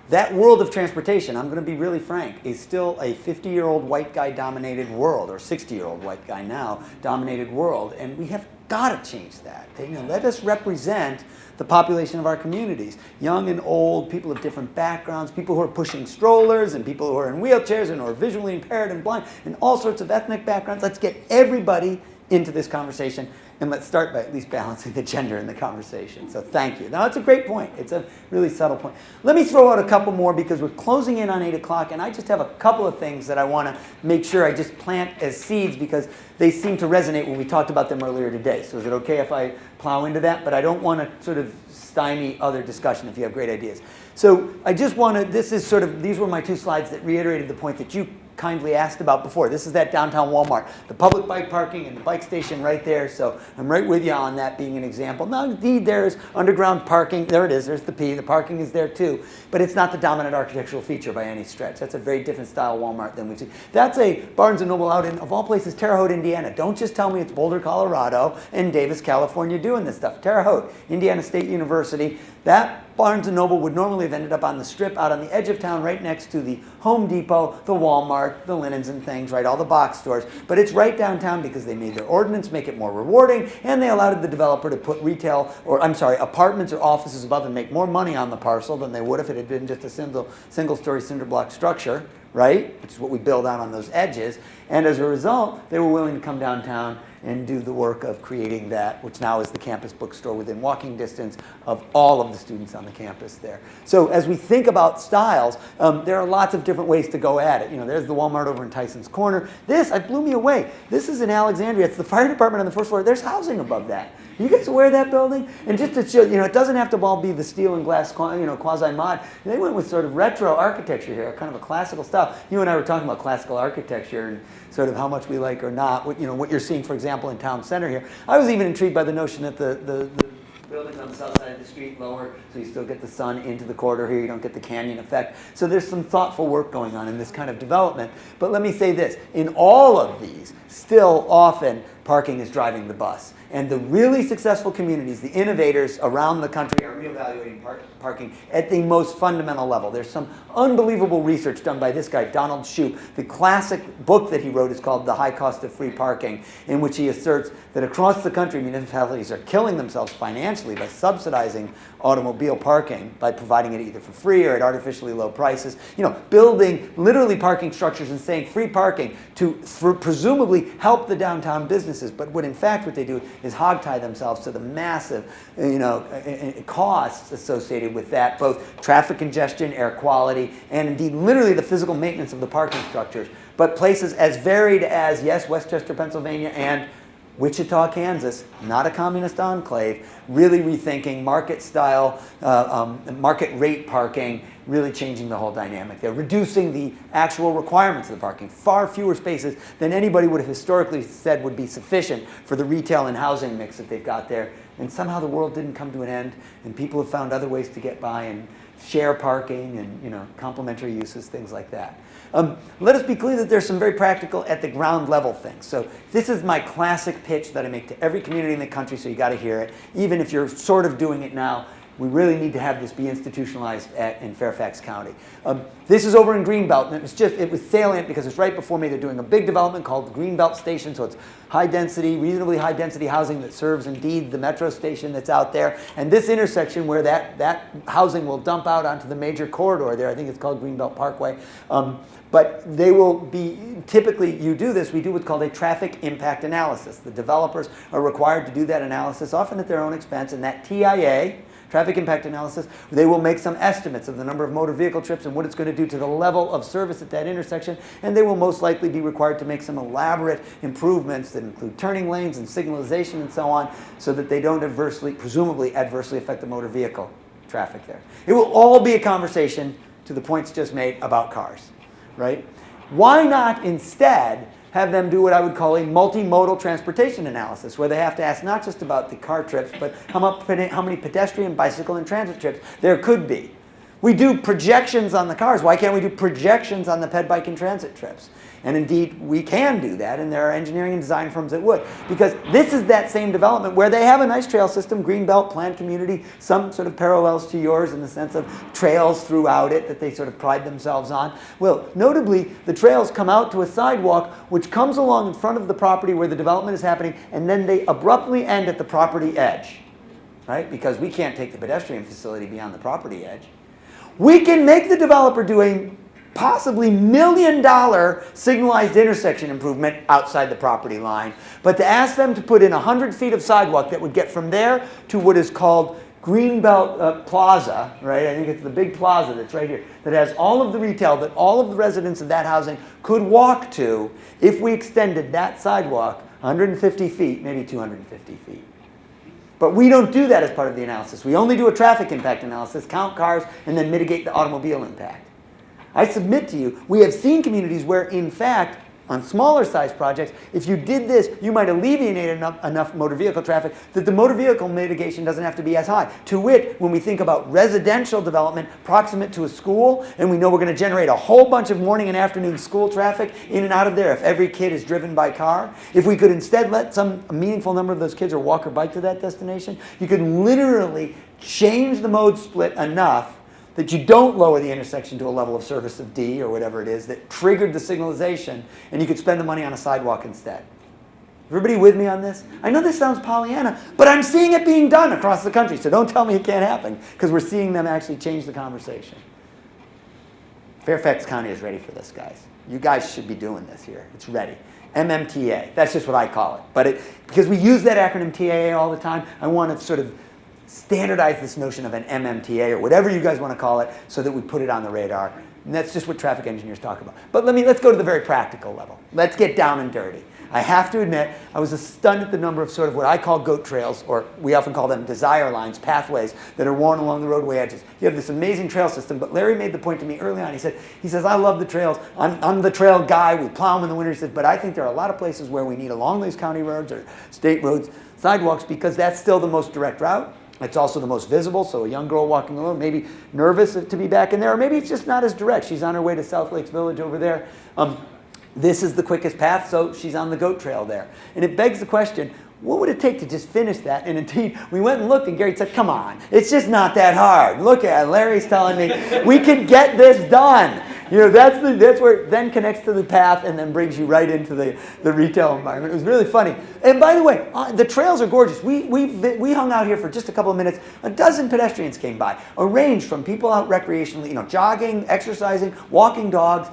That world of transportation, I'm going to be really frank, is still a 50-year-old white guy dominated world, or 60-year-old white guy now dominated world, and we have got to change that. Let us represent the population of our communities, young and old, people of different backgrounds, people who are pushing strollers, and people who are in wheelchairs, and who are visually impaired and blind, and all sorts of ethnic backgrounds. Let's get everybody into this conversation, and let's start by at least balancing the gender in the conversation. So thank you. Now, it's a great point. It's a really subtle point. Let me throw out a couple more, because we're closing in on 8 o'clock, and I just have a couple of things that I want to make sure I just plant as seeds, because they seem to resonate when we talked about them earlier today. So is it okay if I plow into that? But I don't want to sort of stymie other discussion if you have great ideas. So I just want to, these were my 2 slides that reiterated the point that you kindly asked about before. This is that downtown Walmart, the public bike parking and the bike station right there. So I'm right with you on that being an example. Now, indeed, there's underground parking. There it is. There's the P. The parking is there too. But it's not the dominant architectural feature by any stretch. That's a very different style Walmart than we've seen. That's a Barnes & Noble out in, of all places, Terre Haute, Indiana. Don't just tell me it's Boulder, Colorado and Davis, California doing this stuff. Terre Haute, Indiana State University. That Barnes & Noble would normally have ended up on the strip out on the edge of town right next to the Home Depot, the Walmart, the Linens and things, right, all the box stores. But it's right downtown because they made their ordinance make it more rewarding, and they allowed the developer to put apartments or offices above and make more money on the parcel than they would if it had been just a single-story cinder block structure, right, which is what we build out on those edges. And as a result, they were willing to come downtown and do the work of creating that, which now is the campus bookstore within walking distance of all of the students on the campus there. So as we think about styles, there are lots of different ways to go at it. There's the Walmart over in Tyson's Corner. This, it blew me away. This is in Alexandria. It's the fire department on the first floor. There's housing above that. You guys aware of that building? And just to show, it doesn't have to all be the steel and glass, quasi-mod. They went with sort of retro architecture here, kind of a classical style. You and I were talking about classical architecture and sort of how much we like or not. What you're seeing, for example, in Town Center here. I was even intrigued by the notion that the buildings on the south side of the street lower, so you still get the sun into the corridor here, you don't get the canyon effect. So there's some thoughtful work going on in this kind of development. But let me say this, in all of these, still often parking is driving the bus. And the really successful communities, the innovators around the country, are reevaluating parking at the most fundamental level. There's some unbelievable research done by this guy, Donald Shoup. The classic book that he wrote is called The High Cost of Free Parking, in which he asserts that across the country, municipalities are killing themselves financially by subsidizing automobile parking, by providing it either for free or at artificially low prices. Building literally parking structures and saying free parking to presumably help the downtown businesses. But what they do is hogtie themselves to the massive, costs associated with that, both traffic congestion, air quality, and indeed literally the physical maintenance of the parking structures. But places as varied as, yes, Westchester, Pennsylvania, and Wichita, Kansas, not a communist enclave, really rethinking market style, market rate parking, really changing the whole dynamic. They're reducing the actual requirements of the parking, far fewer spaces than anybody would have historically said would be sufficient for the retail and housing mix that they've got there. And somehow the world didn't come to an end, and people have found other ways to get by and share parking and complementary uses, things like that. Let us be clear that there's some very practical at the ground level things. So this is my classic pitch that I make to every community in the country, so you got to hear it. Even if you're sort of doing it now, we really need to have this be institutionalized in Fairfax County. This is over in Greenbelt, and it was salient because it's right before me. They're doing a big development called the Greenbelt Station, so it's high density, reasonably high density housing that serves indeed the metro station that's out there. And this intersection where that housing will dump out onto the major corridor there, I think it's called Greenbelt Parkway. But they will be, typically you do this, we do what's called a traffic impact analysis. The developers are required to do that analysis, often at their own expense, and that TIA, traffic impact analysis, they will make some estimates of the number of motor vehicle trips and what it's going to do to the level of service at that intersection, and they will most likely be required to make some elaborate improvements that include turning lanes and signalization and so on, so that they don't presumably adversely affect the motor vehicle traffic there. It will all be a conversation, to the points just made, about cars, right? Why not instead have them do what I would call a multimodal transportation analysis, where they have to ask not just about the car trips, but how many pedestrian, bicycle, and transit trips there could be. We do projections on the cars. Why can't we do projections on the ped bike and transit trips? And indeed, we can do that, and there are engineering and design firms that would. Because this is that same development where they have a nice trail system, greenbelt, planned community, some sort of parallels to yours in the sense of trails throughout it that they sort of pride themselves on. Well, notably, the trails come out to a sidewalk which comes along in front of the property where the development is happening, and then they abruptly end at the property edge, right? Because we can't take the pedestrian facility beyond the property edge. We can make the developer do a possibly $1 million signalized intersection improvement outside the property line, but to ask them to put in 100 feet of sidewalk that would get from there to what is called Greenbelt Plaza, right? I think it's the big plaza that's right here, that has all of the retail that all of the residents of that housing could walk to if we extended that sidewalk 150 feet, maybe 250 feet. But we don't do that as part of the analysis. We only do a traffic impact analysis, count cars, and then mitigate the automobile impact. I submit to you, we have seen communities where, in fact, on smaller size projects, if you did this, you might alleviate enough motor vehicle traffic that the motor vehicle mitigation doesn't have to be as high. To wit, when we think about residential development proximate to a school, and we know we're going to generate a whole bunch of morning and afternoon school traffic in and out of there if every kid is driven by car, if we could instead let a meaningful number of those kids or walk or bike to that destination, you could literally change the mode split enough that you don't lower the intersection to a level of service of D or whatever it is that triggered the signalization, and you could spend the money on a sidewalk instead. Everybody with me on this? I know this sounds Pollyanna, but I'm seeing it being done across the country, so don't tell me it can't happen, because we're seeing them actually change the conversation. Fairfax County is ready for this, guys. You guys should be doing this here. It's ready. MMTA, that's just what I call it. But because we use that acronym TAA all the time, I want to sort of standardize this notion of an MMTA or whatever you guys want to call it so that we put it on the radar. And that's just what traffic engineers talk about. But let's go to the very practical level. Let's get down and dirty. I have to admit, I was stunned at the number of sort of what I call goat trails, or we often call them desire lines, pathways that are worn along the roadway edges. You have this amazing trail system, but Larry made the point to me early on. He says, I love the trails. I'm the trail guy. We plow them in the winter. He says, but I think there are a lot of places where we need along these county roads or state roads, sidewalks, because that's still the most direct route. It's also the most visible, so a young girl walking alone, maybe nervous to be back in there, or maybe it's just not as direct. She's on her way to South Lakes Village over there. This is the quickest path, so she's on the goat trail there. And it begs the question, what would it take to just finish that? And indeed, we went and looked, and Gary said, come on, it's just not that hard. Look at it. Larry's telling me, we can get this done. You know, that's where it then connects to the path and then brings you right into the retail environment. It was really funny. And by the way, the trails are gorgeous. We hung out here for just a couple of minutes. A dozen pedestrians came by, a range from people out recreationally, jogging, exercising, walking dogs,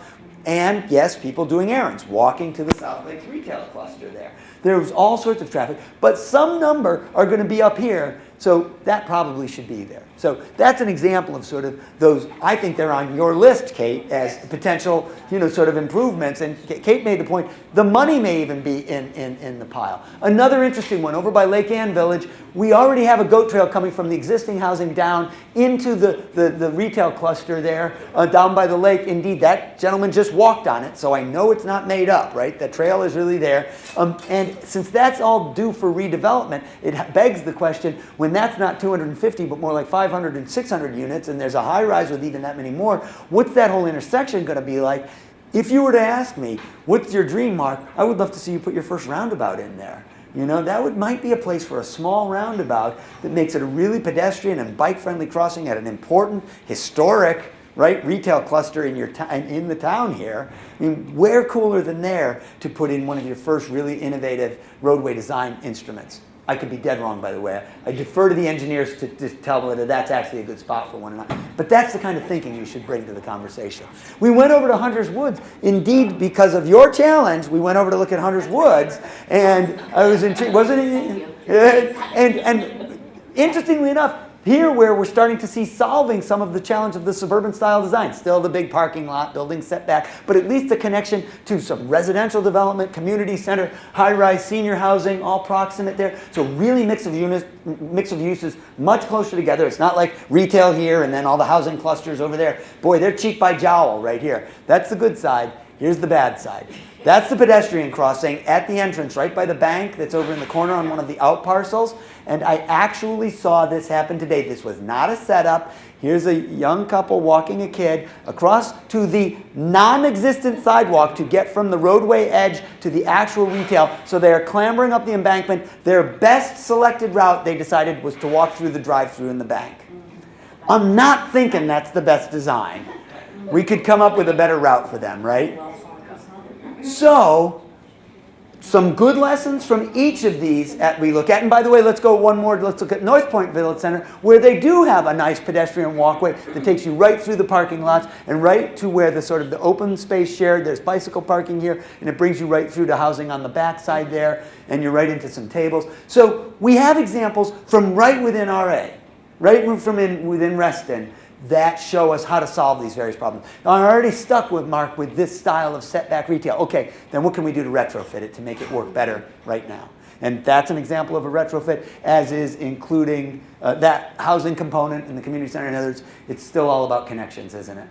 and yes, people doing errands, walking to the South Lakes retail cluster there. There was all sorts of traffic, but some number are going to be up here, so that probably should be there. So that's an example of sort of those, I think they're on your list, Kate, as potential, sort of improvements. And Kate made the point, the money may even be in the pile. Another interesting one, over by Lake Ann Village, we already have a goat trail coming from the existing housing down into the retail cluster there, down by the lake. Indeed, that gentleman just walked on it, so I know it's not made up, right? The trail is really there. And since that's all due for redevelopment, it begs the question, when that's not 250, but more like 500 and 600 units, and there's a high rise with even that many more, what's that whole intersection going to be like? If you were to ask me, what's your dream, Mark? I would love to see you put your first roundabout in there. That might be a place for a small roundabout that makes it a really pedestrian and bike-friendly crossing at an important, historic, right, retail cluster in the town here. I mean, where cooler than there to put in one of your first really innovative roadway design instruments? I could be dead wrong, by the way. I defer to the engineers to tell whether that's actually a good spot for one or not. But that's the kind of thinking you should bring to the conversation. We went over to Hunter's Woods. Indeed, because of your challenge, we went over to look at Hunter's Woods, and I was intrigued. Wasn't it? And interestingly enough, here where we're starting to see solving some of the challenge of the suburban style design. Still the big parking lot, building setback, but at least the connection to some residential development, community center, high-rise senior housing, all proximate there. So really mix of uses much closer together. It's not like retail here and then all the housing clusters over there. Boy, they're cheek by jowl right here. That's the good side. Here's the bad side. That's the pedestrian crossing at the entrance, right by the bank that's over in the corner on one of the out parcels. And I actually saw this happen today. This was not a setup. Here's a young couple walking a kid across to the non-existent sidewalk to get from the roadway edge to the actual retail. So they are clambering up the embankment. Their best selected route, they decided, was to walk through the drive-through in the bank. I'm not thinking that's the best design. We could come up with a better route for them, right? So, some good lessons from each of these we look at. And by the way, let's go one more. Let's look at North Point Village Center, where they do have a nice pedestrian walkway that takes you right through the parking lots and right to where the sort of the open space shared. There's bicycle parking here, and it brings you right through to housing on the back side there, and you're right into some tables. So we have examples from right within RA, right from within Reston, that show us how to solve these various problems. Now, I'm already stuck with Mark with this style of setback retail. Okay, then what can we do to retrofit it to make it work better right now? And that's an example of a retrofit, as is including that housing component in the community center and others. It's still all about connections, isn't it?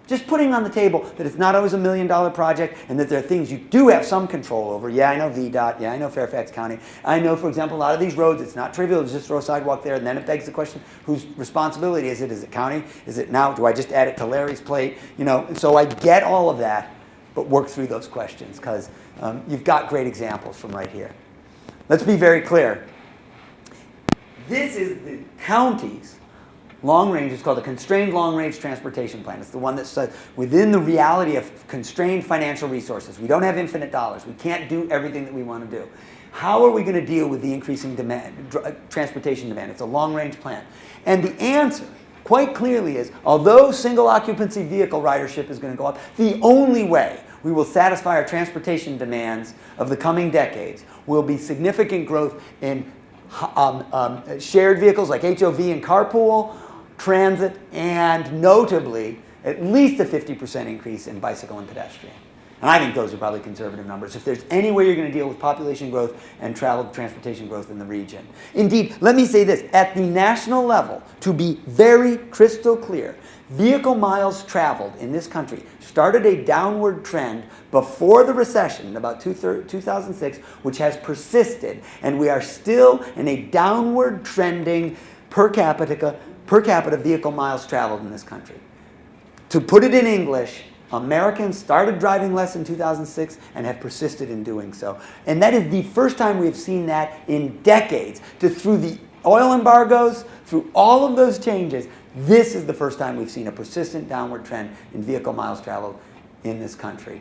Just putting on the table that it's not always $1 million project and that there are things you do have some control over. Yeah, I know VDOT. Yeah, I know Fairfax County. I know, for example, a lot of these roads, it's not trivial to just throw a sidewalk there. And then it begs the question, whose responsibility is it? Is it county? Is it now? Do I just add it to Larry's plate? You know, so I get all of that, but work through those questions because you've got great examples from right here. Let's be very clear. This is the county's long range. It's called a constrained long range transportation plan. It's the one that's within the reality of constrained financial resources. We don't have infinite dollars. We can't do everything that we want to do. How are we going to deal with the increasing demand, transportation demand? It's a long range plan. And the answer, quite clearly, is although single occupancy vehicle ridership is going to go up, the only way we will satisfy our transportation demands of the coming decades will be significant growth in shared vehicles like HOV and carpool, transit, and notably, at least a 50% increase in bicycle and pedestrian. And I think those are probably conservative numbers. If there's any way you're going to deal with population growth and transportation growth in the region. Indeed, let me say this. At the national level, to be very crystal clear, vehicle miles traveled in this country started a downward trend before the recession, about 2006, which has persisted. And we are still in a downward trending per capita vehicle miles traveled in this country. To put it in English, Americans started driving less in 2006 and have persisted in doing so. And that is the first time we've seen that in decades. Through the oil embargoes, through all of those changes, this is the first time we've seen a persistent downward trend in vehicle miles traveled in this country.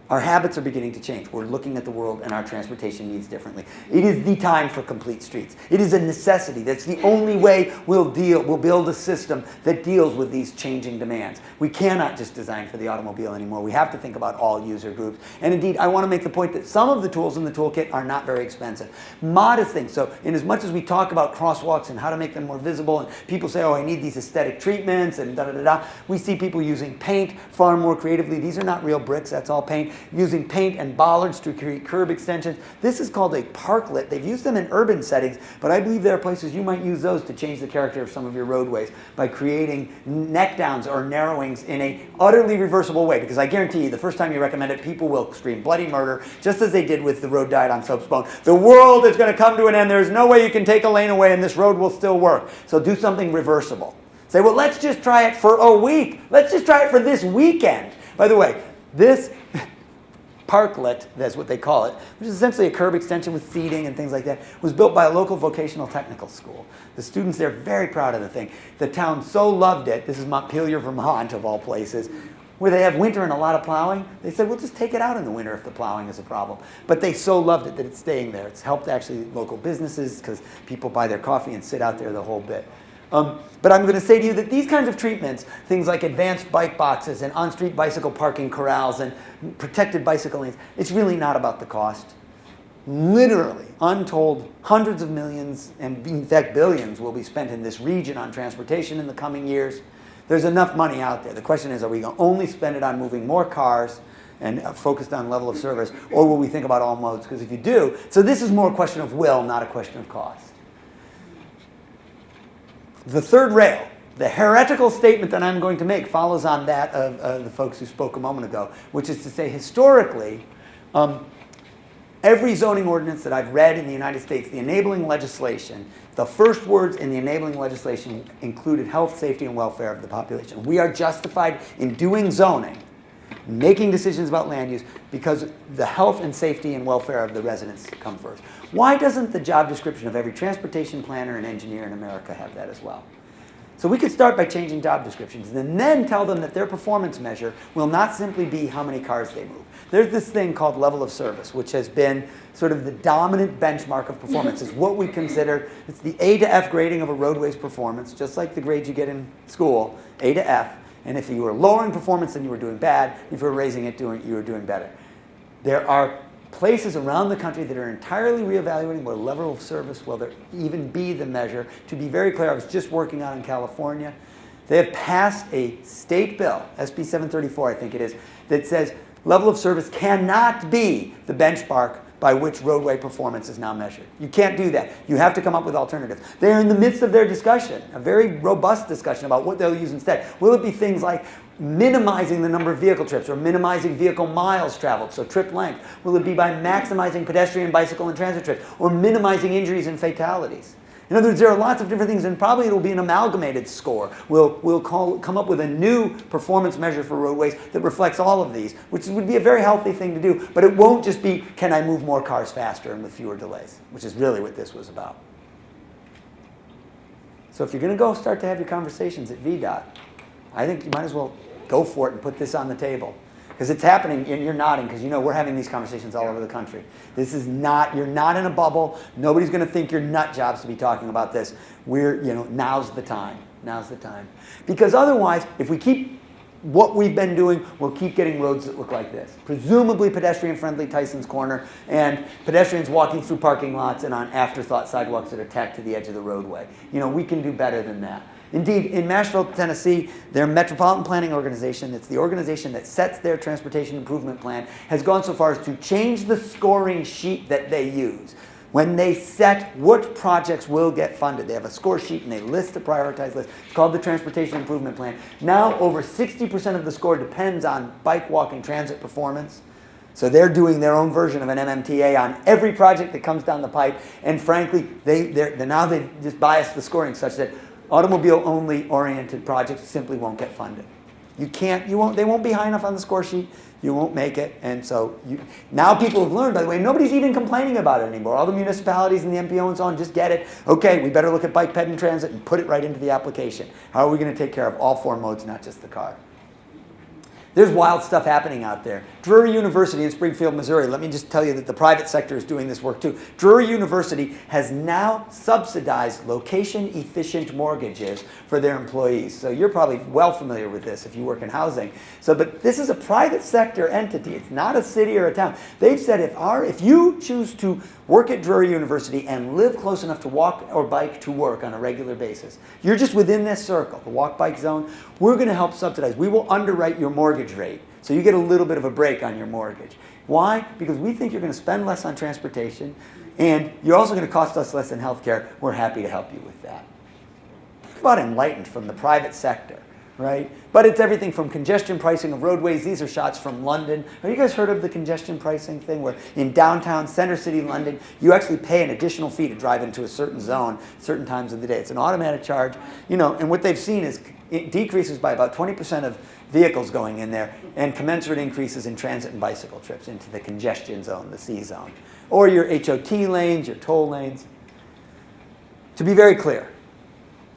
Our habits are beginning to change. We're looking at the world and our transportation needs differently. It is the time for complete streets. It is a necessity. That's the only way we'll build a system that deals with these changing demands. We cannot just design for the automobile anymore. We have to think about all user groups. And indeed, I want to make the point that some of the tools in the toolkit are not very expensive. Modest things. So in as much as we talk about crosswalks and how to make them more visible, and people say, oh, I need these aesthetic treatments and da-da-da-da, we see people using paint far more creatively. These are not real bricks. That's all paint. Using paint and bollards to create curb extensions. This is called a parklet. They've used them in urban settings, but I believe there are places you might use those to change the character of some of your roadways by creating neck downs or narrowings in a utterly reversible way, because I guarantee you the first time you recommend it, people will scream bloody murder, just as they did with the road died on Soapstone. The world is going to come to an end. There's no way you can take a lane away and this road will still work. So do something reversible. Say, well, let's just try it for a week. Let's just try it for this weekend. By the way, this parklet, that's what they call it, which is essentially a curb extension with seating and things like that, was built by a local vocational technical school. The students there are very proud of the thing. The town so loved it, this is Montpelier, Vermont, of all places, where they have winter and a lot of plowing. They said, we'll just take it out in the winter if the plowing is a problem. But they so loved it that it's staying there. It's helped actually local businesses because people buy their coffee and sit out there the whole bit. But I'm going to say to you that these kinds of treatments, things like advanced bike boxes and on-street bicycle parking corrals and protected bicycle lanes, it's really not about the cost. Literally, untold hundreds of millions, and in fact billions, will be spent in this region on transportation in the coming years. There's enough money out there. The question is, are we going to only spend it on moving more cars and focused on level of service, or will we think about all modes? Because if you do, so this is more a question of will, not a question of cost. The third rail, The heretical statement that I'm going to make follows on that of the folks who spoke a moment ago, which is to say, historically, every zoning ordinance that I've read in the United States, the enabling legislation, the first words in the enabling legislation included health, safety, and welfare of the population. We are justified in doing zoning, making decisions about land use, because the health and safety and welfare of the residents come first. Why doesn't the job description of every transportation planner and engineer in America have that as well? So we could start by changing job descriptions and then tell them that their performance measure will not simply be how many cars they move. There's this thing called level of service, which has been sort of the dominant benchmark of performance. It's what we consider, it's the A to F grading of a roadway's performance, just like the grades you get in school, A to F. And if you were lowering performance, then you were doing bad. If you were raising it, you were doing better. There are places around the country that are entirely reevaluating what level of service will there even be the measure. To be very clear, I was just working on in California. They have passed a state bill, SB 734 I think it is, that says level of service cannot be the benchmark by which roadway performance is now measured. You can't do that. You have to come up with alternatives. They're in the midst of their discussion, a very robust discussion about what they'll use instead. Will it be things like minimizing the number of vehicle trips or minimizing vehicle miles traveled, so trip length? Will it be by maximizing pedestrian, bicycle, and transit trips or minimizing injuries and fatalities? In other words, there are lots of different things, and probably it will be an amalgamated score. We'll come up with a new performance measure for roadways that reflects all of these, which would be a very healthy thing to do, but it won't just be, can I move more cars faster and with fewer delays, which is really what this was about. So if you're going to go start to have your conversations at VDOT, I think you might as well go for it and put this on the table. Because it's happening, and you're nodding, because you know we're having these conversations all over the country. This is not, you're not in a bubble. Nobody's going to think you're nut jobs to be talking about this. Now's the time. Now's the time. Because otherwise, if we keep what we've been doing, we'll keep getting roads that look like this. Presumably pedestrian-friendly Tyson's Corner, and pedestrians walking through parking lots and on afterthought sidewalks that are tacked to the edge of the roadway. We can do better than that. Indeed, in Nashville, Tennessee, their metropolitan planning organization, it's the organization that sets their transportation improvement plan, has gone so far as to change the scoring sheet that they use. When they set what projects will get funded, they have a score sheet and they list a prioritized list. It's called the Transportation Improvement Plan. Now, over 60% of the score depends on bike, walk, and transit performance. So they're doing their own version of an MMTA on every project that comes down the pipe. And frankly, now they've just biased the scoring such that automobile-only oriented projects simply won't get funded. They won't be high enough on the score sheet. You won't make it. And so now people have learned, by the way, nobody's even complaining about it anymore. All the municipalities and the MPO and so on just get it. Okay, we better look at bike, ped, and transit and put it right into the application. How are we going to take care of all four modes, not just the car? There's wild stuff happening out there. Drury University in Springfield, Missouri, let me just tell you that the private sector is doing this work too. Drury University has now subsidized location-efficient mortgages for their employees. So you're probably well familiar with this if you work in housing. But this is a private sector entity. It's not a city or a town. They've said if you choose to work at Drury University and live close enough to walk or bike to work on a regular basis, you're just within this circle, the walk-bike zone, we're going to help subsidize. We will underwrite your mortgage rate, so you get a little bit of a break on your mortgage. Why? Because we think you're going to spend less on transportation, and you're also going to cost us less in health care. We're happy to help you with that. Think about enlightened from the private sector, right? But it's everything from congestion pricing of roadways. These are shots from London. Have you guys heard of the congestion pricing thing where in downtown, center city London, you actually pay an additional fee to drive into a certain zone, certain times of the day. It's an automatic charge, and what they've seen is it decreases by about 20% of vehicles going in there and commensurate increases in transit and bicycle trips into the congestion zone, the C zone. Or your HOT lanes, your toll lanes. To be very clear,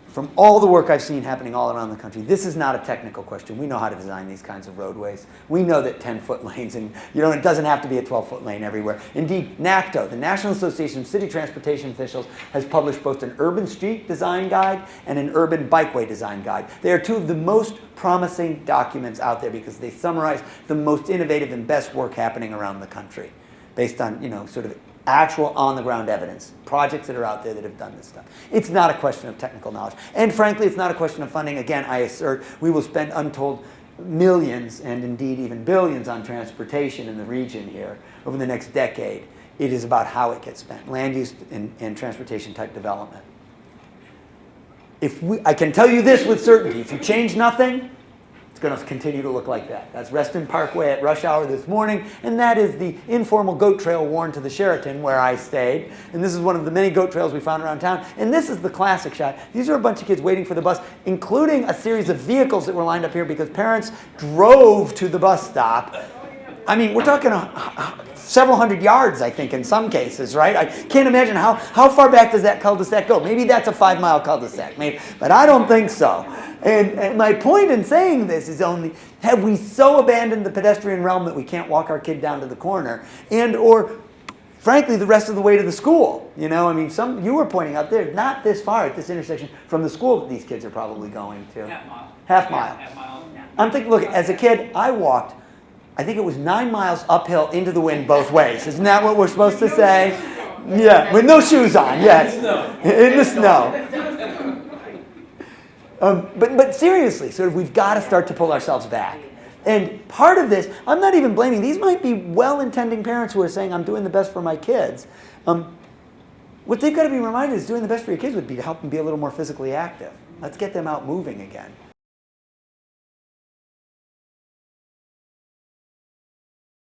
from all the work I've seen happening all around the country, this is not a technical question. We know how to design these kinds of roadways. We know that 10-foot lanes, and it doesn't have to be a 12-foot lane everywhere. Indeed, NACTO, the National Association of City Transportation Officials, has published both an urban street design guide and an urban bikeway design guide. They are two of the most promising documents out there because they summarize the most innovative and best work happening around the country based on, sort of actual on-the-ground evidence, projects that are out there that have done this stuff. It's not a question of technical knowledge. And frankly, it's not a question of funding. Again, I assert we will spend untold millions and indeed even billions on transportation in the region here over the next decade. It is about how it gets spent, land use and transportation type development. I can tell you this with certainty, if you change nothing, it's going to continue to look like that. That's Reston Parkway at rush hour this morning, and that is the informal goat trail worn to the Sheraton where I stayed. And this is one of the many goat trails we found around town. And this is the classic shot. These are a bunch of kids waiting for the bus, including a series of vehicles that were lined up here because parents drove to the bus stop. I mean, we're talking several hundred yards, I think, in some cases, right? I can't imagine how far back does that cul-de-sac go? Maybe that's a 5-mile cul-de-sac, maybe, but I don't think so. And my point in saying this is only, have we so abandoned the pedestrian realm that we can't walk our kid down to the corner? And or, frankly, the rest of the way to the school? You know, I mean, you were pointing out there, not this far at this intersection from the school that these kids are probably going to.
Half mile.
Half mile.
Half mile.
I'm thinking, look, as a kid, I walked, I think it was 9 miles uphill into the wind both ways. Isn't that what we're supposed to say? Yeah, with no shoes on, yes. In the snow. But seriously, sort of, we've got to start to pull ourselves back. And part of this, I'm not even blaming, these might be well-intending parents who are saying, I'm doing the best for my kids. What they've got to be reminded is doing the best for your kids would be to help them be a little more physically active. Let's get them out moving again.